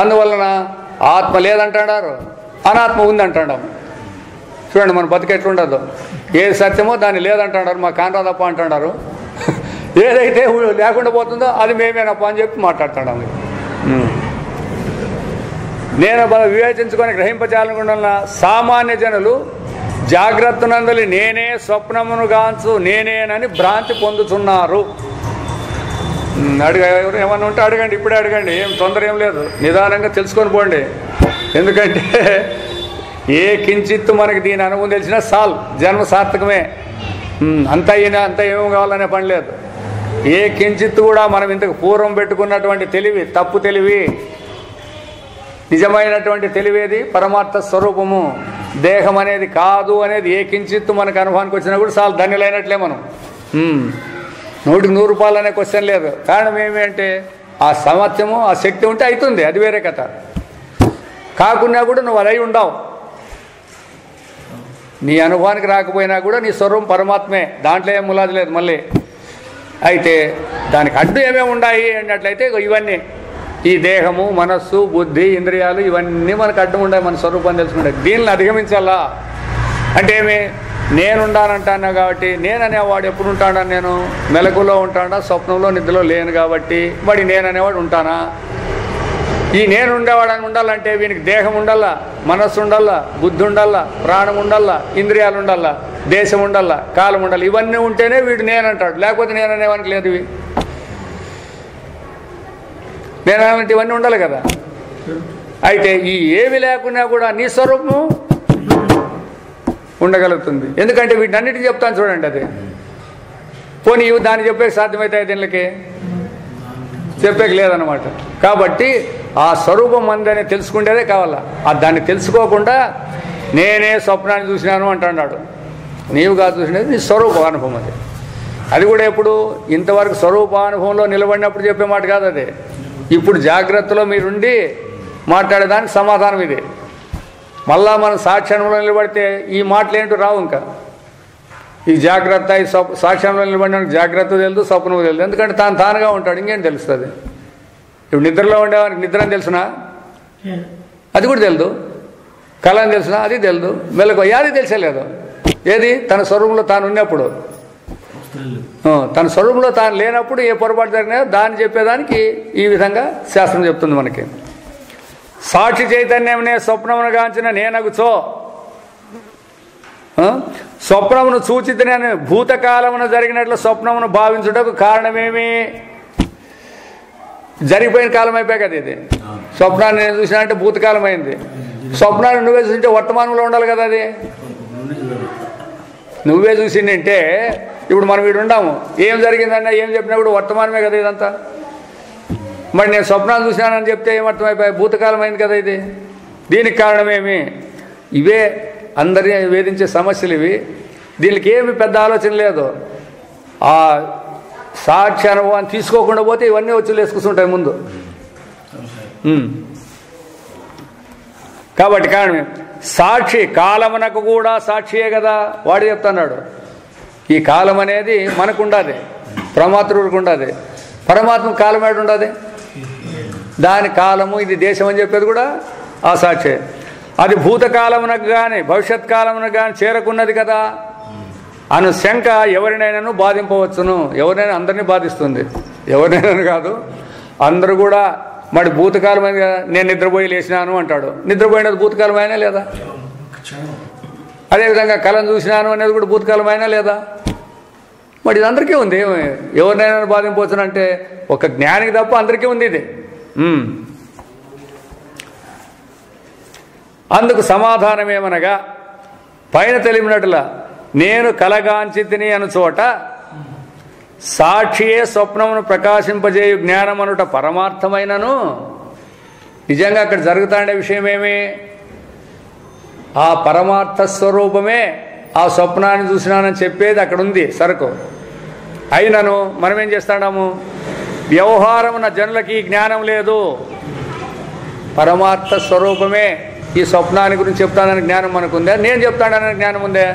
అందువలన ఆత్మ లేదంటాడారు, అనాత్మ ఉంది అంటాడాం. చూడండి మన బతుకు ఎట్లుండదు, ఏది సత్యమో దాన్ని లేదంటాడారు, మా కానరాదప్ప అంటాడారు, ఏదైతే లేకుండా పోతుందో అది మేమేనప్ప అని చెప్పి మాట్లాడుతున్నాం. నేను వివేచించుకొని గ్రహింపచాలనుకున్న సామాన్య జనులు జాగ్రత్త నందలి నేనే స్వప్నమును గాంచు నేనేనని భ్రాంతి పొందుతున్నారు. ఎవరు ఏమన్నా ఉంటే అడగండి, ఇప్పుడే అడగండి, ఏం తొందర ఏం లేదు, నిదానంగా తెలుసుకొని పోండి. ఎందుకంటే ఏ కించిత్తు మనకి దీని అనుభవం తెలిసినా సాల్ జన్మ సార్థకమే. అంతా ఏమో కావాలనే పని లేదు. ఏ కించిత్తు కూడా మనం ఇంతకు పూర్వం పెట్టుకున్నటువంటి తెలివి తప్పు తెలివి, నిజమైనటువంటి తెలివేది పరమార్థ స్వరూపము, దేహం అనేది కాదు అనేది ఏ కించిత్తు మనకు అనుభవానికి వచ్చినా కూడా చాలా ధన్యులైనట్లే మనం. 100కి 100 రూపాయలు అనే క్వశ్చన్ లేదు. కారణం ఏమి అంటే ఆ సామర్థ్యము ఆ శక్తి ఉంటే అవుతుంది, అది వేరే కథ. కాకున్నా కూడా నువ్వు అది అయి ఉండవు, నీ అనుభవానికి రాకపోయినా కూడా నీ స్వరూపం పరమాత్మే, దాంట్లో ఏం ములాది లేదు. మళ్ళీ అయితే దానికి అడ్డు ఏమేమి ఉన్నాయి అన్నట్లయితే ఇవన్నీ ఈ దేహము మనస్సు బుద్ధి ఇంద్రియాలు ఇవన్నీ మనకు అడ్డం ఉండాలి. మన స్వరూపాన్ని తెలుసుకుంటే దీనిని అధిగమించాలా అంటే ఏమి, నేనుండానంటాను కాబట్టి, నేననేవాడు ఎప్పుడు ఉంటాడని, నేను మెలకులో ఉంటాడా స్వప్నంలో నిద్రలో లేను కాబట్టి మరి నేననేవాడు ఉంటానా? ఈ నేను ఉండేవాడని ఉండాలంటే వీనికి దేహం ఉండాలా, మనస్సు ఉండాలా, బుద్ధి ఉండాలా, ప్రాణం ఉండాలా, ఇంద్రియాలు ఉండాలా, దేశం ఉండాలా, కాలం ఉండాలి. ఇవన్నీ ఉంటేనే వీడు నేనంటాడు, లేకపోతే నేననేవానికి లేదు. ఇవి నేనంటే ఇవన్నీ ఉండాలి కదా. అయితే ఈ ఏవి లేకున్నా కూడా నీ స్వరూపము ఉండగలుగుతుంది. ఎందుకంటే వీటినన్నిటికీ చెప్తాను చూడండి. అది పోనీ దాన్ని చెప్పే సాధ్యమవుతాయి, దీనికి చెప్పేకి లేదనమాట. కాబట్టి ఆ స్వరూపం అందని తెలుసుకుంటేదే కావాలా. దాన్ని తెలుసుకోకుండా నేనే స్వప్నాన్ని చూసినాను అంటున్నాడు. నీవు కాదు చూసినది, నీ స్వరూపానుభవం. అది కూడా ఎప్పుడు ఇంతవరకు స్వరూపానుభవంలో నిలబడినప్పుడు చెప్పే మాట కాదు అది. ఇప్పుడు జాగ్రత్తలో మీరుండి మాట్లాడేదానికి సమాధానం ఇది. మళ్ళా మనం సాక్ష్యంలో నిలబడితే ఈ మాటలు ఏంటో రావు. ఇంకా ఈ జాగ్రత్త ఈ సాక్ష్యంలో నిలబడిన జాగ్రత్త తెలుదు, స్వప్నం తెలుదు. ఎందుకంటే తానుగా ఉంటాడు, ఇంకేం తెలుస్తుంది. ఇప్పుడు నిద్రలో ఉండేవానికి నిద్ర అని తెలుసునా, అది కూడా తెలుదు. కళ అని తెలుసునా, అది తెలుదు. మెలకు అది తెలిసేలేదు. ఏది తన స్వరూపంలో తాను ఉన్నప్పుడు, తన స్వరూపంలో తాను లేనప్పుడు ఏ పొరపాటు జరిగినా దాన్ని చెప్పేదానికి ఈ విధంగా శాస్త్రం చెప్తుంది మనకి. సాక్షి చైతన్యమునే స్వప్నమును గాంచిన నేనగుచో, స్వప్నమును సూచితనే భూతకాలమున జరిగినట్లు స్వప్నమును భావించుటకు కారణమేమి? జరిగిపోయిన కాలం అయిపోయాయి కదా. ఇది స్వప్నాన్ని నేను చూసినా అంటే భూతకాలం అయింది. స్వప్నాన్ని నువ్వే చూసింటే వర్తమానంలో ఉండాలి కదా. అది నువ్వే చూసిందంటే ఇప్పుడు మనం వీడు ఉండాము, ఏం జరిగిందన్నా ఏం చెప్పినా కూడా వర్తమానమే కదా ఇదంతా. మరి నేను స్వప్నాలు చూసినానని చెప్తే ఏమర్థమైపోయాయి? భూతకాలం అయింది కదా ఇది. దీనికి కారణమేమి? ఇవే అందరినీ వేధించే సమస్యలు ఇవి. దీనికి ఏమి పెద్ద ఆలోచన లేదు. ఆ సాక్షి అనుభవాన్ని తీసుకోకుండా పోతే ఇవన్నీ వచ్చి లేసుకుంటాయి ముందు. కాబట్టి కారణమే సాక్షి, కాలమునకు కూడా సాక్షియే కదా. వాడు చెప్తున్నాడు ఈ కాలం అనేది మనకు ఉండదు, పరమాత్ముడికి ఉండదు. పరమాత్మ కాలం ఏడు ఉండదు. దాని కాలము ఇది దేశం అని చెప్పేది కూడా ఆ సాక్షి. అది భూతకాలమునకు కానీ భవిష్యత్ కాలమునకు కానీ చేరకున్నది కదా అను శంక ఎవరినైనాను బాధింపవచ్చును. ఎవరినైనా అందరినీ బాధిస్తుంది. ఎవరినైనా కాదు, అందరూ కూడా. మరి భూతకాలమైన కదా, నేను నిద్రపోయి లేచినాను అంటాడు. నిద్రపోయినది భూతకాలమైనా లేదా? అదేవిధంగా కళను చూసినాను అనేది కూడా భూతకాలమైనా లేదా? మరి ఇది అందరికీ ఉంది. ఎవరినైనా బాధింపవచ్చును అంటే ఒక జ్ఞానికి తప్ప అందరికీ ఉంది ఇది. అందుకు సమాధానమేమనగా పైన తెలిపినట్ల నేను కలగాంచితిని అను చోట సాక్షియే స్వప్నమును ప్రకాశింపజేయు జ్ఞానమనుట పరమార్థమైనను నిజంగా అక్కడ జరుగుతాండే విషయమేమి? ఆ పరమార్థ స్వరూపమే ఆ స్వప్నాన్ని చూసినానని చెప్పేది అక్కడ ఉంది సరుకు. అయినను మనం ఏం చేస్తాము? వ్యవహారమున జనులకి జ్ఞానం లేదు. పరమార్థ స్వరూపమే ఈ స్వప్నాన్ని గురించి చెప్తానని జ్ఞానం మనకుందే. నేను చెప్తాననే జ్ఞానం ఉందే?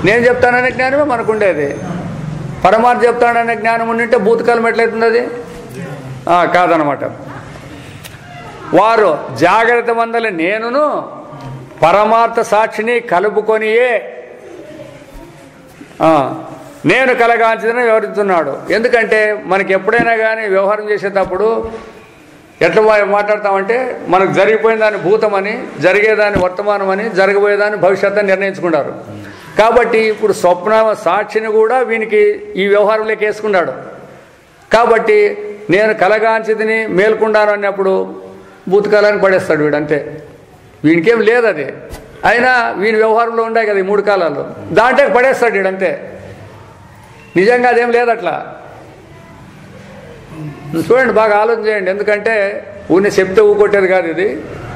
నేను చెప్తాననే జ్ఞానమే మనకుండేది. పరమార్థం చెప్తాడనే జ్ఞానం ఉండింటే భూతకాలం ఎట్లయితుంది అది? కాదనమాట. వారు జాగ్రత్త మందలి నేనును పరమార్థ సాక్షిని కలుపుకొనియే నేను కలగాల్సిందని వివరిస్తున్నాడు. ఎందుకంటే మనకి ఎప్పుడైనా కానీ వ్యవహారం చేసేటప్పుడు ఎట్లా మాట్లాడతామంటే మనకు జరిగిపోయిన దాన్ని భూతమని, జరిగేదాన్ని వర్తమానమని, జరగబోయేదాన్ని భవిష్యత్తు అని నిర్ణయించుకున్నారు. కాబట్టి ఇప్పుడు స్వప్న సాక్షిని కూడా వీనికి ఈ వ్యవహారంలోకి వేసుకున్నాడు. కాబట్టి నేను కలగాంచితిని మేల్కొండాను అన్నప్పుడు భూతకాలానికి పడేస్తాడు వీడు, అంతే. వీనికేం లేదు అది. అయినా వీని వ్యవహారంలో ఉండే కదా ఈ 3 కాలాల్లో, దాంట్లోకి పడేస్తాడు వీడు, అంతే. నిజంగా అదేం లేదు అట్లా. చూడండి, బాగా ఆలోచన చేయండి. ఎందుకంటే ఊరిని చెప్తే ఊకొట్టేది కాదు ఇది.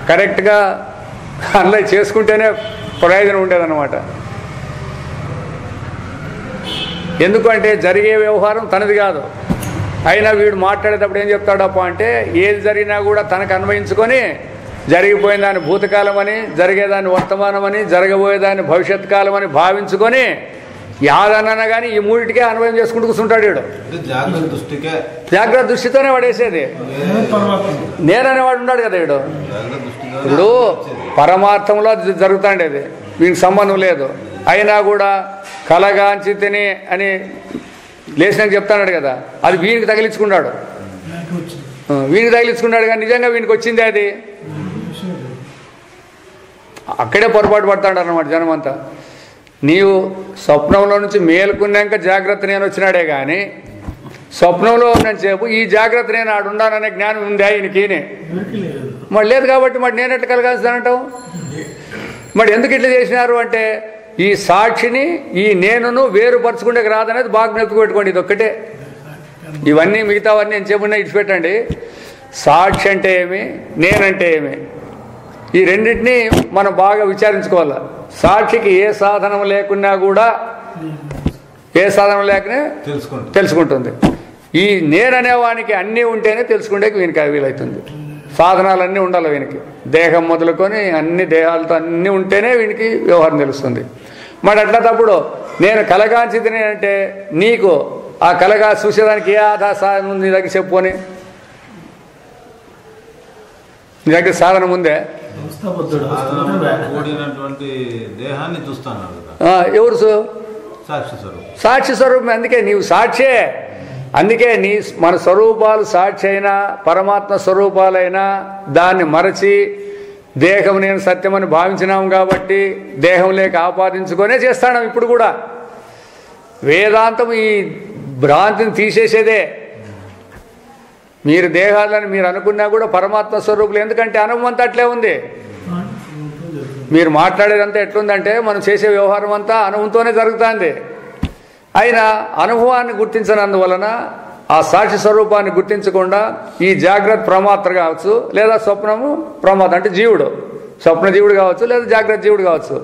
కరెక్ట్గా అనలైజ్ చేసుకుంటేనే ప్రయోజనం ఉండేదన్నమాట. ఎందుకంటే జరిగే వ్యవహారం తనది కాదు. అయినా వీడు మాట్లాడేటప్పుడు ఏం చెప్తాడప్ప అంటే ఏది జరిగినా కూడా తనకు అన్వయించుకొని జరిగిపోయిన దాన్ని భూతకాలం అని, జరిగేదాన్ని వర్తమానం అని, జరగబోయేదాన్ని భవిష్యత్ కాలం అని భావించుకొని యాదన్నా కానీ ఈ 3టికే అన్వయం చేసుకుంటూ కూర్చుంటాడు వీడు. జాగ్రత్త దృష్టితోనే వాడేసేది. నేననేవాడు ఉన్నాడు కదా వీడు. ఇప్పుడు పరమార్థంలో జరుగుతాండేది, వీనికి సంబంధం లేదు. అయినా కూడా కలగాంచితిని అని లేచినాక చెప్తాడు కదా, అది వీనికి తగిలించుకున్నాడు. వీనికి తగిలించుకున్నాడు కానీ నిజంగా వీనికి వచ్చింది అది. అక్కడే పొరపాటు పడతాడు అన్నమాట జనమంతా. నీవు స్వప్నంలో నుంచి మేలుకున్నాక జాగ్రత్త నేను వచ్చినాడే కానీ స్వప్నంలో ఉన్నంతసేపు ఈ జాగ్రత్త నేను ఆడుండాననే జ్ఞానం ఉందా ఈయనకి? మరి లేదు. కాబట్టి మరి నేను ఎట్లా కలగాల్సిందంటావు? మరి ఎందుకు ఇట్లా చేసినారు అంటే ఈ సాక్షిని ఈ నేనును వేరుపరచుకుంటే రాదనేది బాగా నెప్పుపెట్టుకోండి. ఇది ఒక్కటే. ఇవన్నీ మిగతావన్నీ నేను చెప్పున్నా ఇచ్చిపెట్టండి. సాక్షి అంటే ఏమి, నేనంటే ఏమి, ఈ రెండింటినీ మనం బాగా విచారించుకోవాలి. సాక్షికి ఏ సాధనం లేకున్నా కూడా, ఏ సాధనం లేకనే తెలుసుకుంటుంది. ఈ నేననేవానికి అన్నీ ఉంటేనే తెలుసుకుంటేకి వీనికి వీలవుతుంది. సాధనాలన్నీ ఉండాలి వీనికి. దేహం మొదలుకొని అన్ని దేహాలతో అన్నీ ఉంటేనే వీనికి వ్యవహారం తెలుస్తుంది. మరి అట్లాంటప్పుడు నేను కలగాంచితిని అంటే నీకు ఆ కలగా చూసేదానికి ఏ ఆధార సాధనం ఉంది నీ దగ్గర చెప్పుకొని? నీ దగ్గర సాధనం ఉందే? ఎవరు? సాక్షి స్వరూపం. అందుకే నీవు సాక్షే. అందుకే మన స్వరూపాలు సాక్షి అయినా పరమాత్మ స్వరూపాలైనా దాన్ని మరచి దేహం నేను సత్యమని భావించినాము కాబట్టి దేహం లేక ఆపాదించుకొనే చేస్తాను. ఇప్పుడు కూడా వేదాంతం ఈ భ్రాంతిని తీసేసేదే. మీరు దేహాలని మీరు అనుకున్నా కూడా పరమాత్మ స్వరూపులు. ఎందుకంటే అనుభవం అంతా అట్లే ఉంది. మీరు మాట్లాడేదంతా ఎట్లుందంటే మనం చేసే వ్యవహారం అంతా అనుభవంతోనే జరుగుతుంది. అయినా అనుభవాన్ని గుర్తించనందువలన ఆ సాక్షి స్వరూపాన్ని గుర్తించకుండా ఈ జాగ్రత్త ప్రమాత్ర కావచ్చు, లేదా స్వప్నము ప్రమాద అంటే జీవుడు, స్వప్న జీవుడు కావచ్చు, లేదా జాగ్రత్త జీవుడు కావచ్చు,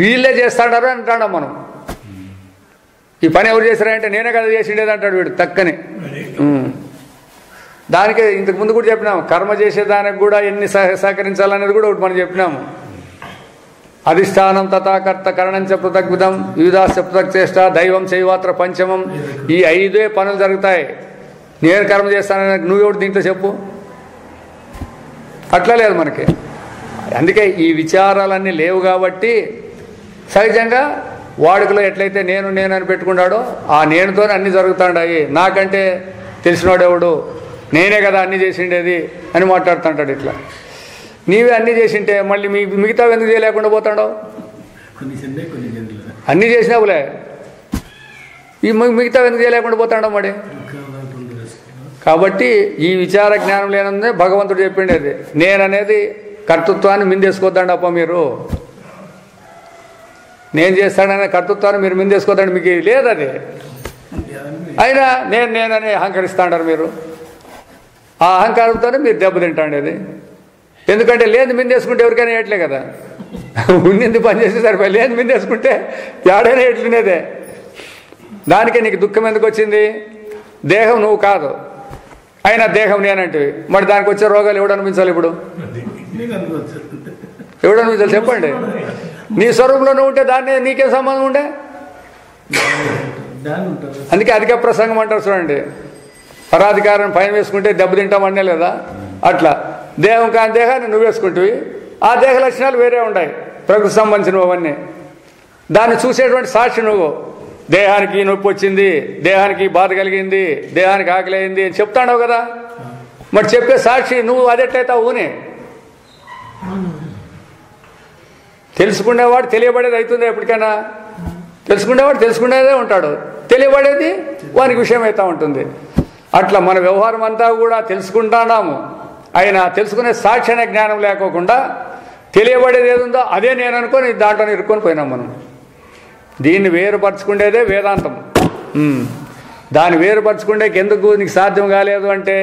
వీళ్ళే చేస్తాడారు అంటాడు. మనం ఈ పని ఎవరు చేశారంటే నేనే కదా చేసిండేది అంటాడు వీడు తక్కని. దానికే ఇంతకు ముందు కూడా చెప్పినాము, కర్మ చేసేదానికి కూడా ఎన్ని సహకరించాలనేది కూడా ఒకటి మనం చెప్పినాము. అధిష్టానం తథాకర్త కరణంచ పృథగ్విధం వివిధాశ్చ పృథక్ చేష్ట దైవం చైవాత్ర పంచమం. ఈ 5 పనులు జరుగుతాయి. నేను కర్మ చేస్తానని నువ్వెవడు దీంట్లో చెప్పు? అట్లా లేదు మనకి. అందుకే ఈ విచారాలన్నీ లేవు కాబట్టి సహజంగా వాడుకలో ఎట్లయితే నేను అని పెట్టుకున్నాడో ఆ నేనుతోనే అన్నీ జరుగుతాయి. నాకంటే తెలిసినవాడెవడు, నేనే కదా అన్నీ చేసిండేది అని మాట్లాడుతుంటాడు. ఇట్లా నీవే అన్నీ చేసింటే మళ్ళీ మిగతా ఎందుకు చేయలేకుండా పోతాడో? అన్నీ చేసినావులే, ఈ మిగతా ఎందుకు చేయలేకుండా పోతాడో మరి. కాబట్టి ఈ విచార జ్ఞానం లేనందే భగవంతుడు చెప్పిండేది. నేననేది కర్తృత్వాన్ని మిందేసుకోద్దండి అప్ప. మీరు నేను చేస్తాననే కర్తృత్వాన్ని మీరు మిందేసుకోద్దండి, మీకు లేదు అది. అయినా నేనని అహంకరిస్తాంటారు మీరు. ఆ అహంకారంతోనే మీరు దెబ్బతింటాండేది. ఎందుకంటే లేదు మిందేసుకుంటే ఎవరికైనా ఏట్లే కదా, ఉన్నింది పని చేస్తే సరిపోయి, లేదు మిందేసుకుంటే ఏడైనా ఎట్లునేదే. దానికే నీకు దుఃఖం ఎందుకు వచ్చింది? దేహం నువ్వు కాదు, అయినా దేహం నేనంటే మరి దానికి వచ్చే రోగాలు ఎవడు అనిపించాలి? ఇప్పుడు ఎవడు అనిపించాలి చెప్పండి? నీ స్వరూపంలో నువ్వు ఉంటే దాన్ని నీకే సంబంధం ఉండే అందుకే అధిక ప్రసంగం అంటారు చూడండి. పరాధికారాన్ని పైన వేసుకుంటే దెబ్బతింటామనే లేదా, అట్లా దేహం కాని దేహాన్ని నువ్వు వేసుకుంటువి. ఆ దేహ లక్షణాలు వేరే ఉన్నాయి, ప్రకృతి సంబంధించినవి అవన్నీ. దాన్ని చూసేటువంటి సాక్షి నువ్వు. దేహానికి నొప్పి వచ్చింది, దేహానికి బాధ కలిగింది, దేహానికి ఆకలి అయింది అని చెప్తాడావు కదా. మరి చెప్పే సాక్షి నువ్వు అదెట్లయితే ఊనే. తెలుసుకునేవాడు తెలియబడేది అవుతుంది ఎప్పటికైనా. తెలుసుకునేవాడు తెలుసుకునేదే ఉంటాడు, తెలియబడేది వానికి విషయం అవుతూ ఉంటుంది. అట్లా మన వ్యవహారం అంతా కూడా తెలుసుకుంటున్నాము. అయినా తెలుసుకునే సాక్షి అనే జ్ఞానం లేకోకుండా తెలియబడేది ఏదుందో అదే నేను అనుకొని దాంట్లో ఇరుక్కొని పోయినాం మనం. దీన్ని వేరుపరచుకునేదే వేదాంతం. దాన్ని వేరుపరచుకునేకి ఎందుకు నీకు సాధ్యం కాలేదు అంటే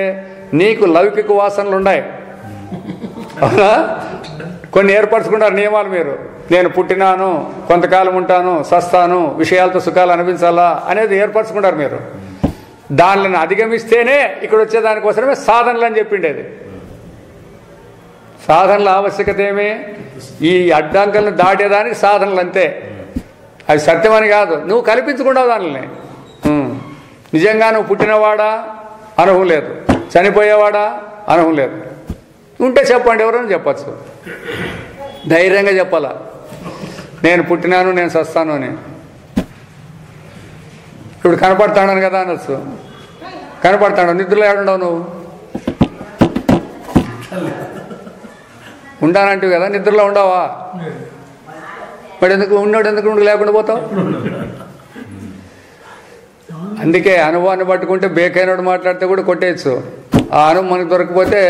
నీకు లౌకిక వాసనలు ఉన్నాయి. అవునా? కొన్ని ఏర్పరచుకుంటారు నియమాలు. మీరు నేను పుట్టినాను, కొంతకాలం ఉంటాను, సస్తాను, విషయాలతో సుఖాలు అనిపించాలా అనేది ఏర్పరచుకుంటారు మీరు. దానిని అధిగమిస్తేనే ఇక్కడ వచ్చేదానికోసమే సాధనలు అని చెప్పిండేది. సాధనల ఆవశ్యకత ఏమి? ఈ అడ్డంకులను దాటేదానికి సాధనలు అంతే. అవి సత్యమని కాదు, నువ్వు కల్పించుకున్నావు దానిని. నిజంగా నువ్వు పుట్టినవాడా అనుభవం లేదు, చనిపోయేవాడా అనుభవం లేదు. ఉంటే చెప్పండి, ఎవరైనా చెప్పచ్చు. ధైర్యంగా చెప్పాలా, నేను పుట్టినాను, నేను సస్తాను అని. ఇప్పుడు కనపడతాను కదా అనొచ్చు. కనపడతాడు, నిద్రలో ఏడుండవు నువ్వు? ఉండానంటివి కదా, నిద్రలో ఉండవా? మరి ఎందుకు ఉన్నాడు, ఎందుకు లేకుండా పోతావు? అందుకే అనుభవాన్ని పట్టుకుంటే బేకైనడు మాట్లాడితే కూడా కొట్టేయచ్చు. ఆ అనుభవం మనకు దొరకపోతే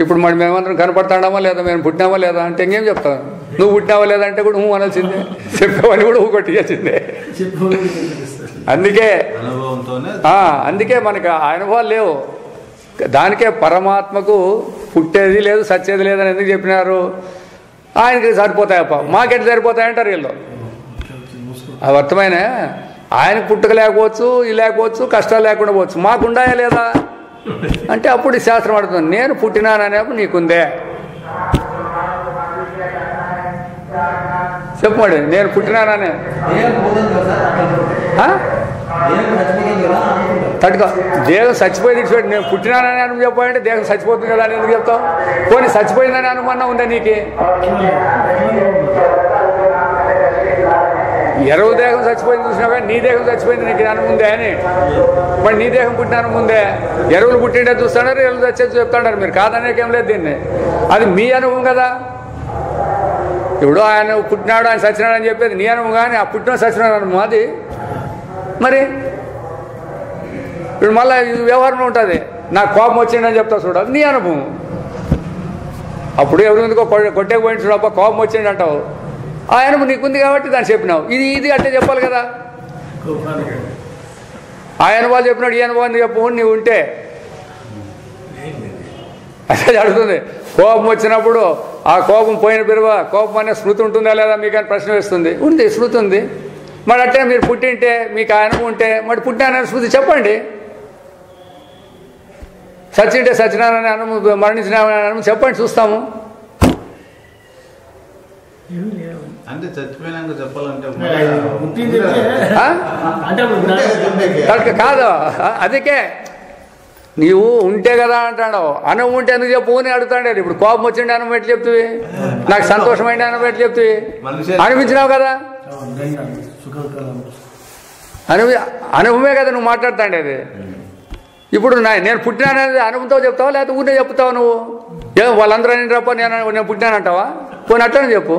ఇప్పుడు మరి మేమందరం కనపడతాడామా లేదా, మేము పుట్టినామా లేదా అంటే ఇంకేం చెప్తాం. నువ్వు పుట్టినావా లేదా అంటే కూడా నువ్వు అనాల్సిందే, చెప్పేవాడిని కూడా నువ్వు కొట్టియాల్సిందే. అందుకే మనకు ఆ అనుభవాలు లేవు. దానికే పరమాత్మకు పుట్టేది లేదు, సచ్చేది లేదని ఎందుకు చెప్పినారు? ఆయనకి సరిపోతాయప్ప, మాకెట్ సరిపోతాయంటారు వీళ్ళు. అవి అర్థమైన ఆయనకు పుట్టుక లేకపోవచ్చు, ఇది లేకపోవచ్చు, కష్టాలు లేకుండా పోవచ్చు, మాకు ఉండాయా లేదా అంటే అప్పుడు ఈ శాస్త్రం అడుగుతుంది. నేను పుట్టినాననేప్పుడు నీకుందే చెప్పండి. నేను పుట్టినాననే తట్టుకో. దేహం చచ్చిపోయింది ఇటు, నేను పుట్టినానని అనుభవం చెప్పాలంటే దేహం చచ్చిపోతుంది కదా అని ఎందుకు చెప్తావు? పోనీ చచ్చిపోయిందని అనుమానం ఉందా నీకు? ఎరువు దేహం చచ్చిపోయింది చూసినావా, నీ దేహం చచ్చిపోయింది నీకు అనుభవం ఉందే అని. మరి నీ దేహం పుట్టిన ముందే ఎరువులు పుట్టిండే చూస్తాడారు, ఎరువులు చచ్చేది చెప్తాడారు. మీరు కాదనేకేం లేదు దీన్ని, అది మీ అనుభవం కదా. ఇప్పుడు ఆయన పుట్టినాడు, ఆయన సచ్చినాడు అని చెప్పేది నీ అనుభవం, కానీ ఆ పుట్టిన సచ్చినాడు అనుభవం అది. మరి ఇప్పుడు మళ్ళీ వ్యవహారంలో ఉంటుంది, నాకు కోపం వచ్చిందని చెప్తావు చూడాలి, నీ అనుభవం. అప్పుడు ఎవరి ఎందుకో కొట్టేకపోయింది చూడప్ప, కోపం వచ్చింది అంటావు, ఆ అనుభవం నీకుంది కాబట్టి దాన్ని చెప్పినావు. ఇది అంటే చెప్పాలి కదా. ఆ అనుభవాలు చెప్పినాడు, ఈ అనుభవాన్ని చెప్పు నీవు ఉంటే అదే అడుగుతుంది. కోపం వచ్చినప్పుడు ఆ కోపం పోయిన పెరువ కోపం అనే స్మృతి ఉంటుందా లేదా మీకు అని ప్రశ్న వేస్తుంది. ఉంది, స్మృతి ఉంది. మరి అట్టే మీరు పుట్టింటే మీకు ఆ అనుభవం ఉంటే మరి పుట్టిన స్మృతి చెప్పండి. సచ్చింటే సత్యనారాయణ అనుభవం, మరణించిన అనుభవం చెప్పండి, చూస్తాము. అంటే చచ్చిపోయినాక చెప్పాలంటే కాదు, అందుకే నీవు ఉంటే కదా అంటాడు. అనుభవం ఉంటే ఎందుకు చెప్పు అని అడుగుతాడు. ఇప్పుడు కోపం వచ్చిండే అనుభవం ఎట్లా చెప్తువి, నాకు సంతోషమైన అనుభవం ఎట్లా చెప్తువి? అనిపించినావు కదా, అనుభవమే కదా నువ్వు మాట్లాడుతాండేది. ఇప్పుడు నేను పుట్టినాననేది అనుభవంతో చెప్తావా లేకపోతే ఊరినే చెప్తావా నువ్వు? ఏం వాళ్ళందరూ అని రప్ప నేను పుట్టినానంటావా? పోనీ అట్లనే చెప్పు.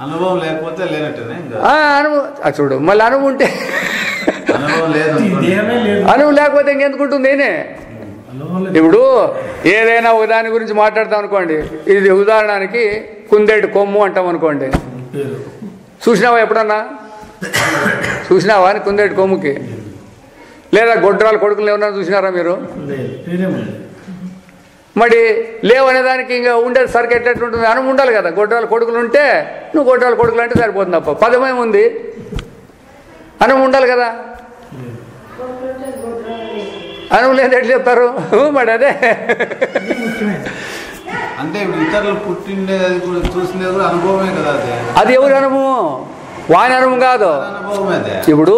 అనుభవం లేకపోతే లేనట్టేనే. అనుభవం చూడు, మళ్ళీ అనుభవం ఉంటే అనుభవం లేకపోతే ఇంకెందుకుంటుంది? నేనే ఇప్పుడు ఏదైనా దాని గురించి మాట్లాడతాం అనుకోండి, ఇది ఉదాహరణకి కుందేటి కొమ్ము అంటాం అనుకోండి. చూసినావా ఎప్పుడన్నా? చూసినావా అని కుందేటి కొమ్ముకి? లేదా గొడ్రాల కొడుకులు ఏమన్నా చూసినారా మీరు? మరి లేవనేదానికి ఇంకా ఉండేది సరికి ఎట్లెట్లుంటుంది? అనుభవం ఉండాలి కదా. గొడ్రాల కొడుకులు ఉంటే నువ్వు గొడ్రాల కొడుకులు అంటే సరిపోతుంది తప్ప పదమేముంది, అనుభవం ఉండాలి కదా. అనుభవం లేదు ఎట్లా చెప్తారు? మరి అదే అంటే ఇతరులు పుట్టిండేది కూడా చూసినది కూడా అనుభవమే కదా. అది ఎవరి అనుభవం? వాని అనుభవం కాదు. అనుభవమేదే. ఇప్పుడు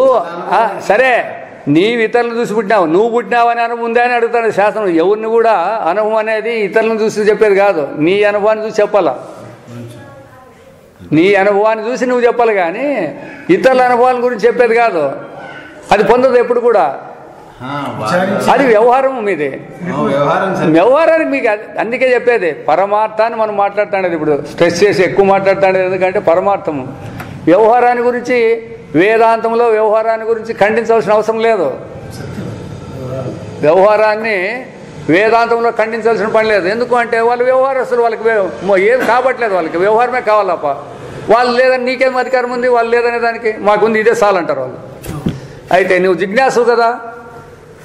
సరే నీవు ఇతరులను చూసి పుట్టినావు, నువ్వు పుట్టినావు అని అనుభవం ఉందా అని అడుగుతాను శాస్త్రం. ఎవరిని కూడా అనుభవం అనేది ఇతరులను చూసి చెప్పేది కాదు, నీ అనుభవాన్ని చూసి చెప్పాలా. నీ అనుభవాన్ని చూసి నువ్వు చెప్పాలి కానీ ఇతరుల అనుభవాల గురించి చెప్పేది కాదు. అది పొందదు ఎప్పుడు కూడా. అది వ్యవహారం మీది. వ్యవహారానికి మీకు అందుకే చెప్పేది పరమార్థాన్ని మనం మాట్లాడుతాండేది. ఇప్పుడు స్ట్రెస్ చేసి ఎక్కువ మాట్లాడుతాండేది ఎందుకంటే పరమార్థము. వ్యవహారాన్ని గురించి వేదాంతంలో వ్యవహారాన్ని గురించి ఖండించవలసిన అవసరం లేదు. వ్యవహారాన్ని వేదాంతంలో ఖండించాల్సిన పని లేదు. ఎందుకు అంటే వాళ్ళు వ్యవహారస్తులు, వాళ్ళకి ఏం కాబట్లేదు, వాళ్ళకి వ్యవహారమే కావాలప్ప. వాళ్ళు లేదని నీకేం అధికారం ఉంది, వాళ్ళు లేదనే దానికి మాకుంది ఇదే చాలంటారు వాళ్ళు. అయితే నువ్వు జిజ్ఞాసు కదా,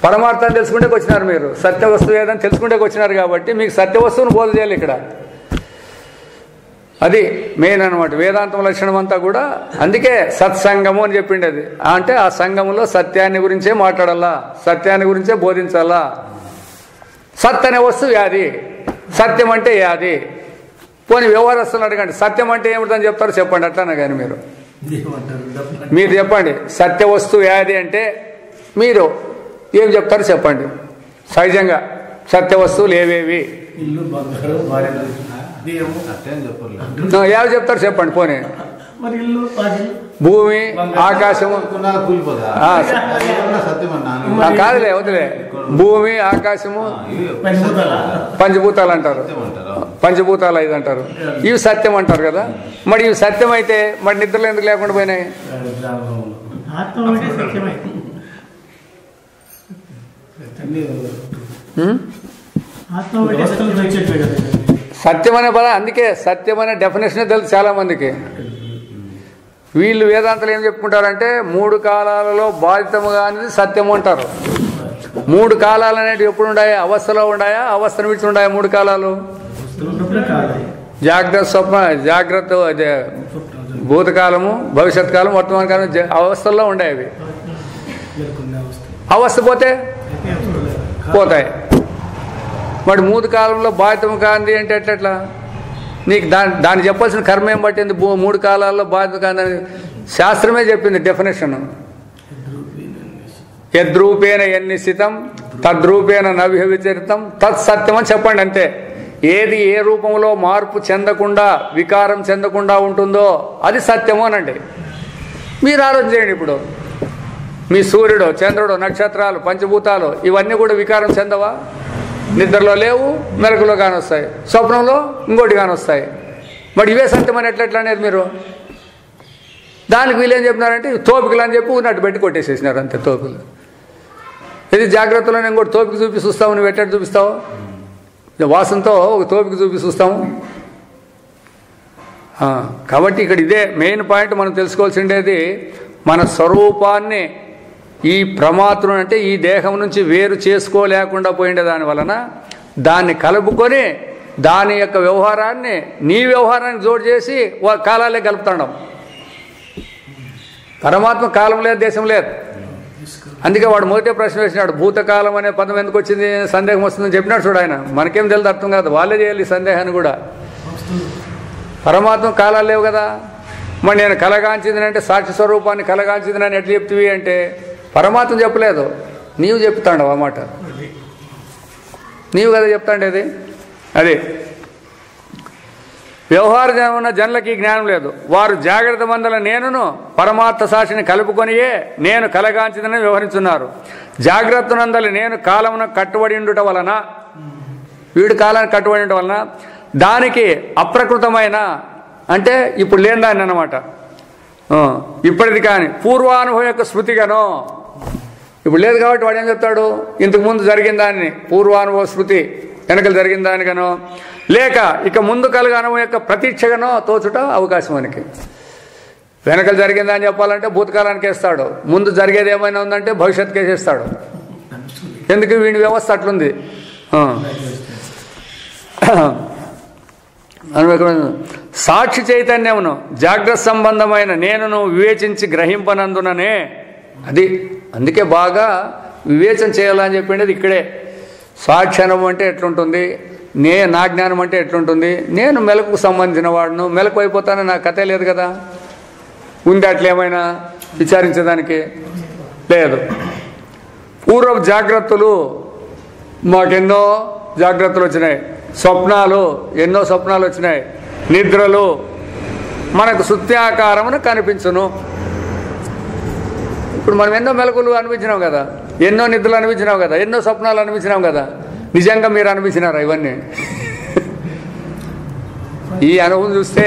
పరమార్థాన్ని తెలుసుకుంటే వచ్చినారు మీరు, సత్య వస్తువు ఏదని తెలుసుకుంటే వచ్చినారు కాబట్టి మీకు సత్య వస్తువును బోధ చేయాలి ఇక్కడ. అది మెయిన్ అనమాట వేదాంతం లక్షణం అంతా కూడా. అందుకే సత్సంగము అని చెప్పిండేది. అంటే ఆ సంఘములో సత్యాన్ని గురించే మాట్లాడాలా, సత్యాన్ని గురించే బోధించాలా. సత్ అనే వస్తువు యాది, సత్యం అంటే యాది. పోనీ వ్యవహారస్తులు అడగండి సత్యం అంటే ఏమిటని చెప్తారు చెప్పండి. అట్లానే కానీ మీరు చెప్పండి సత్య వస్తువు యాది అంటే మీరు ఏం చెప్తారు చెప్పండి. సహజంగా సత్య వస్తువులు ఏవేవి ఏవి చెప్తారు చెప్పండి. పోనీ భూమి, ఆకాశము కాదులే వదిలే. భూమి, ఆకాశము, పంచభూతాలు అంటారు, పంచభూతాలు 5 అంటారు. ఇవి సత్యం అంటారు కదా. మరి ఇవి సత్యం అయితే మరి నిద్రలు ఎందుకు లేకుండా పోయినాయి? సత్యం అనే పదం అందుకే సత్యం అనే డెఫినేషనే తెలుసు చాలా మందికి. వీళ్ళు వేదాంతలు ఏం చెప్పుకుంటారంటే 3 కాలాలలో బాధితముగా అనేది సత్యము అంటారు. 3 కాలాలు అనేవి ఎప్పుడు ఉన్నాయా? అవస్థలో ఉన్నాయా, అవస్థను విడిచి ఉన్నాయా? 3 కాలాలు జాగ్రత్త, స్వప్న, జాగ్రత్త, అదే భూతకాలము, భవిష్యత్ కాలం, వర్తమాన కాలం అవస్థల్లో ఉండేవి. అవస్థ పోతే పోతాయి. మరి 3 కాలంలో బాధితం కాంది అంటే ఎట్లా? నీకు దాన్ని చెప్పాల్సిన కర్మ ఏం పట్టింది? 3 కాలాల్లో బాధితం కాందని శాస్త్రమే చెప్పింది డెఫినేషన్. యద్రూపేణ యన్నిశ్చితం తద్రూపేణ నవ్యవిచరితం తత్ సత్యం అని చెప్పండి అంతే. ఏది ఏ రూపంలో మార్పు చెందకుండా, వికారం చెందకుండా ఉంటుందో అది సత్యము అనండి. మీరు ఆలోచన చేయండి. ఇప్పుడు మీ సూర్యుడు, చంద్రుడు, నక్షత్రాలు, పంచభూతాలు ఇవన్నీ కూడా వికారం చెందవా? నిద్రలో లేవు, మెలకులో కానొస్తాయి, స్వప్నంలో ఇంకోటి కానొస్తాయి. మరి ఇవే సత్యం అని ఎట్లా అనేది మీరు? దానికి వీళ్ళేం చెప్తున్నారంటే తోపికలు అని చెప్పి ఉన్నట్టు పెట్టి కొట్టేసేసినారు అంతే. తోపికలు ఇది జాగ్రత్తలోనే ఇంకోటి తోపిక చూపి చూస్తావు. నువ్వు ఎట్లా చూపిస్తావు? వాసనతో ఒక తోపిక చూపి చూస్తాము. కాబట్టి ఇక్కడ ఇదే మెయిన్ పాయింట్ మనం తెలుసుకోవాల్సిండేది. మన స్వరూపాన్ని ఈ ప్రమాత్రం అంటే ఈ దేహం నుంచి వేరు చేసుకోలేకుండా పోయిండే దాని వలన దాన్ని కలుపుకొని దాని యొక్క వ్యవహారాన్ని నీ వ్యవహారానికి జోడు చేసి కాలాలే కలుపుతాం. పరమాత్మ కాలం లేదు, దేశం లేదు. అందుకే వాడు మొదటే ప్రశ్న వేసినాడు, భూతకాలం అనే పదం ఎందుకు వచ్చింది, సందేహం వస్తుందని చెప్పినాడు. చూడు ఆయన, మనకేం తెలియదు, అర్థం కాదు, వాళ్ళే చేయాలి సందేహాన్ని కూడా. పరమాత్మ కాలాలు లేవు కదా. మరి నేను కలగాంచింది అంటే సాక్షి స్వరూపాన్ని కలగాంచింది అని ఎట్లా చెప్తివి అంటే పరమాత్మ చెప్పలేదు, నీవు చెప్తాండవు ఆ మాట. నీవు కదా చెప్తాండేది. అదే వ్యవహారం ఉన్న జనులకి జ్ఞానం లేదు. వారు జాగ్రత్త మందల నేనును పరమాత్మ సాక్షిని కలుపుకొనియే నేను కలగాంచిందని వ్యవహరిస్తున్నారు. జాగ్రత్త నందలి నేను కాలమున కట్టుబడి ఉండుట వలన, వీడు కాలానికి కట్టుబడి ఉండటం వలన దానికి అప్రకృతమైన అంటే ఇప్పుడు లేని దాన్ని అన్నమాట. ఇప్పటిది కానీ పూర్వానుభవం యొక్క స్మృతిగానో, ఇప్పుడు లేదు కాబట్టి వాడు ఏం చెప్తాడు, ఇంతకు ముందు జరిగిన దాన్ని పూర్వానుభవ స్మృతి, వెనకలు జరిగిన దానిగానో లేక ఇక ముందు కలుగు అనుభవం యొక్క ప్రతీక్షగానో తోచుట అవకాశం మనకి. వెనకలు జరిగిందని చెప్పాలంటే భూతకాలానికి వేస్తాడు, ముందు జరిగేది ఏమైనా ఉందంటే భవిష్యత్తుకి వేసేస్తాడు. ఎందుకు? వీడి వ్యవస్థ అట్లుంది. సాక్షి చైతన్యమును జాగ్రత్త సంబంధమైన నేనును వివేచించి గ్రహింపనందుననే అది. అందుకే బాగా వివేచన చేయాలని చెప్పిండేది ఇక్కడే. సాక్షి అనుభవం అంటే ఎట్లుంటుంది, నా జ్ఞానం అంటే ఎట్లుంటుంది, నేను మెలకుకు సంబంధించిన వాడును, మెలకు అయిపోతానని నా కథే లేదు కదా. ఉంది అట్లా ఏమైనా విచారించేదానికి లేదు. పూర్వ జాగ్రత్తలు మాకెన్నో జాగ్రత్తలు వచ్చినాయి, స్వప్నాలు ఎన్నో స్వప్నాలు వచ్చినాయి, నిద్రలు మనకు సుత్యాకారమును కనిపించును. ఇప్పుడు మనం ఎన్నో మెలకులు అనిపించినాం కదా, ఎన్నో నిద్రలు అనిపించినాం కదా, ఎన్నో స్వప్నాలు అనిపించినాం కదా. నిజంగా మీరు అనిపించినారా ఇవన్నీ? ఈ అనుభవం చూస్తే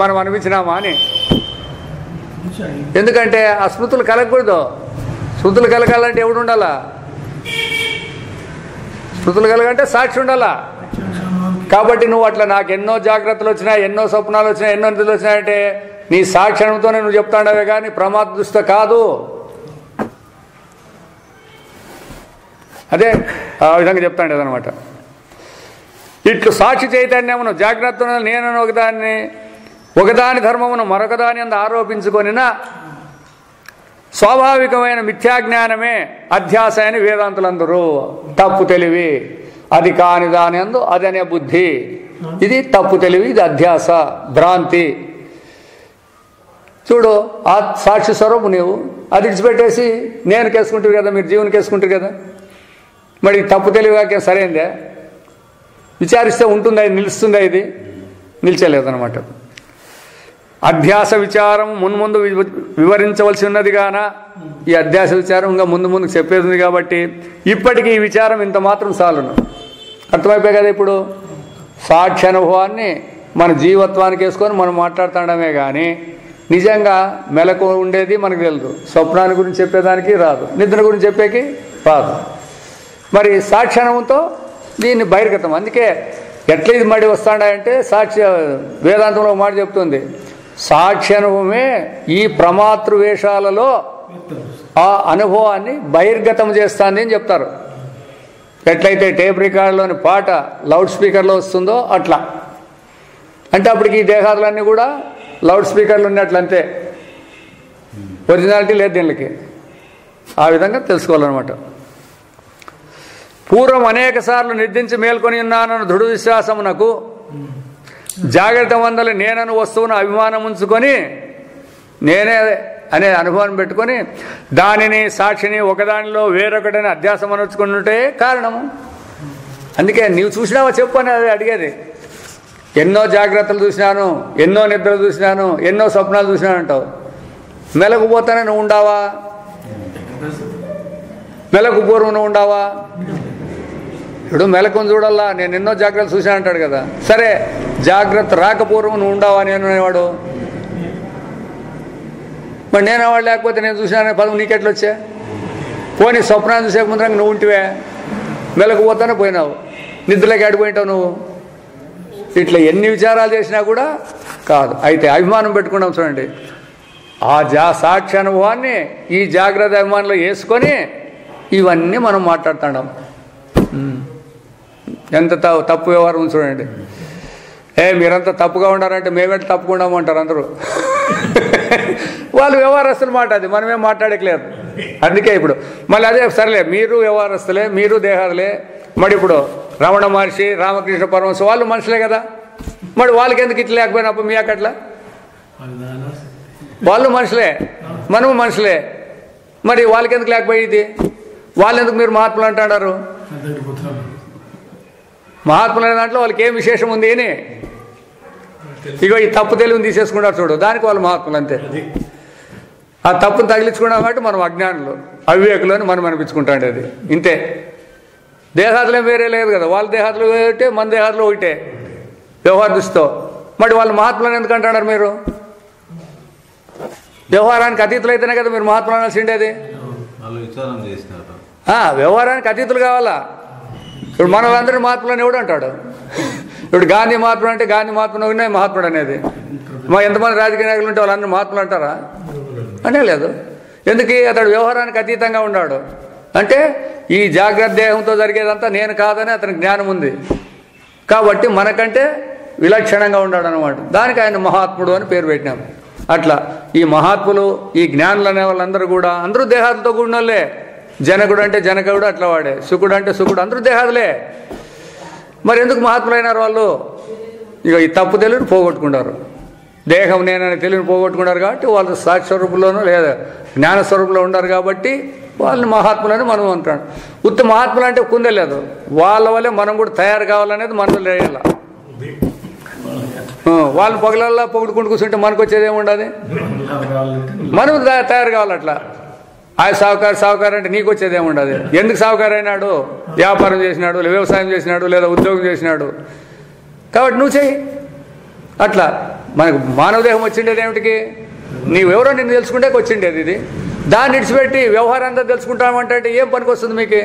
మనం అనిపించినామా అని. ఎందుకంటే ఆ స్మృతులు కలగకూడదు. స్మృతులు కలగాలంటే ఎవడు ఉండాలా? స్మృతులు కలగాలంటే సాక్షి ఉండాలా. కాబట్టి నువ్వు అట్లా నాకు ఎన్నో జాగ్రత్తలు వచ్చినాయి, ఎన్నో స్వప్నాలు వచ్చినాయి, ఎన్నో నిధులు వచ్చినాయంటే నీ సాక్షణంతోనే నువ్వు చెప్తాండవే కానీ ప్రమాద దృష్టి కాదు. అదే ఆ విధంగా చెప్తాండేది అనమాట. ఇట్లు సాక్షి చైతన్యమును జాగ్రత్తను నేనను ఒకదాని ధర్మమును మరొకదాని అందు ఆరోపించుకొనిన స్వాభావికమైన మిథ్యాజ్ఞానమే అధ్యాస అని వేదాంతులందరూ. తప్పు తెలివి, అది కాని దాని అందు అదనే బుద్ధి, ఇది తప్పు తెలివి, ఇది అధ్యాస, భ్రాంతి. చూడు ఆ సాక్షి స్వరూపు నీవు అది విడిచిపెట్టేసి నేను కేసుకుంటారు కదా, మీరు జీవుని కేసుకుంటారు కదా. మరి తప్పు తెలివిగా సరైందే? విచారిస్తే ఉంటుందా, ఇది నిలుస్తుందా? ఇది నిలిచలేదన్నమాట. అధ్యాస విచారం మున్ముందు వివరించవలసి ఉన్నది గాన ఈ అధ్యాస విచారం ఇంకా ముందుకు చెప్పేది ఉంది కాబట్టి ఇప్పటికీ ఈ విచారం ఇంత మాత్రం చాలును. అర్థమైపోయి కదా. ఇప్పుడు సాక్షి అనుభవాన్ని మన జీవత్వానికి వేసుకొని మనం మాట్లాడుతుండమే కానీ నిజంగా మెలకు ఉండేది మనకు తెలియదు. స్వప్నాన్ని గురించి చెప్పేదానికి రాదు, నిద్ర గురించి చెప్పేకి రాదు. మరి సాక్షి అనుభవంతో దీన్ని బహిర్గతం. అందుకే ఎట్లా ఇది మడి వస్తాడంటే సాక్షి వేదాంతంలో మాట చెప్తుంది, సాక్షి అనుభవమే ఈ ప్రమాతృవేషాలలో ఆ అనుభవాన్ని బహిర్గతం చేస్తుంది అని చెప్తారు. ఎట్లయితే టేప్ రికార్డులోని పాట లౌడ్ స్పీకర్లో వస్తుందో అట్లా. అంటే అప్పటికి ఈ దేహాదులన్నీ కూడా లౌడ్ స్పీకర్లు ఉన్నట్లంతే, ఒరిజినాలిటీ లేదు దీనికి. ఆ విధంగా తెలుసుకోవాలన్నమాట. పూర్వం అనేక సార్లు నిర్దించి మేల్కొని ఉన్నానన్న దృఢ విశ్వాసమునకు జాగ్రత్త వందలు నేనను వస్తువును అభిమానం ఉంచుకొని నేనే అనే అనుభవాన్ని పెట్టుకొని దానిని సాక్షిని ఒకదానిలో వేరొకటిని అధ్యాసం అనొచ్చుకుంటుంటే కారణము. అందుకే నీవు చూసినావా చెప్పు అని అది అడిగేది. ఎన్నో జాగ్రత్తలు చూసినాను, ఎన్నో నిద్రలు చూసినాను, ఎన్నో స్వప్నాలు చూసినాను అంటావు. మెలకుపోతానే నువ్వు ఉండావా? మెలకు పూర్వం నువ్వు ఉండావా? ఇప్పుడు మెలకుని చూడాలా, నేను ఎన్నో జాగ్రత్తలు చూసినా అంటాడు కదా. సరే, జాగ్రత్త రాకపూర్వం నువ్వు ఉండావా నేను అనేవాడు? మరి నేనేవాడు లేకపోతే నేను చూసినా పదం నీకెట్లు వచ్చా? పోనీ స్వప్నాన్ని చూసే ముందర నువ్వు ఉంటివే, మెలకుపోతానే పోయినావు, నిద్రలోకి ఆడిపోయింటావు నువ్వు. ఇట్లా ఎన్ని విచారాలు చేసినా కూడా కాదు. అయితే అభిమానం పెట్టుకున్నాం చూడండి, ఆ సాక్షి అనుభవాన్ని ఈ జాగ్రత్త అభిమానంలో వేసుకొని ఇవన్నీ మనం మాట్లాడుతున్నాం. ఎంత తప్పు వ్యవహారం చూడండి. మీరంతా తప్పుగా ఉండారంటే మేమేంటి తప్పుకుండా అంటారు అందరూ. వాళ్ళు వ్యవహారస్తులు మాట, అది మనమేం మాట్లాడట్లేదు. అందుకే ఇప్పుడు మళ్ళీ అదే సరేలే, మీరు వ్యవహారస్తులే, మీరు దేహాదులే. మరి ఇప్పుడు రమణ మహర్షి, రామకృష్ణ పరమహంస వాళ్ళు మనుషులే కదా. మరి వాళ్ళకి ఎందుకు ఇట్లా లేకపోయినప్పుడు మీ అక్కట్లా? వాళ్ళు మనుషులే, మనము మనుషులే. మరి వాళ్ళకి ఎందుకు లేకపోయేది? వాళ్ళు ఎందుకు మీరు మహాత్ములు అంటున్నారు? మహాత్ములు అనే దాంట్లో వాళ్ళకి ఏం విశేషం ఉంది అని ఇగో ఈ తప్పు తెలివిని తీసేసుకుంటారు చూడు, దానికి వాళ్ళు మహాత్ములు అంతే. ఆ తప్పును తగిలించుకున్నాం కాబట్టి మనం అజ్ఞానులు, అవివేకులు అని మనం అనిపించుకుంటాండి. అది ఇంతే. దేహాదులే వేరే లేదు కదా. వాళ్ళ దేహాదులు ఒకటే, మన దేహాదులు ఒకటే వ్యవహార దృష్టితో. మరి వాళ్ళు మహాత్ములను ఎందుకు అంటున్నారు మీరు? వ్యవహారానికి అతీతులు అయితేనే కదా మీరు మహాత్ములు అనాల్సి ఉండేది. వ్యవహారానికి అతీతులు కావాలా. ఇప్పుడు మనలందరూ మహాత్ములని ఎవడు అంటాడు? ఇప్పుడు గాంధీ మహాత్ముడు అంటే గాంధీ మహాత్ముడు మహాత్ముడు అనేది. మా ఎంతమంది రాజకీయ నాయకులు ఉంటే వాళ్ళందరూ మహాత్ములు అంటారా? అంటే లేదు. ఎందుకు? అతడు వ్యవహారానికి అతీతంగా ఉన్నాడు. అంటే ఈ జాగ్రత్త దేహంతో జరిగేదంతా నేను కాదని అతనికి జ్ఞానం ఉంది కాబట్టి మనకంటే విలక్షణంగా ఉన్నాడు అనమాట. దానికి ఆయన మహాత్ముడు అని పేరు పెట్టినాం. అట్లా ఈ మహాత్ములు, ఈ జ్ఞానులు అనే వాళ్ళందరూ కూడా అందరూ దేహాలతో కూడిన వాళ్ళే. జనకుడు అంటే జనకుడు అట్లా వాడే, సుకుడు అంటే సుకుడు, అందరూ దేహాదులే. మరి ఎందుకు మహాత్ములైనారు వాళ్ళు? ఇక ఈ తప్పు తెలివిని పోగొట్టుకుంటారు. దేహం నేనని తెలివిని పోగొట్టుకున్నారు కాబట్టి వాళ్ళు సాక్షి స్వరూపంలోనూ లేదా జ్ఞాన స్వరూపంలో ఉన్నారు కాబట్టి వాళ్ళని మహాత్ములని మనం అంటాడు. ఉత్త మహాత్ములు అంటే కుందలేదు, వాళ్ళ వల్లే మనం కూడా తయారు కావాలనేది మనం వేయాల. వాళ్ళని పొగలల్లా పొగుడుకుంటూ కూర్చుంటే మనకు వచ్చేది ఏముండదు, మనం తయారు కావాలి. అట్లా ఆయన సావుకారు అంటే నీకు వచ్చేది ఏముండదు. ఎందుకు సావుకారు అయినాడు? వ్యాపారం చేసినాడు, వ్యవసాయం చేసినాడు, లేదా ఉద్యోగం చేసినాడు కాబట్టి నువ్వు చెయ్యి. అట్లా మనకు మానవ దేహం వచ్చిండేది ఏమిటికి? నీవెవరో నిన్ను తెలుసుకుంటే వచ్చిండేది ఇది. దాన్ని ఇడిచిపెట్టి వ్యవహారాన్ని తెలుసుకుంటామంటే ఏం పనికి వస్తుంది మీకు?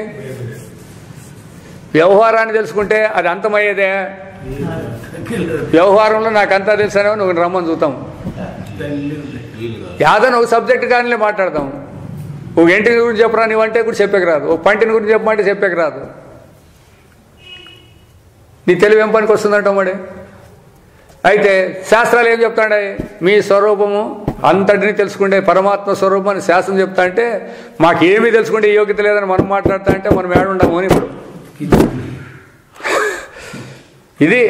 వ్యవహారాన్ని తెలుసుకుంటే అది అంతమయ్యేదే. వ్యవహారంలో నాకు అంతా తెలుసానో నువ్వు రమ్మని చూద్దాం, యాదన ఒక సబ్జెక్ట్ కానీ మాట్లాడదాం. ఒక ఇంటి గురించి చెప్పరా నీవంటే కూడా చెప్పేకి రాదు, ఒక పంటిని గురించి చెప్పమంటే చెప్పేకి రాదు. నీ తెలివి ఏం పనికి వస్తుందంటావు మరి? అయితే శాస్త్రాలు ఏం చెప్తాండే? మీ స్వరూపము అంతటిని తెలుసుకుంటే పరమాత్మ స్వరూపం అని శాస్త్రం చెప్తా అంటే మాకేమీ తెలుసుకుంటే యోగ్యత లేదని మనం మాట్లాడుతా అంటే మనం ఏడుండము అని. ఇప్పుడు ఇది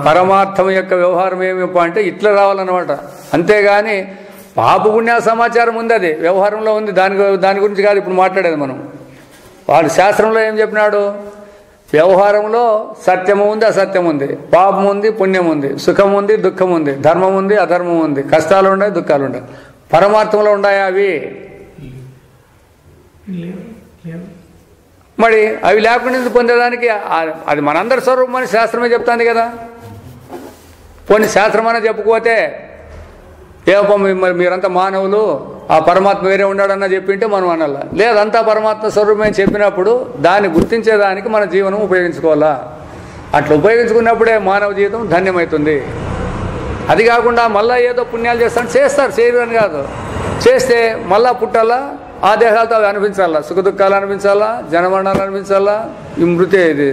పరమార్థం యొక్క వ్యవహారం ఏమిపో అంటే ఇట్లా రావాలన్నమాట. అంతేగాని పాప పుణ్య సమాచారం ఉంది, అది వ్యవహారంలో ఉంది, దాని గురించి కాదు ఇప్పుడు మాట్లాడేది మనం. వాడు శాస్త్రంలో ఏం చెప్పినాడు? వ్యవహారంలో సత్యము ఉంది, అసత్యం ఉంది, పాపం ఉంది, పుణ్యం ఉంది, సుఖం ఉంది, దుఃఖం ఉంది, ధర్మం ఉంది, అధర్మం ఉంది, కష్టాలు ఉన్నాయి, దుఃఖాలు ఉన్నాయి. పరమార్థంలో ఉన్నాయా అవి? మరి అవి లేకుండా పొందేదానికి అది మనందరి స్వరూపం అని శాస్త్రమే చెప్తాంది కదా. పోనీ శాస్త్రం అనే చెప్పుకోతే మీరంతా మానవులు, ఆ పరమాత్మ వేరే ఉన్నాడన్న చెప్పింటే మనం అనాల. లేదంతా పరమాత్మ స్వరూపమే చెప్పినప్పుడు దాన్ని గుర్తించేదానికి మన జీవనం ఉపయోగించుకోవాలా. అట్లా ఉపయోగించుకున్నప్పుడే మానవ జీవితం ధన్యమవుతుంది. అది కాకుండా మళ్ళీ ఏదో పుణ్యాలు చేస్తారు, చేయరు అని కాదు, చేస్తే మళ్ళా పుట్టాలా, ఆ దేహాలతో అవి అనిపించాలా, సుఖ దుఃఖాలు అనిపించాలా, జనమరణాలు అనిపించాలా, ఈ మృతే ఇది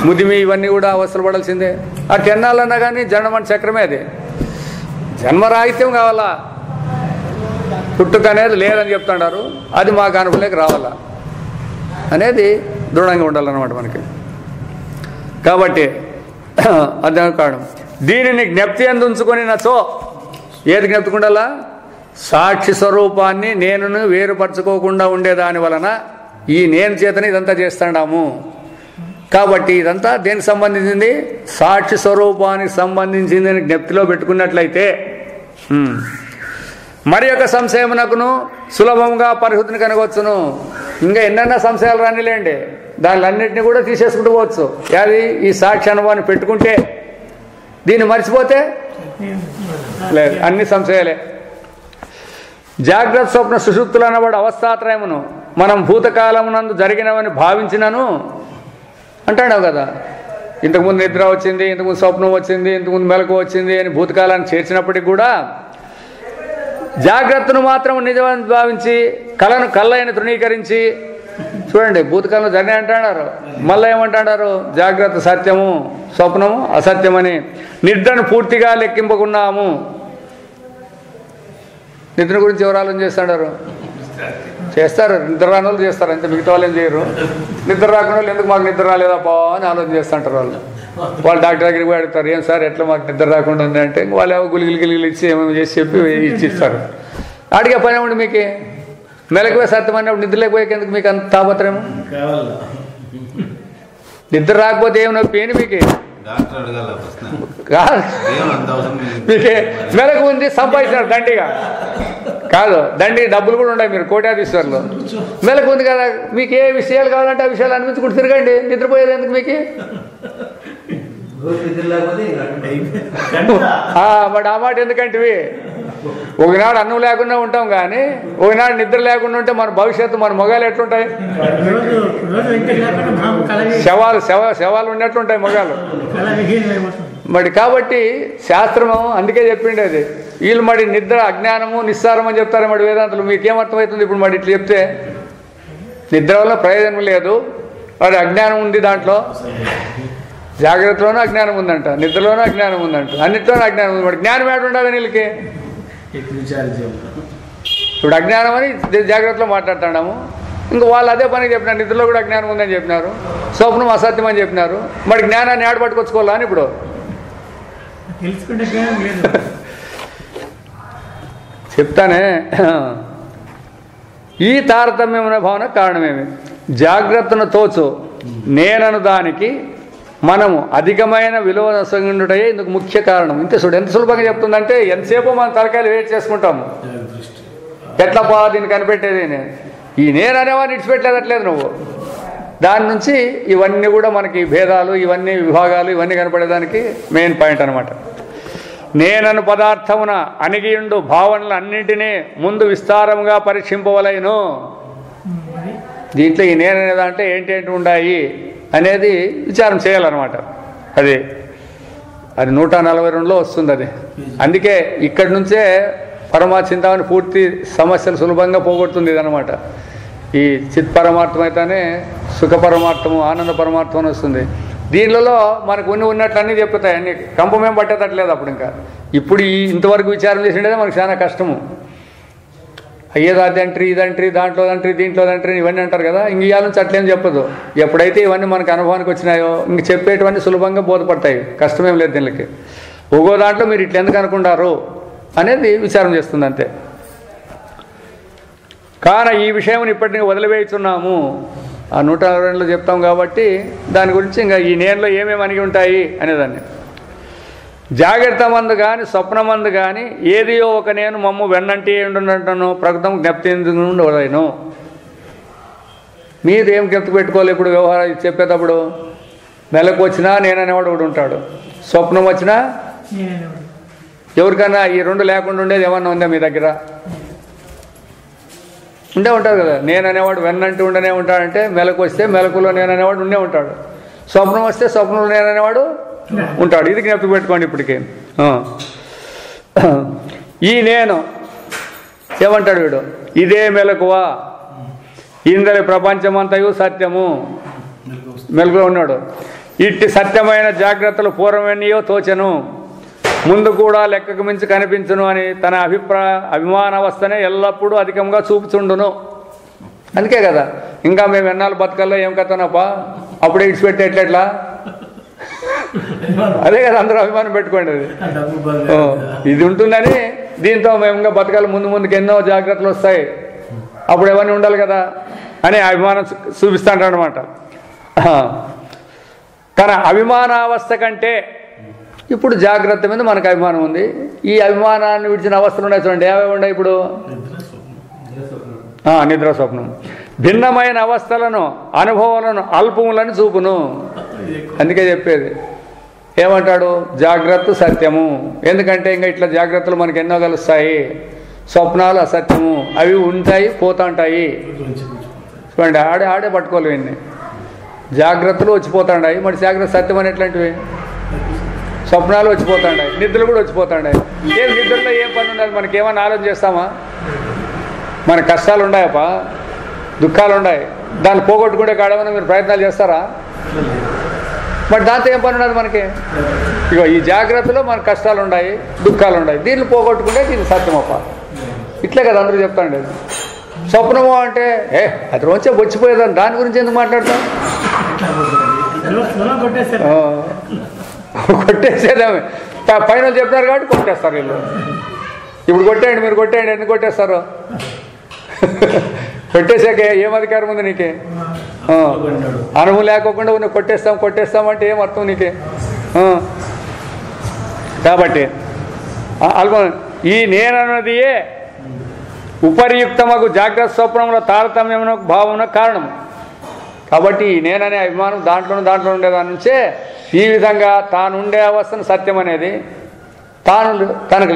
ముదిమి ఇవన్నీ కూడా అవసరం పడాల్సిందే. అటు ఎన్నాలన్నా కానీ జనమణ చక్రమే అది. జన్మరాహిత్యం కావాలా, పుట్టుక అనేది లేదని చెప్తున్నారు, అది మాకు అనుభవంలోకి రావాలా అనేది దృఢంగా ఉండాలన్నమాట మనకి. కాబట్టి అది కావడం దీనిని జ్ఞప్తి అందు ఉంచుకొని నచ్చో. ఏది జ్ఞప్తికుండాలా? సాక్షి స్వరూపాన్ని నేను వేరుపరచుకోకుండా ఉండేదాని వలన ఈ నేను చేతని ఇదంతా చేస్తున్నాము. కాబట్టి ఇదంతా దేనికి సంబంధించింది? సాక్షి స్వరూపానికి సంబంధించింది అని జ్ఞప్తిలో పెట్టుకున్నట్లయితే మరి యొక్క సంశయమునకును సులభంగా పరిహృతిని కనగొచ్చును. ఇంకా ఎన్నెన్న సంశయాలు రానిలేండి, దానిలన్నింటినీ కూడా తీసేసుకుంటూ పోవచ్చు. అది ఈ సాక్షి అనుభవాన్ని పెట్టుకుంటే. దీన్ని మర్చిపోతే లేదు, అన్ని సంశయాలే. జాగ్రత్త స్వప్న సుషుప్తులు అనబడు అవస్థాత్రయమును మనం భూతకాలమునందు జరిగినవని భావించినను అంటాడు కదా. ఇంతకుముందు నిద్ర వచ్చింది, ఇంతకుముందు స్వప్నం వచ్చింది, ఇంతకుముందు మెలకు వచ్చింది అని భూతకాలాన్ని చేర్చినప్పటికీ కూడా జాగ్రత్తను మాత్రం నిజమని భావించి కళను కళ్ళని తృణీకరించి చూడండి, భూతకాలంలో జరిగిన అంటున్నారు, మళ్ళీ ఏమంటున్నారు? జాగ్రత్త సత్యము, స్వప్నము అసత్యమని నిద్రను పూర్తిగా లెక్కింపకున్నాము. నిద్ర గురించి ఎవరు ఆలోచన చేస్తున్నారు? చేస్తారు, నిద్ర రాని వాళ్ళు చేస్తారు అంతే, మిగతా వాళ్ళు ఏం చేయరు. నిద్ర రాకుండా వాళ్ళు ఎందుకు మాకు నిద్ర రాలేదప్పా అని ఆలోచన చేస్తుంటారు. వాళ్ళు డాక్టర్ దగ్గరికి పోయి అడుగుతారు, ఏం సార్ ఎట్లా మాకు నిద్ర రాకుండా ఉంది అంటే వాళ్ళు ఏమో గులిగిలి ఇచ్చి ఏమేమి చేసి చెప్పి ఇచ్చిస్తారు. అడిగే పని ఏమండి మీకు? మెలకువే సత్యం అన్నప్పుడు నిద్ర లేకపోయేకి ఎందుకు మీకు అంత తాపత్రము? నిద్ర రాకపోతే ఏమి నొప్పి ఏంటి మీకు? మీకే మెలకు ఉంది, సంపాదించినారు దండిగా కాదు, దండి డబ్బులు కూడా ఉన్నాయి, మీరు కోటాధీశ్వర్లు. మెలకు ఉంది కదా, మీకు ఏ విషయాలు కావాలంటే ఆ విషయాలు అనిపించుకుంటూ తిరగండి. నిద్రపోయేది ఎందుకు మీకు? మరి ఆ మాట ఎందుకంటే ఒకనాడు అన్నం లేకుండా ఉంటాం కానీ ఒకనాడు నిద్ర లేకుండా ఉంటే మన భవిష్యత్తు, మన మొగాలు ఎట్లుంటాయి? శవాలు ఉన్నట్లుంటాయి మొగాలు. మరి కాబట్టి శాస్త్రము అందుకే చెప్పిండే అది. వీళ్ళు మరి నిద్ర అజ్ఞానము నిస్సారం అని చెప్తారు మరి వేదాంతులు. మీకేమర్థమవుతుంది ఇప్పుడు మరి ఇట్లా చెప్తే? నిద్ర వల్ల ప్రయోజనం లేదు, మరి అజ్ఞానం ఉంది దాంట్లో. జాగ్రత్తలోనూ అజ్ఞానం ఉందంట, నిద్రలోనూ అజ్ఞానం ఉందంట, అన్నిట్లోనూ అజ్ఞానం ఉంది. మరి జ్ఞానం ఏడు ఉండదు వీళ్ళకి. ఇప్పుడు అజ్ఞానం అని జాగ్రత్తలో మాట్లాడుతున్నాము, ఇంకా వాళ్ళు అదే పనికి చెప్పినారు. నిద్రలో కూడా అజ్ఞానం ఉందని చెప్పినారు, స్వప్నం అసత్యం అని చెప్పినారు. మరి జ్ఞానాన్ని ఆడ పట్టుకొచ్చుకోవాలా అని ఇప్పుడు చెప్తానే. ఈ తారతమ్యమైన భావన కారణమేమి? జాగ్రత్తను తోచు నేనను దానికి మనము అధికమైన విలువ నొసగుండుటయే ఇందుకు ముఖ్య కారణం. ఇంతే చూడు ఎంత సులభంగా చెప్తుందంటే, ఎంతసేపు మనం తలకాయలు వెయిట్ చేసుకుంటాము, ఎట్లా పా దీన్ని కనిపెట్టేది. ఈ నేను అనేవాడిని ఇడిచిపెట్టలేదట్లేదు నువ్వు. దాని నుంచి ఇవన్నీ కూడా మనకి భేదాలు, ఇవన్నీ విభాగాలు, ఇవన్నీ కనపడేదానికి మెయిన్ పాయింట్ అనమాట. నేనను పదార్థమున అణిగియుండు భావనలు అన్నింటినీ ముందు విస్తారంగా పరీక్షింపవలైను. దీంట్లో ఈ నేను అనేదంటే ఏంటేంటి ఉన్నాయి అనేది విచారం చేయాలన్నమాట. అది 142లో వస్తుంది. అది అందుకే ఇక్కడి నుంచే పరమాచింతామని పూర్తి సమస్యలు సులభంగా పోగొడుతుంది ఇదనమాట. ఈ చిత్ పరమార్థం అయితేనే సుఖ పరమార్థము, ఆనంద పరమార్థం అని వస్తుంది. దీనిలో మనకు ఉన్నట్లు అన్నీ చెప్పుతాయి. అన్ని కంపమేం పట్టేటట్లేదు అప్పుడు. ఇంకా ఇప్పుడు ఇంతవరకు విచారం చేసిండేదే మనకు చాలా కష్టము. అయ్యేది అదంట్రీ, ఇదంట్రీ, దాంట్లోదంట్రీ, దీంట్లోదంట్రీ ఇవన్నీ అంటారు కదా. ఇంక ఇవాళ నుంచి అట్లేం చెప్పదు. ఎప్పుడైతే ఇవన్నీ మనకు అనుభవానికి వచ్చినాయో ఇంక చెప్పేటివన్నీ సులభంగా బోధపడతాయి. కష్టమేం లేదు దీనికి. ఒక్కో దాంట్లో మీరు ఇట్లా ఎందుకు అనుకుంటారు అనేది విచారం చేస్తుంది అంతే. కానీ ఈ విషయం ఇప్పటికీ వదిలివేస్తున్నాము. ఆ 142లో చెప్తాం కాబట్టి దాని గురించి ఇంకా ఈ నేనులో ఏమేమి అణిగి ఉంటాయి అనేదాన్ని. జాగ్రత్త మందు కానీ స్వప్నమందు కానీ ఏదియో ఒక నేను మమ్ము వెన్నంటి ఉండునంటాను ప్రకృతం జ్ఞప్తి ఉండలేను. మీరు ఏం జ్ఞప్తి పెట్టుకోవాలి. ఇప్పుడు వ్యవహారం చెప్పేటప్పుడు నెలకు వచ్చినా నేననేవాడు ఒకడు ఉంటాడు, స్వప్నం వచ్చినా ఎవరికైనా ఈ రెండు లేకుండా ఉండేది ఏమన్నా ఉందా మీ దగ్గర? ఉండే ఉంటారు కదా. నేననేవాడు వెన్నంటి ఉండనే ఉంటాడంటే మెలకు వస్తే మెలకులో నేననేవాడు ఉండే ఉంటాడు, స్వప్నం వస్తే స్వప్నంలో నేననేవాడు ఉంటాడు. ఇది జ్ఞప్తి పెట్టుకోండి ఇప్పటికే. ఈ నేను ఏమంటాడు వీడు, ఇదే మెలకువా, ఇందరి ప్రపంచమంతయు సత్యము, మెలకులో ఉన్నాడు. ఇట్టి సత్యమైన జాగ్రత్తలు పూర్వమేనియో తోచెను, ముందు కూడా లెక్కకు మించి కనిపించును అని తన అభిమానావస్థనే ఎల్లప్పుడూ అధికంగా చూపుచుండును. అందుకే కదా ఇంకా మేము ఎన్నాళ్ళు బతకల్లో ఏం కథనప్పా అప్పుడే ఇడిచిపెట్టి ఎట్లెట్లా, అదే కదా అందరూ అభిమానం పెట్టుకోండి. అది ఇది ఉంటుందని దీంతో మేము ఇంకా బతకాలి, ముందు ముందుకు ఎన్నో జాగ్రత్తలు వస్తాయి, అప్పుడు ఎవరిని ఉండాలి కదా అని అభిమానం చూపిస్తాడు అనమాట. తన అభిమానావస్థ కంటే ఇప్పుడు జాగ్రత్త మీద మనకు అభిమానం ఉంది. ఈ అభిమానాన్ని విడిచిన అవస్థలు ఉన్నాయి చూడండి, ఏవే ఉన్నాయి ఇప్పుడు? నిద్ర, స్వప్నం. భిన్నమైన అవస్థలను, అనుభవాలను అల్పములను చూపును. అందుకే చెప్పేది ఏమంటాడు, జాగ్రత్త సత్యము. ఎందుకంటే ఇంకా ఇట్లా జాగ్రత్తలు మనకు ఎన్నో కలుస్తాయి, స్వప్నాలు అసత్యము, అవి ఉంటాయి పోతాంటాయి. చూడండి ఆడే పట్టుకోలేవు ఇన్ని జాగ్రత్తలు వచ్చిపోతాయి. మరి జాగ్రత్త సత్యం అని ఎట్లాంటివి? స్వప్నాలు వచ్చిపోతాయి, నిద్రలు కూడా వచ్చిపోతాయి. ఏం నిద్రలో ఏం పని ఉండాలి? మనకి ఏమన్నా ఆలోచన చేస్తామా? మన కష్టాలు ఉన్నాయప్ప, దుఃఖాలు ఉన్నాయి, దాన్ని పోగొట్టుకుంటే కాడమని మీరు ప్రయత్నాలు చేస్తారా? మరి దాంతో ఏం పని ఉన్నది మనకి? ఇగో ఈ జాగ్రత్తలో మన కష్టాలు ఉన్నాయి, దుఃఖాలు ఉన్నాయి, దీన్ని పోగొట్టుకుంటే దీన్ని సత్యమప్ప. ఇట్లే కదా అందరూ చెప్తాండి. స్వప్నము అంటే అది రోజే వచ్చిపోయేదాన్ని, దాని గురించి ఎందుకు మాట్లాడతాం? కొట్టేసేదామే పైన చెప్పినారు కాబట్టి కొట్టేస్తారు వీళ్ళు. ఇప్పుడు కొట్టేయండి, మీరు కొట్టేయండి, ఎందుకు కొట్టేస్తారు? కొట్టేసాక ఏం అధికారం ఉంది నీకే? అనుభవం లేకోకుండా నువ్వు కొట్టేస్తామంటే ఏం అర్థం నీకే? కాబట్టి ఈ నేనన్నదియే ఉపరియుక్తమగు జాగ్రత్త స్వప్నంలో తారతమ్యమున భావన కారణం. కాబట్టి ఈ నేననే అభిమానం దాంట్లో ఉండేదాని నుంచే ఈ విధంగా తాను ఉండే అవస్థను సత్యం అనేది తనకు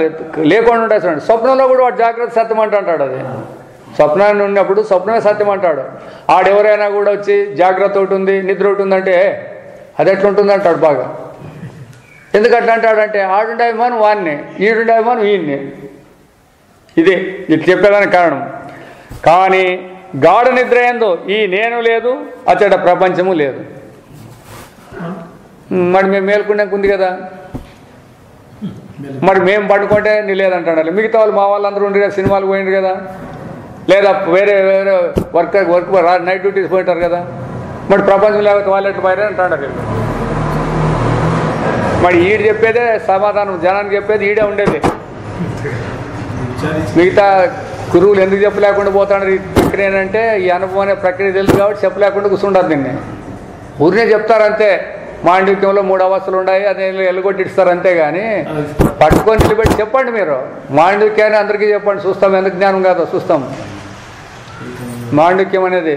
లేకుండా ఉండే. చూడండి స్వప్నంలో కూడా వాడు జాగ్రత్త సత్యం అంటాడు. అది స్వప్నాన్ని ఉన్నప్పుడు స్వప్నమే సత్యం అంటాడు. ఆడెవరైనా కూడా వచ్చి జాగ్రత్త ఒకటి ఉంది, నిద్ర ఒకటి ఉందంటే అది ఎట్లుంటుంది అంటాడు బాగా. ఎందుకు అట్లా అంటాడంటే ఆడుండే అభిమానం వాడిని, ఈడుండే అభిమానం ఈయన్ని. ఇది చెప్పేదానికి కారణం. కానీ గాఢ నిద్ర ఏందో ఈ నేను లేదు, అతడ ప్రపంచము లేదు. మరి మేము మేల్కొండానికి ఉంది కదా, మరి మేము పడుకుంటే నీ లేదంటాడు. మిగతా వాళ్ళు మా వాళ్ళందరూ ఉండి కదా, సినిమాలు పోయిండ్రు కదా, లేదా వేరే వర్క్ నైట్ డ్యూటీస్ పోయింటారు కదా, మరి ప్రపంచం లేకపోతే వాళ్ళు ఎట్టు పోయారే అంటాడు. మరి ఈడు చెప్పేదే సమాధానం, జనానికి చెప్పేది ఈడే ఉండేది. మిగతా గురువులు ఎందుకు చెప్పలేకుండా పోతాడు ఈ ప్రక్రియ అంటే ఈ అనుభవం అనే ప్రక్రియ తెలుసు కాబట్టి చెప్పలేకుండా కూర్చుంటారు దీన్ని. ఊరినే చెప్తారంతే, మాండవిక్యంలో 3 అవస్థలు ఉన్నాయి అది ఎల్లగొట్టిస్తారు అంతే. కానీ పట్టుకొని నిలబెట్టి చెప్పండి మీరు మాండవిక్యాన్ని అందరికీ చెప్పండి, చూస్తాం. ఎందుకు జ్ఞానం కాదో చూస్తాం. మాండవిక్యం అనేది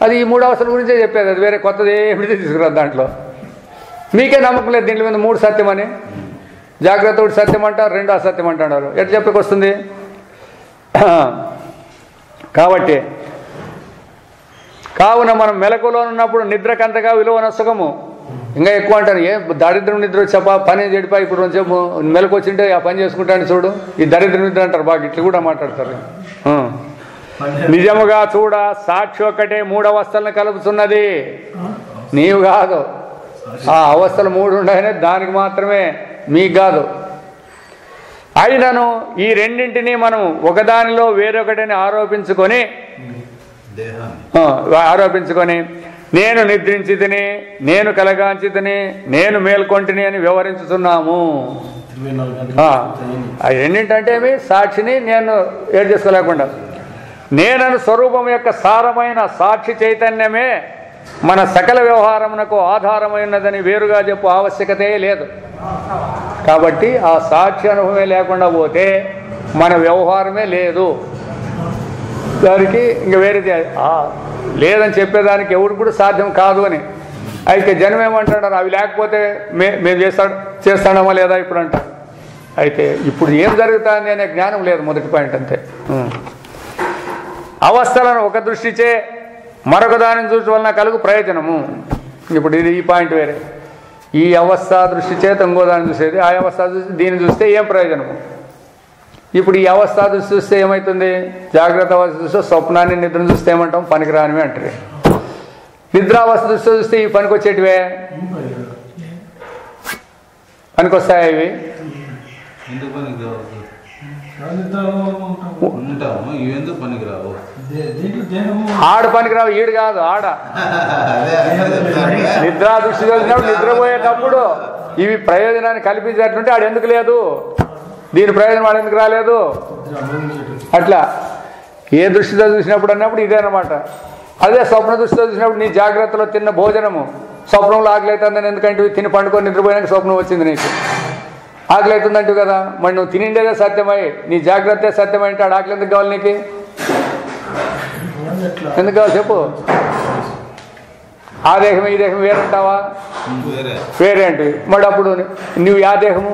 అది ఈ 3 అవస్థల గురించే చెప్పేది, అది వేరే కొత్తది ఏమిటి తీసుకురాదు దాంట్లో. మీకే నమ్మకం లేదు దీని మీద 3 సత్యం అని. జాగ్రత్త ఒకటి సత్యం అంటారు, 2 అసత్యం అంటున్నారు. ఎట్లా చెప్పకొస్తుంది? కాబట్టి కావున మనం మెలకులో ఉన్నప్పుడు నిద్రకంతగా విలువన సుఖము ఇంకా ఎక్కువ అంటారు. ఏ దరిద్రం నిద్ర వచ్చా పని చెడిపోయి ఇప్పుడు కొంచెం మెలకు వచ్చింటే ఆ పని చేసుకుంటాను చూడు, ఈ దరిద్రం నిద్ర అంటారు. బాగా ఇట్లు కూడా మాట్లాడతారు. నిజముగా చూడ సాక్షి ఒక్కటే 3 అవస్థలను కలుపుతున్నది, నీవు కాదు. ఆ అవస్థలు 3 ఉన్నాయనే దానికి మాత్రమే, మీకు కాదు. అయినను ఈ రెండింటినీ మనం ఒకదానిలో వేరొకటిని ఆరోపించుకొని నేను నిద్రించితిని, నేను కలగాంచితిని, నేను మేల్కొంటిని అని వ్యవహరించుతున్నాము. రెండింటంటే ఏమి? సాక్షిని నేను ఏడు చేసుకోలేకుండా నేనను స్వరూపం యొక్క సారమైన సాక్షి చైతన్యమే మన సకల వ్యవహారమునకు ఆధారమైనదని వేరుగా చెప్పు ఆవశ్యకతే లేదు. కాబట్టి ఆ సాక్షి అనుభవమే లేకుండా పోతే మన వ్యవహారమే లేదు. దానికి ఇంక వేరేది లేదని చెప్పేదానికి ఎవరికి కూడా సాధ్యం కాదు అని. అయితే జనం ఏమంటున్నారు, అవి లేకపోతే మేము చేస్తాడమా లేదా ఇప్పుడు అంటారు. అయితే ఇప్పుడు ఏం జరుగుతుంది అనే జ్ఞానం లేదు, మొదటి పాయింట్ అంతే. అవస్థలను ఒక దృష్టిచే మరొక దానిని చూసి వలన కలుగు ప్రయోజనము. ఇప్పుడు ఇది ఈ పాయింట్ వేరే. ఈ అవస్థ దృష్టి చేత ఇంకో దాన్ని చూసేది, ఆ అవస్థ చూసి దీన్ని చూస్తే ఏం ప్రయోజనము? ఇప్పుడు ఈ అవస్థ దృష్టి చూస్తే ఏమవుతుంది? జాగ్రత్త అవస్థ చూస్తే స్వప్నాన్ని నిద్రను చూస్తే ఏమంటాం? పనికిరానివి అంటారు. నిద్రావస్థ దృష్టి చూస్తే ఈ పనికి వచ్చేటివే, పనికొస్తాయి ఇవి. ఆడ పనికిరావు, ఈడు కాదు ఆడ. నిద్రా దృష్టి చూసినప్పుడు నిద్రపోయేటప్పుడు ఇవి ప్రయోజనాన్ని కల్పించేటట్టుంటే ఆడు ఎందుకు లేదు, దీని ప్రయోజనం వాడు ఎందుకు రాలేదు? అట్లా ఏ దృష్టితో చూసినప్పుడు అన్నప్పుడు ఇదే అనమాట. అదే స్వప్న దృష్టితో చూసినప్పుడు నీ జాగ్రత్తలో తిన్న భోజనము స్వప్నంలో ఆకలి అవుతుందని ఎందుకంటే తిని పండుకొని నిద్రపోయాక స్వప్నం వచ్చింది నీకు. ఆకలి అవుతుందంటూ కదా, మరి నువ్వు తినిండేదే సత్యమై నీ జాగ్రత్త సత్యమై అంటే ఆడ ఆకలి ఎందుకు కావాలి నీకు? ఎందుకు కావాలి చెప్పు? ఆ దేహం ఈ దేహం వేరంటావా? వేరే అంటే మరి అప్పుడు నువ్వు ఆ దేహము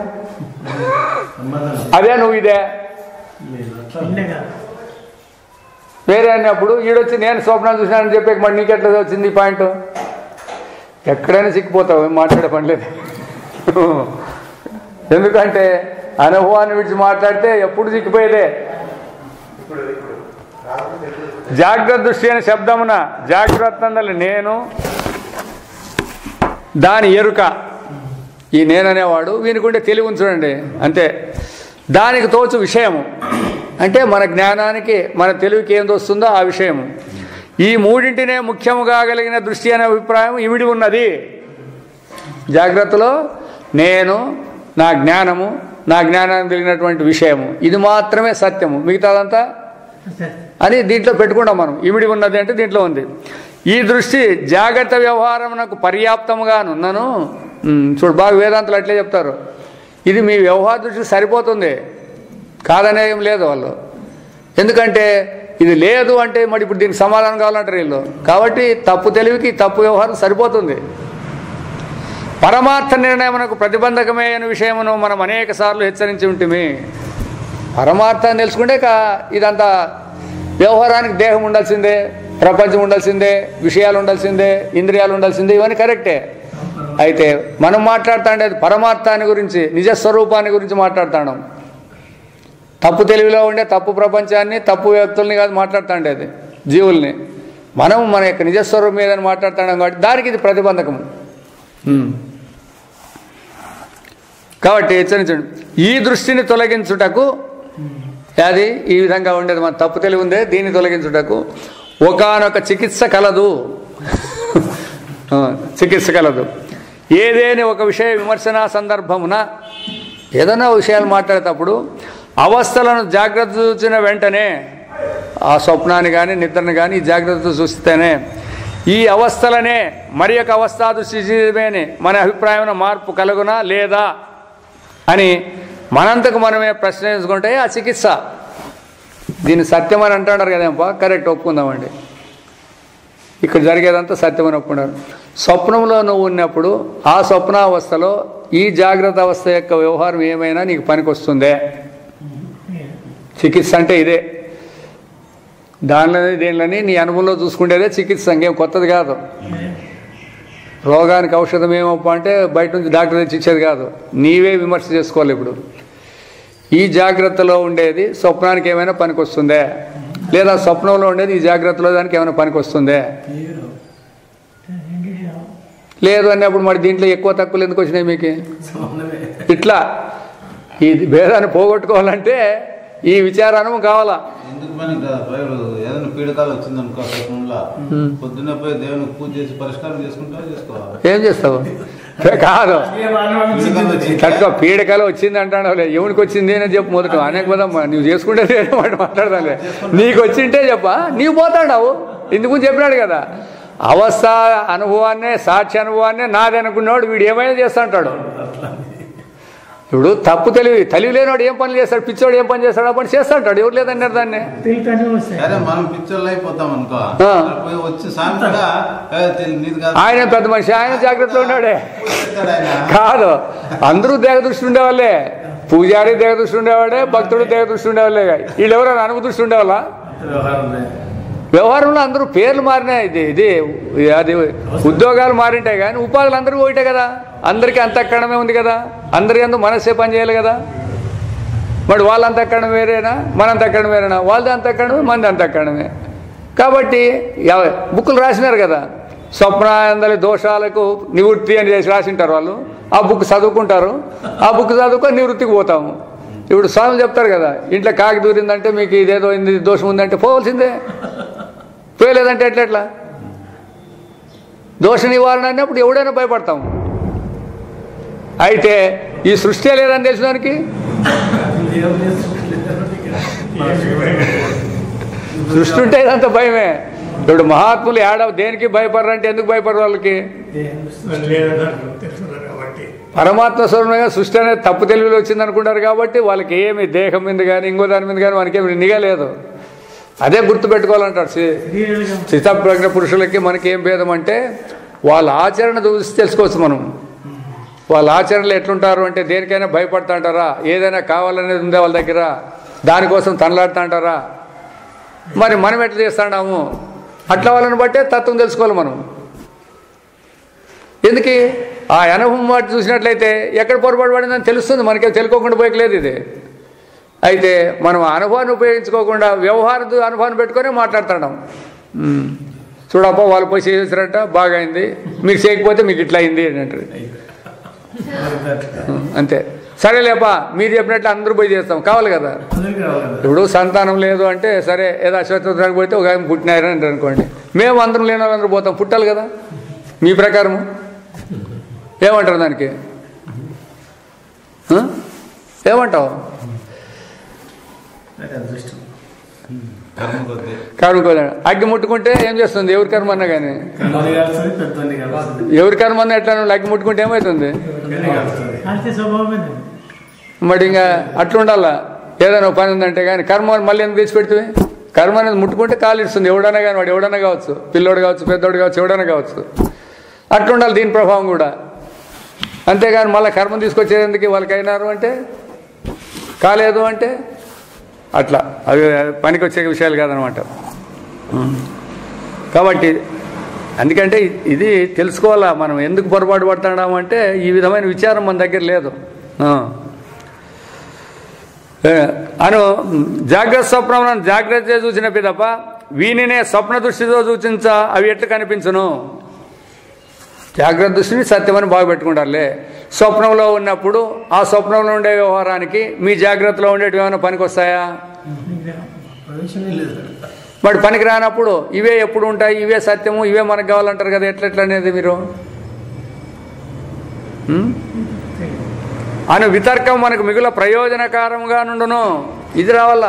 అదే, నువ్వు ఇదే వేరే అన్నప్పుడు ఈడొచ్చి నేను స్వప్నం చూసినానని చెప్పే మరి నీకెట్లా వచ్చింది ఈ పాయింట్? ఎక్కడైనా సిక్కిపోతావు, మాట్లాడే పని లేదు. ఎందుకంటే అనుభవాన్ని విడిచి మాట్లాడితే ఎప్పుడు సిక్కిపోయేదే. జాగ్రత్త దృష్టి అనే శబ్దమున జాగ్రత్త నేను దాని ఎరుక, ఈ నేననేవాడు వీనికుంటే తెలివి ఉంచుడండి అంతే. దానికి తోచు విషయము అంటే మన జ్ఞానానికి మన తెలివికి ఏం తోస్తుందో ఆ విషయము. ఈ మూడింటినే ముఖ్యముగా కలిగిన దృష్టి అనే అభిప్రాయం ఇమిడి ఉన్నది. జాగ్రత్తలో నేను, నా జ్ఞానము, నా జ్ఞానానికి కలిగినటువంటి విషయము, ఇది మాత్రమే సత్యము, మిగతాదంతా అని దీంట్లో పెట్టుకుంటాం మనం. ఇమిడి ఉన్నది అంటే దీంట్లో ఉంది. ఈ దృష్టి జాగ్రత్త వ్యవహారమునకు పర్యాప్తముగా నున్నను. చూడు బాగా వేదాంతులు అట్లే చెప్తారు, ఇది మీ వ్యవహార దృష్టి సరిపోతుంది కాదనే ఏం లేదు వాళ్ళు. ఎందుకంటే ఇది లేదు అంటే మరి ఇప్పుడు దీనికి సమాధానం కావాలంటారు వీళ్ళు. కాబట్టి తప్పు తెలివికి తప్పు వ్యవహారం సరిపోతుంది. పరమార్థ నిర్ణయమునకు ప్రతిబంధకమే అనే విషయమును మనం అనేక సార్లు హెచ్చరించి ఉంటుంది. పరమార్థాన్ని తెలుసుకుంటే ఇదంతా వ్యవహారానికి దేహం ఉండాల్సిందే, ప్రపంచం ఉండాల్సిందే, విషయాలు ఉండాల్సిందే, ఇంద్రియాలు ఉండాల్సిందే, ఇవన్నీ కరెక్టే. అయితే మనం మాట్లాడుతాండేది పరమార్థాన్ని గురించి, నిజస్వరూపాన్ని గురించి మాట్లాడుతాం. తప్పు తెలివిలో ఉండే తప్పు ప్రపంచాన్ని, తప్పు వ్యక్తుల్ని కాదు మాట్లాడుతాండేది, జీవుల్ని. మనం మన యొక్క నిజస్వరూపం మీదని మాట్లాడుతాం కాబట్టి దానికి ఇది ప్రతిబంధకము. కాబట్టి హెచ్చరించండి. ఈ దృష్టిని తొలగించుటకు, అది ఈ విధంగా ఉండేది మన తప్పు తెలివి ఉందే, దీన్ని తొలగించుటకు ఒకానొక చికిత్స కలదు. చికిత్స కలదు. ఏదేని ఒక విషయ విమర్శన సందర్భమున ఏదైనా విషయాలు మాట్లాడేటప్పుడు అవస్థలను జాగ్రత్త చూసిన వెంటనే ఆ స్వప్నాన్ని కానీ నిద్రను కానీ జాగ్రత్త చూస్తేనే ఈ అవస్థలనే మరి యొక్క అవస్థ దృష్టిమేని మన అభిప్రాయం మార్పు కలుగునా లేదా అని మనంతకు మనమే ప్రశ్నించుకుంటే ఆ చికిత్స. దీన్ని సత్యం అని అంటున్నారు కదేంపా, కరెక్ట్, ఒప్పుకుందామండి. ఇక్కడ జరిగేదంతా సత్యం అని ఒప్పుకున్నారు. స్వప్నంలో నువ్వు ఉన్నప్పుడు ఆ స్వప్నావస్థలో ఈ జాగ్రత్త అవస్థ యొక్క వ్యవహారం ఏమైనా నీకు పనికి వస్తుందే. చికిత్స అంటే ఇదే. దానిలోనే దేనిలోని నీ అనుభవంలో చూసుకునేదే చికిత్స, ఇంకేం కొత్తది కాదు. రోగానికి ఔషధం ఏమప్ప అంటే బయట నుంచి డాక్టర్ తెచ్చి ఇచ్చేది కాదు, నీవే విమర్శ చేసుకోవాలి. ఇప్పుడు ఈ జాగ్రత్తలో ఉండేది స్వప్నానికి ఏమైనా పనికి వస్తుందే, లేదా స్వప్నంలో ఉండేది ఈ జాగ్రత్తలో దానికి ఏమైనా పనికి వస్తుందే. లేదు అన్నప్పుడు మరి దీంట్లో ఎక్కువ తక్కువలు ఎందుకు వచ్చినాయి మీకు? ఇట్లా ఈ భేదాన్ని పోగొట్టుకోవాలంటే ఈ విచారానం కావాలా. ఎందుకు పని ఏదైనా పీడకాలు వచ్చిందనుకో స్వప్నంలో, పొద్దున్నే పోయి దేవునికి పూజ చేసి పరిష్కారం చేసుకుంటావా చేసుకోవాలి? ఏం చేస్తావు? కాదు, తట్టుకో. పీడకలు వచ్చింది అంటాడు, ఎవరికి వచ్చింది అని చెప్పు మొదట. అనేక పోదాం, నువ్వు చేసుకుంటే మాట్లాడదాంలే. నీకు వచ్చింటే చెప్పా, నీవు పోతాడావు. ఇందుకు చెప్పినాడు కదా, అవస్థ అనుభవాన్నే సాక్షి అనుభవాన్నే నాది అనుకున్నాడు వీడు ఏమైనా చేస్తా అంటాడు. ఇప్పుడు తప్పు తెలివి లేనివాడు ఏం పని చేస్తాడు, పిచ్చోడు ఏం పని చేస్తాడు, ఆ పని చేస్తా అంటాడు. ఎవరు లేదన్నారు దాన్ని. మనం పిచ్చోళ్ళు అయిపోతాం అనుకో, వచ్చి ఆయన పెద్ద మనిషి, ఆయన జాగ్రత్తలో ఉన్నాడే. కాదు, అందరూ దేహ దృష్టి ఉండేవాళ్ళే. పూజారి దేహ దృష్టి ఉండేవాడే, భక్తుడు దేహ దృష్టి ఉండేవాళ్ళే. వీళ్ళు ఎవరైనా అనుభవ దృష్టి ఉండేవాళ్ళ? వ్యవహారంలో అందరూ పేర్లు మారినాయి. ఇది అది ఉద్యోగాలు మారింటాయి కానీ ఉపాధులు అందరూ ఒకటే కదా. అందరికీ అంతఃకరణమే ఉంది కదా, అందరికీ అందరూ మనస్సే పని చేయాలి కదా. మరి వాళ్ళ అంతఃకరణం వేరేనా, మన అంతఃకరణం వేరేనా? వాళ్ళది అంతఃకరణమే, మనది అంతఃకరణమే. కాబట్టి బుక్కులు రాసినారు కదా, స్వప్నాందలి దోషాలకు నివృత్తి అని చేసి రాసింటారు వాళ్ళు. ఆ బుక్ చదువుకుంటారు, ఆ బుక్ చదువుకొని నివృత్తికి పోతాము. ఇప్పుడు స్వామి చెప్తారు కదా, ఇంట్లో కాకి దూరిందంటే మీకు ఇదేదో దోషం ఉందంటే పోవాల్సిందే. పోయలేదంటే ఎట్లా? దోష నివారణ అన్నప్పుడు ఎవడైనా భయపడతాము. అయితే ఈ సృష్టి లేదని తెలిసిన దానికి సృష్టి ఉంటే ఇదంతా భయమే. ఇప్పుడు మహాత్ములు దేనికి భయపడరంటే ఎందుకు భయపడరు? వాళ్ళకి పరమాత్మ స్వరూపంగా సృష్టి అనేది తప్పు తెలివిలో వచ్చింది అనుకుంటారు కాబట్టి వాళ్ళకి ఏమి దేహం మీద కానీ ఇంకో దాని మీద కానీ మనకి ఏమి నిఘా లేదు. అదే గుర్తుపెట్టుకోవాలంటారు. స్థితప్రజ్ఞ పురుషులకి మనకి ఏం భేదం అంటే వాళ్ళ ఆచరణ చూసి తెలుసుకోవచ్చు మనం. వాళ్ళ ఆచరణలు ఎట్లుంటారు అంటే దేనికైనా భయపడతా అంటారా, ఏదైనా కావాలనేది ఉందా వాళ్ళ దగ్గర, దానికోసం తనలాడుతూ అంటారా? మరి మనం ఎట్లా చేస్తాడాము? అట్లా వాళ్ళని బట్టే తత్వం తెలుసుకోవాలి మనం. ఎందుకు ఆ అనుభవం వాటి చూసినట్లయితే ఎక్కడ పొరపాటు పడిందని తెలుస్తుంది, మనకే తెలుసుకోకుండా పోయలేదు ఇది. అయితే మనం అనుభవాన్ని ఉపయోగించుకోకుండా వ్యవహార అనుభవాన్ని పెట్టుకొని మాట్లాడుతున్నాం. చూడప్ప వాళ్ళు పోయి చేసారంట, బాగా అయింది, మీరు చేయకపోతే మీకు ఇట్లా అయింది అని అంటారు. అంతే, సరేలేపా మీరు చెప్పినట్లు అందరూ పోయి చేస్తాం, కావాలి కదా. ఇప్పుడు సంతానం లేదు అంటే సరే, ఏదో అశ్వత్థానికి పోతే ఒక ఆయన పుట్టినారని అంటారు అనుకోండి, మేము అందరం లేని వాళ్ళందరూ పోతాం, పుట్టాలి కదా. మీ ప్రకారము ఏమంటారు దానికి? ఏమంటావు? కర్మ. అగ్గి ముట్టుకుంటే ఏం చేస్తుంది? ఎవరి కర్మ అన్నా కానీ, ఎవరి కర్మ అన్నా ఎట్లా అగ్గి ముట్టుకుంటే ఏమవుతుంది? మరి ఇంకా అట్లుండాలా. ఏదైనా పని ఉందంటే కానీ కర్మ మళ్ళీ ఎందుకు తెచ్చిపెడితే? కర్మ అనేది ముట్టుకుంటే కాలు ఇస్తుంది. ఎవడన్నా కానీ, వాడు ఎవడన్నా కావచ్చు, పిల్లోడు కావచ్చు, పెద్దోడు కావచ్చు, ఎవడన్నా కావచ్చు. అట్లుండాలి దీని ప్రభావం కూడా. అంతేగాని మళ్ళీ కర్మ తీసుకొచ్చేందుకు వాళ్ళకి అయినారు అంటే, కాలేదు అంటే అట్లా అవి పనికి వచ్చే విషయాలు కాదనమాట. కాబట్టి అందుకంటే ఇది తెలుసుకోవాలా మనం, ఎందుకు పొరపాటు పడుతున్నాము అంటే ఈ విధమైన విచారం మన దగ్గర లేదు. జాగ్రత్త స్వప్నం జాగ్రత్త చూసిన పిదప వీనినే స్వప్న దృష్టితో సూచించ అవి ఎట్లా కనిపించును? జాగ్రత్త దృష్టిని సత్యమని బాగా పెట్టుకుంటారులే. స్వప్నంలో ఉన్నప్పుడు ఆ స్వప్నంలో ఉండే వ్యవహారానికి మీ జాగ్రత్తలో ఉండేవి ఏమైనా పనికి వస్తాయా? మరి పనికి రానప్పుడు ఇవే ఎప్పుడు ఉంటాయి, ఇవే సత్యము, ఇవే మనకు కావాలంటారు కదా. ఎట్లా అనేది మీరు అను వితర్కం మనకు మిగుల ప్రయోజనకరంగా నుండును. ఇది రావాల.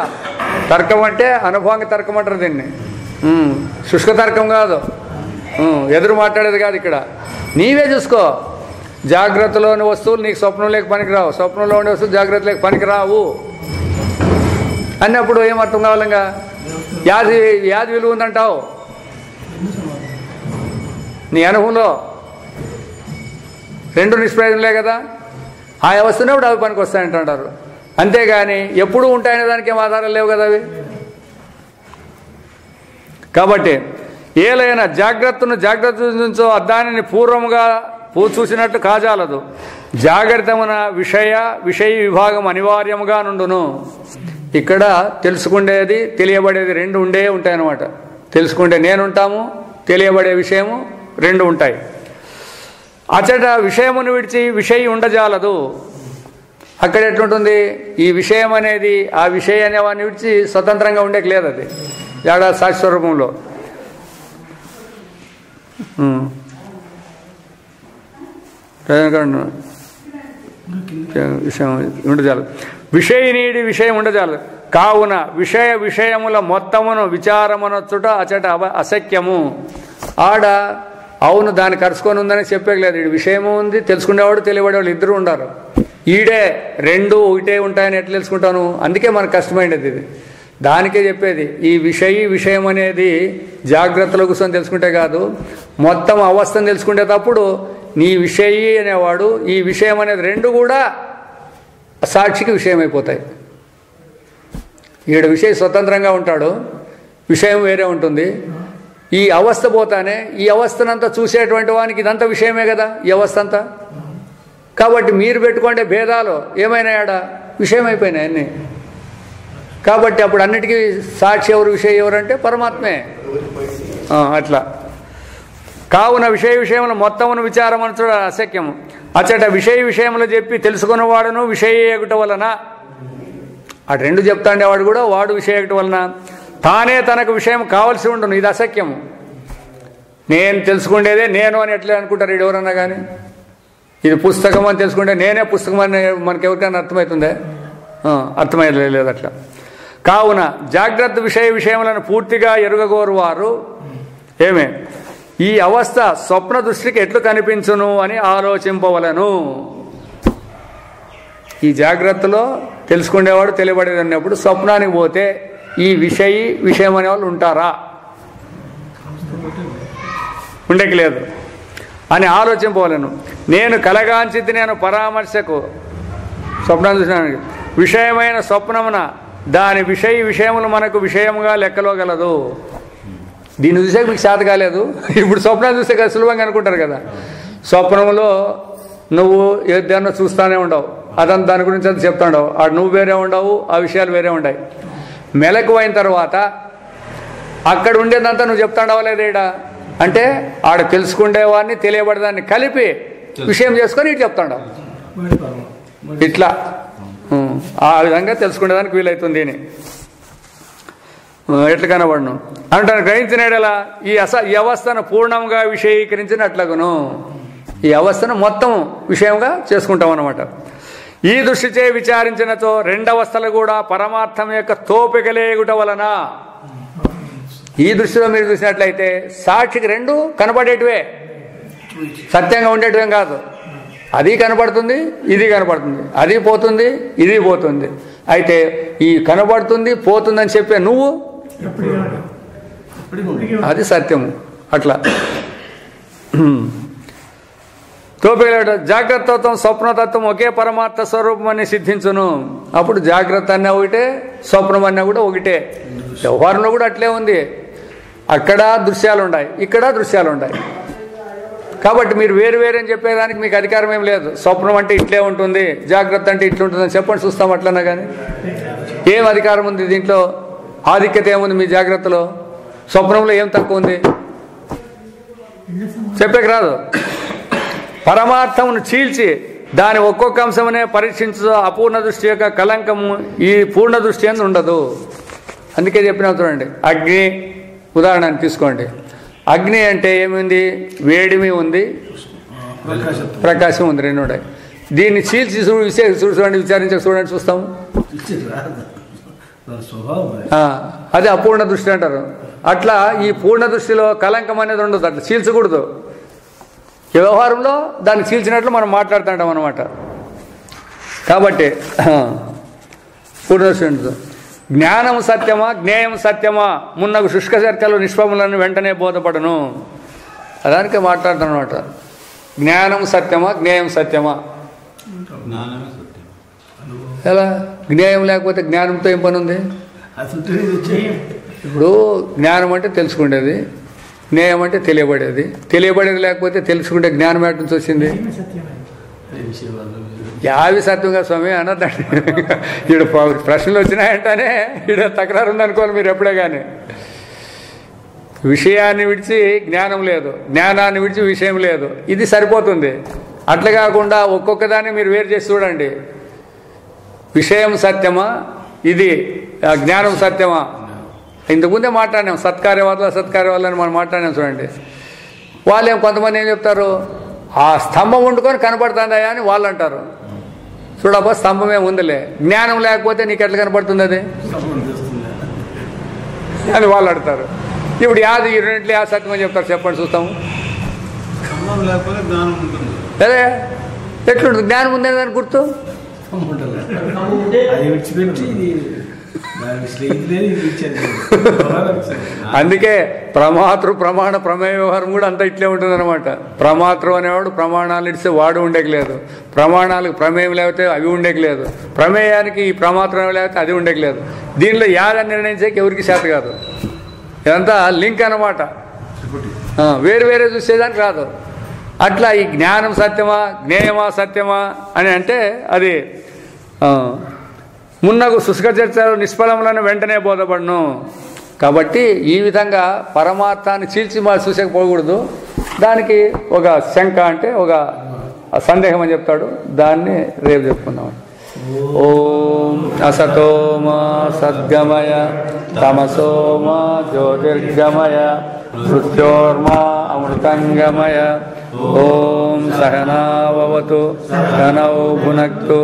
తర్కం అంటే అనుభవంగా తర్కం అంటారు దీన్ని. శుష్క తర్కం కాదు, ఎదురు మాట్లాడేది కాదు. ఇక్కడ నీవే చూసుకో. జాగ్రత్తలోని వస్తువులు నీకు స్వప్నం లేక పనికిరావు, స్వప్నంలో ఉండే వస్తువులు జాగ్రత్త లేక పనికిరావు అన్నప్పుడు ఏమర్థం కావాలి? ఇంకా వ్యాధి విలువ ఉందంటావు నీ అనుభవంలో. రెండు నిష్ప్రయోజనలే కదా. ఆ వస్తున్నప్పుడు అవి పనికి వస్తాయంటారు. అంతేగాని ఎప్పుడూ ఉంటాయనే దానికి ఏం ఆధారాలు లేవు కదా అవి. కాబట్టి ఏలైనా జాగ్రత్త నుంచో దానిని పూర్వముగా చూసినట్టు కాజాలదు. జాగ్రత్తమున విషయ విభాగం అనివార్యముగా నుండును. ఇక్కడ తెలుసుకునేది తెలియబడేది రెండు ఉంటాయన్నమాట. తెలుసుకుంటే నేనుంటాము, తెలియబడే విషయము రెండు ఉంటాయి. అచట విషయమును విడిచి విషయి ఉండజాలదు. అక్కడ ఎట్లుంటుంది? ఈ విషయం అనేది ఆ విషయ అనేవాడిని విడిచి స్వతంత్రంగా ఉండేకి లేదు. అది ఏడా సాక్షిస్వరూపంలో. విషయం ఉండజాలదు. విషయనీడి విషయం ఉండజాలదు. కావున విషయముల మొత్తమును విచారమనొచ్చుట అచట అశక్యము. ఆడ అవును దాన్ని కరుచుకొని ఉందని చెప్పలేదు. ఈ విషయము ఉంది, తెలుసుకునేవాడు తెలియబడేవాళ్ళు ఇద్దరు ఉండారు. ఈడే రెండు ఒకటే ఉంటాయని ఎట్లా తెలుసుకుంటాను? అందుకే మనకు కష్టమైనది ఇది. దానికే చెప్పేది. ఈ విషయం అనేది జాగ్రత్తలో కూర్చొని తెలుసుకుంటే కాదు, మొత్తం అవస్థను తెలుసుకునేటప్పుడు నీ విషయి అనేవాడు ఈ విషయం అనేది రెండు కూడా సాక్షికి విషయం అయిపోతాయి. ఈడ విషయం స్వతంత్రంగా ఉంటాడు, విషయం వేరే ఉంటుంది. ఈ అవస్థ పోతానే ఈ అవస్థనంతా చూసేటువంటి వానికి ఇదంతా విషయమే కదా ఈ అవస్థ అంతా. కాబట్టి మీరు పెట్టుకుంటే భేదాలు ఏమైనాయాడా విషయం అయిపోయినాయి అన్నీ. కాబట్టి అప్పుడు అన్నిటికీ సాక్షి ఎవరు, విషయం ఎవరంటే పరమాత్మే. అట్లా. కావున విషయములు మొత్తమును విచారమనచుట అశక్యము. అచ్చట విషయములు చెప్పి తెలుసుకున్నవాడును విషయ ఎగుట వలన, అటు రెండు చెప్తాండేవాడు కూడా వాడు విషయ ఎగుట వలన తానే తనకు విషయం కావలసి ఉండును. ఇది అశక్యము. నేను తెలుసుకునేదే నేను అని ఎట్లా అనుకుంటారు ఇది ఎవరన్నా కానీ. ఇది పుస్తకం అని తెలుసుకుంటే నేనే పుస్తకం అని మనకి ఎవరికైనా అర్థమవుతుందే? అర్థమయ్యలేదు అట్లా. కావున జాగ్రత్త విషయములను పూర్తిగా ఎరుగగోరు వారు ఏమే ఈ అవస్థ స్వప్న దృష్టికి ఎట్లు కనిపించును అని ఆలోచింపవలను. ఈ జాగ్రత్తలో తెలుసుకునేవాడు తెలియబడేది అన్నప్పుడు స్వప్నానికి పోతే ఈ విషయం అనే వాళ్ళు ఉంటారా? ఉండేకి లేదు అని ఆలోచింపవలను. నేను కలగాంచితి నేను పరామర్శకు స్వప్నం చూసినాను. విషయమైన స్వప్నమున దాని విషయములు మనకు విషయముగా లెక్కలో గలదు. దీన్ని చూసే మీకు చేత కాలేదు. ఇప్పుడు స్వప్నాలు చూస్తే కదా సులభంగా అనుకుంటారు కదా. స్వప్నంలో నువ్వు ఏదన్నా చూస్తూనే ఉండవు, అదంతా దాని గురించి అంతా చెప్తా ఉండవు. ఆడు నువ్వు వేరే ఉండవు, ఆ విషయాలు వేరే ఉండవు. మెలకు అయిన తర్వాత అక్కడ ఉండేదంతా నువ్వు చెప్తా ఉండవా లేదా? అంటే ఆడ తెలుసుకునేవాడిని తెలియబడేదాన్ని కలిపి విషయం చేసుకొని ఇటు చెప్తాడు. ఇట్లా ఆ విధంగా తెలుసుకునేదానికి వీలవుతుంది అని ఎట్లా కనబడను అంటాను. గ్రహించినలా ఈ అవస్థను పూర్ణంగా విషయీకరించినట్లగును. ఈ అవస్థను మొత్తం విషయంగా చేసుకుంటాం అన్నమాట. ఈ దృష్టిచే విచారించినతో రెండవస్థలు కూడా పరమార్థం యొక్క తోపికలేగుట వలన, ఈ దృష్టిలో మీరు చూసినట్లయితే సాక్షికి రెండు కనపడేటివే, సత్యంగా ఉండేటివేం కాదు. అది కనపడుతుంది, ఇది కనపడుతుంది, అది పోతుంది, ఇది పోతుంది. అయితే ఈ కనపడుతుంది పోతుందని చెప్పే నువ్వు అది సత్యము. అట్లా తోపిక జాగ్రత్తత్వం స్వప్నతత్వం ఒకే పరమార్థ స్వరూపం అని సిద్ధించును. అప్పుడు జాగ్రత్త అన్న ఒకటే, స్వప్నం అన్న కూడా ఒకటే. వ్యవహారంలో కూడా అట్లే ఉంది. అక్కడ దృశ్యాలు ఉన్నాయి, ఇక్కడ దృశ్యాలు ఉన్నాయి. కాబట్టి మీరు వేరు వేరు అని చెప్పేదానికి మీకు అధికారం ఏం లేదు. స్వప్నం అంటే ఇట్లే ఉంటుంది, జాగ్రత్త అంటే ఇట్లుంటుందని చెప్పండి చూస్తాం. అట్లన్నా కానీ ఏం అధికారం ఉంది దీంట్లో? ఆధిక్యత ఏముంది మీ జాగ్రత్తలో? స్వప్నంలో ఏం తక్కువ ఉంది? చెప్పేకి రాదు. పరమార్థమును చీల్చి దాని ఒక్కొక్క అంశమనే పరీక్షించు అపూర్ణ దృష్టి యొక్క కలంకము ఈ పూర్ణ దృష్టి అని ఉండదు. అందుకే చెప్పిన చూడండి, అగ్ని ఉదాహరణ తీసుకోండి. అగ్ని అంటే ఏముంది? వేడిమి ఉంది, ప్రకాశం ఉంది, రెండు ఉన్నాయి. దీన్ని చీల్చి చూడండి, విచారించక చూడండి, చూస్తాం. అదే అపూర్ణ దృష్టి అంటారు. అట్లా ఈ పూర్ణ దృష్టిలో కలంకం అనేది ఉండదు, అట్లా చీల్చకూడదు. వ్యవహారంలో దాన్ని చీల్చినట్లు మనం మాట్లాడుతుంటాం అన్నమాట. కాబట్టి పూర్ణ దృష్టి ఉండదు. జ్ఞానం సత్యమా జ్ఞేయం సత్యమా మున్నగు శుష్క చర్కలు నిష్ఫములను వెంటనే బోధపడను. దానికే మాట్లాడుతాను అనమాట. జ్ఞానం సత్యమా జ్ఞేయం సత్యమా? ఎలా? జ్ఞేయం లేకపోతే జ్ఞానంతో ఏం పని ఉంది? ఇప్పుడు జ్ఞానం అంటే తెలుసుకునేది, జ్ఞేయం అంటే తెలియబడేది. తెలియబడేది లేకపోతే తెలుసుకుంటే జ్ఞానం ఎక్కడి నుంచి వచ్చింది? యావి సత్యంగా స్వామి అన్నదండి. ఈడు ప్రశ్నలు వచ్చినాయంటేనే ఈడ తకరారు ఉందనుకోవాలి మీరు ఎప్పుడే కానీ. విషయాన్ని విడిచి జ్ఞానం లేదు, జ్ఞానాన్ని విడిచి విషయం లేదు, ఇది సరిపోతుంది. అట్లా కాకుండా ఒక్కొక్క దాన్ని మీరు వేరు చేసి చూడండి. విషయం సత్యమా, ఇది జ్ఞానం సత్యమా? ఇంతకుముందే మాట్లాడినాం, సత్కార్యవాదులు అసత్కార్యవాదులు అని మనం మాట్లాడినాం చూడండి. వాళ్ళేం కొంతమంది ఏం చెప్తారు, ఆ స్తంభం వండుకొని కనపడుతుందయా అని వాళ్ళు అంటారు. చూడబ్బా స్తంభమే ఉందిలే, జ్ఞానం లేకపోతే నీకు ఎట్లా కనపడుతుంది అది అని వాళ్ళు అడతారు. ఇప్పుడు యాది ఈ రెండింటిలో యా సత్యం అని చెప్తారు చెప్పండి చూస్తాము. అదే ఎట్లుంటుంది? జ్ఞానం ఉందని దానికి గుర్తు. అందుకే ప్రమాతృ ప్రమాణ ప్రమేయ వ్యవహారం కూడా అంతా ఇట్లే ఉంటుంది అనమాట. ప్రమాతృ అనేవాడు ప్రమాణాలు ఇస్తే వాడు ఉండేకి లేదు, ప్రమాణాలకు ప్రమేయం లేకపోతే అవి ఉండేకి లేదు, ప్రమేయానికి ఈ ప్రమాత్రం లేకపోతే అది ఉండేకి లేదు. దీనిలో యాదని నిర్ణయించేకి ఎవరికి చేత కాదు. ఇదంతా లింక్ అన్నమాట, వేరు వేరే చూసేదానికి రాదు. అట్లా ఈ జ్ఞానం సత్యమా జ్ఞేయమా సత్యమా అని అంటే అది మున్నగు శుష్క చర్చలు నిష్ఫలములను వెంటనే బోధపడను. కాబట్టి ఈ విధంగా పరమార్థాన్ని చీల్చి చూసకపోకూడదు. దానికి ఒక శంక అంటే ఒక సందేహం అని చెప్తాడు, దాన్ని రేపు చెప్పుకుందాం. ఓం అసతోమా సద్గమయ తమసోమా జ్యోతిర్గమయ మృత్యోర్మా అమృతంగమయ. ఓం సహనావతు సహనౌ భునక్తు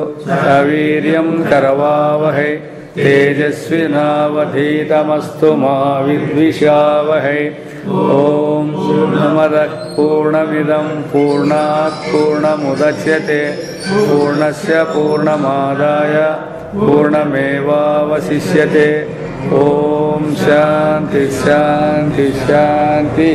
సవీర్యం కరవావహై తేజస్వినావధీతమస్తు మా విద్విషావహై. ఓం పూర్ణమదః పూర్ణమిదం పూర్ణాత్ పూర్ణముదచ్యతే పూర్ణస్య పూర్ణమాదాయ పూర్ణమేవావశిష్యతే. ఓం శాంతి శాంతి శాంతి.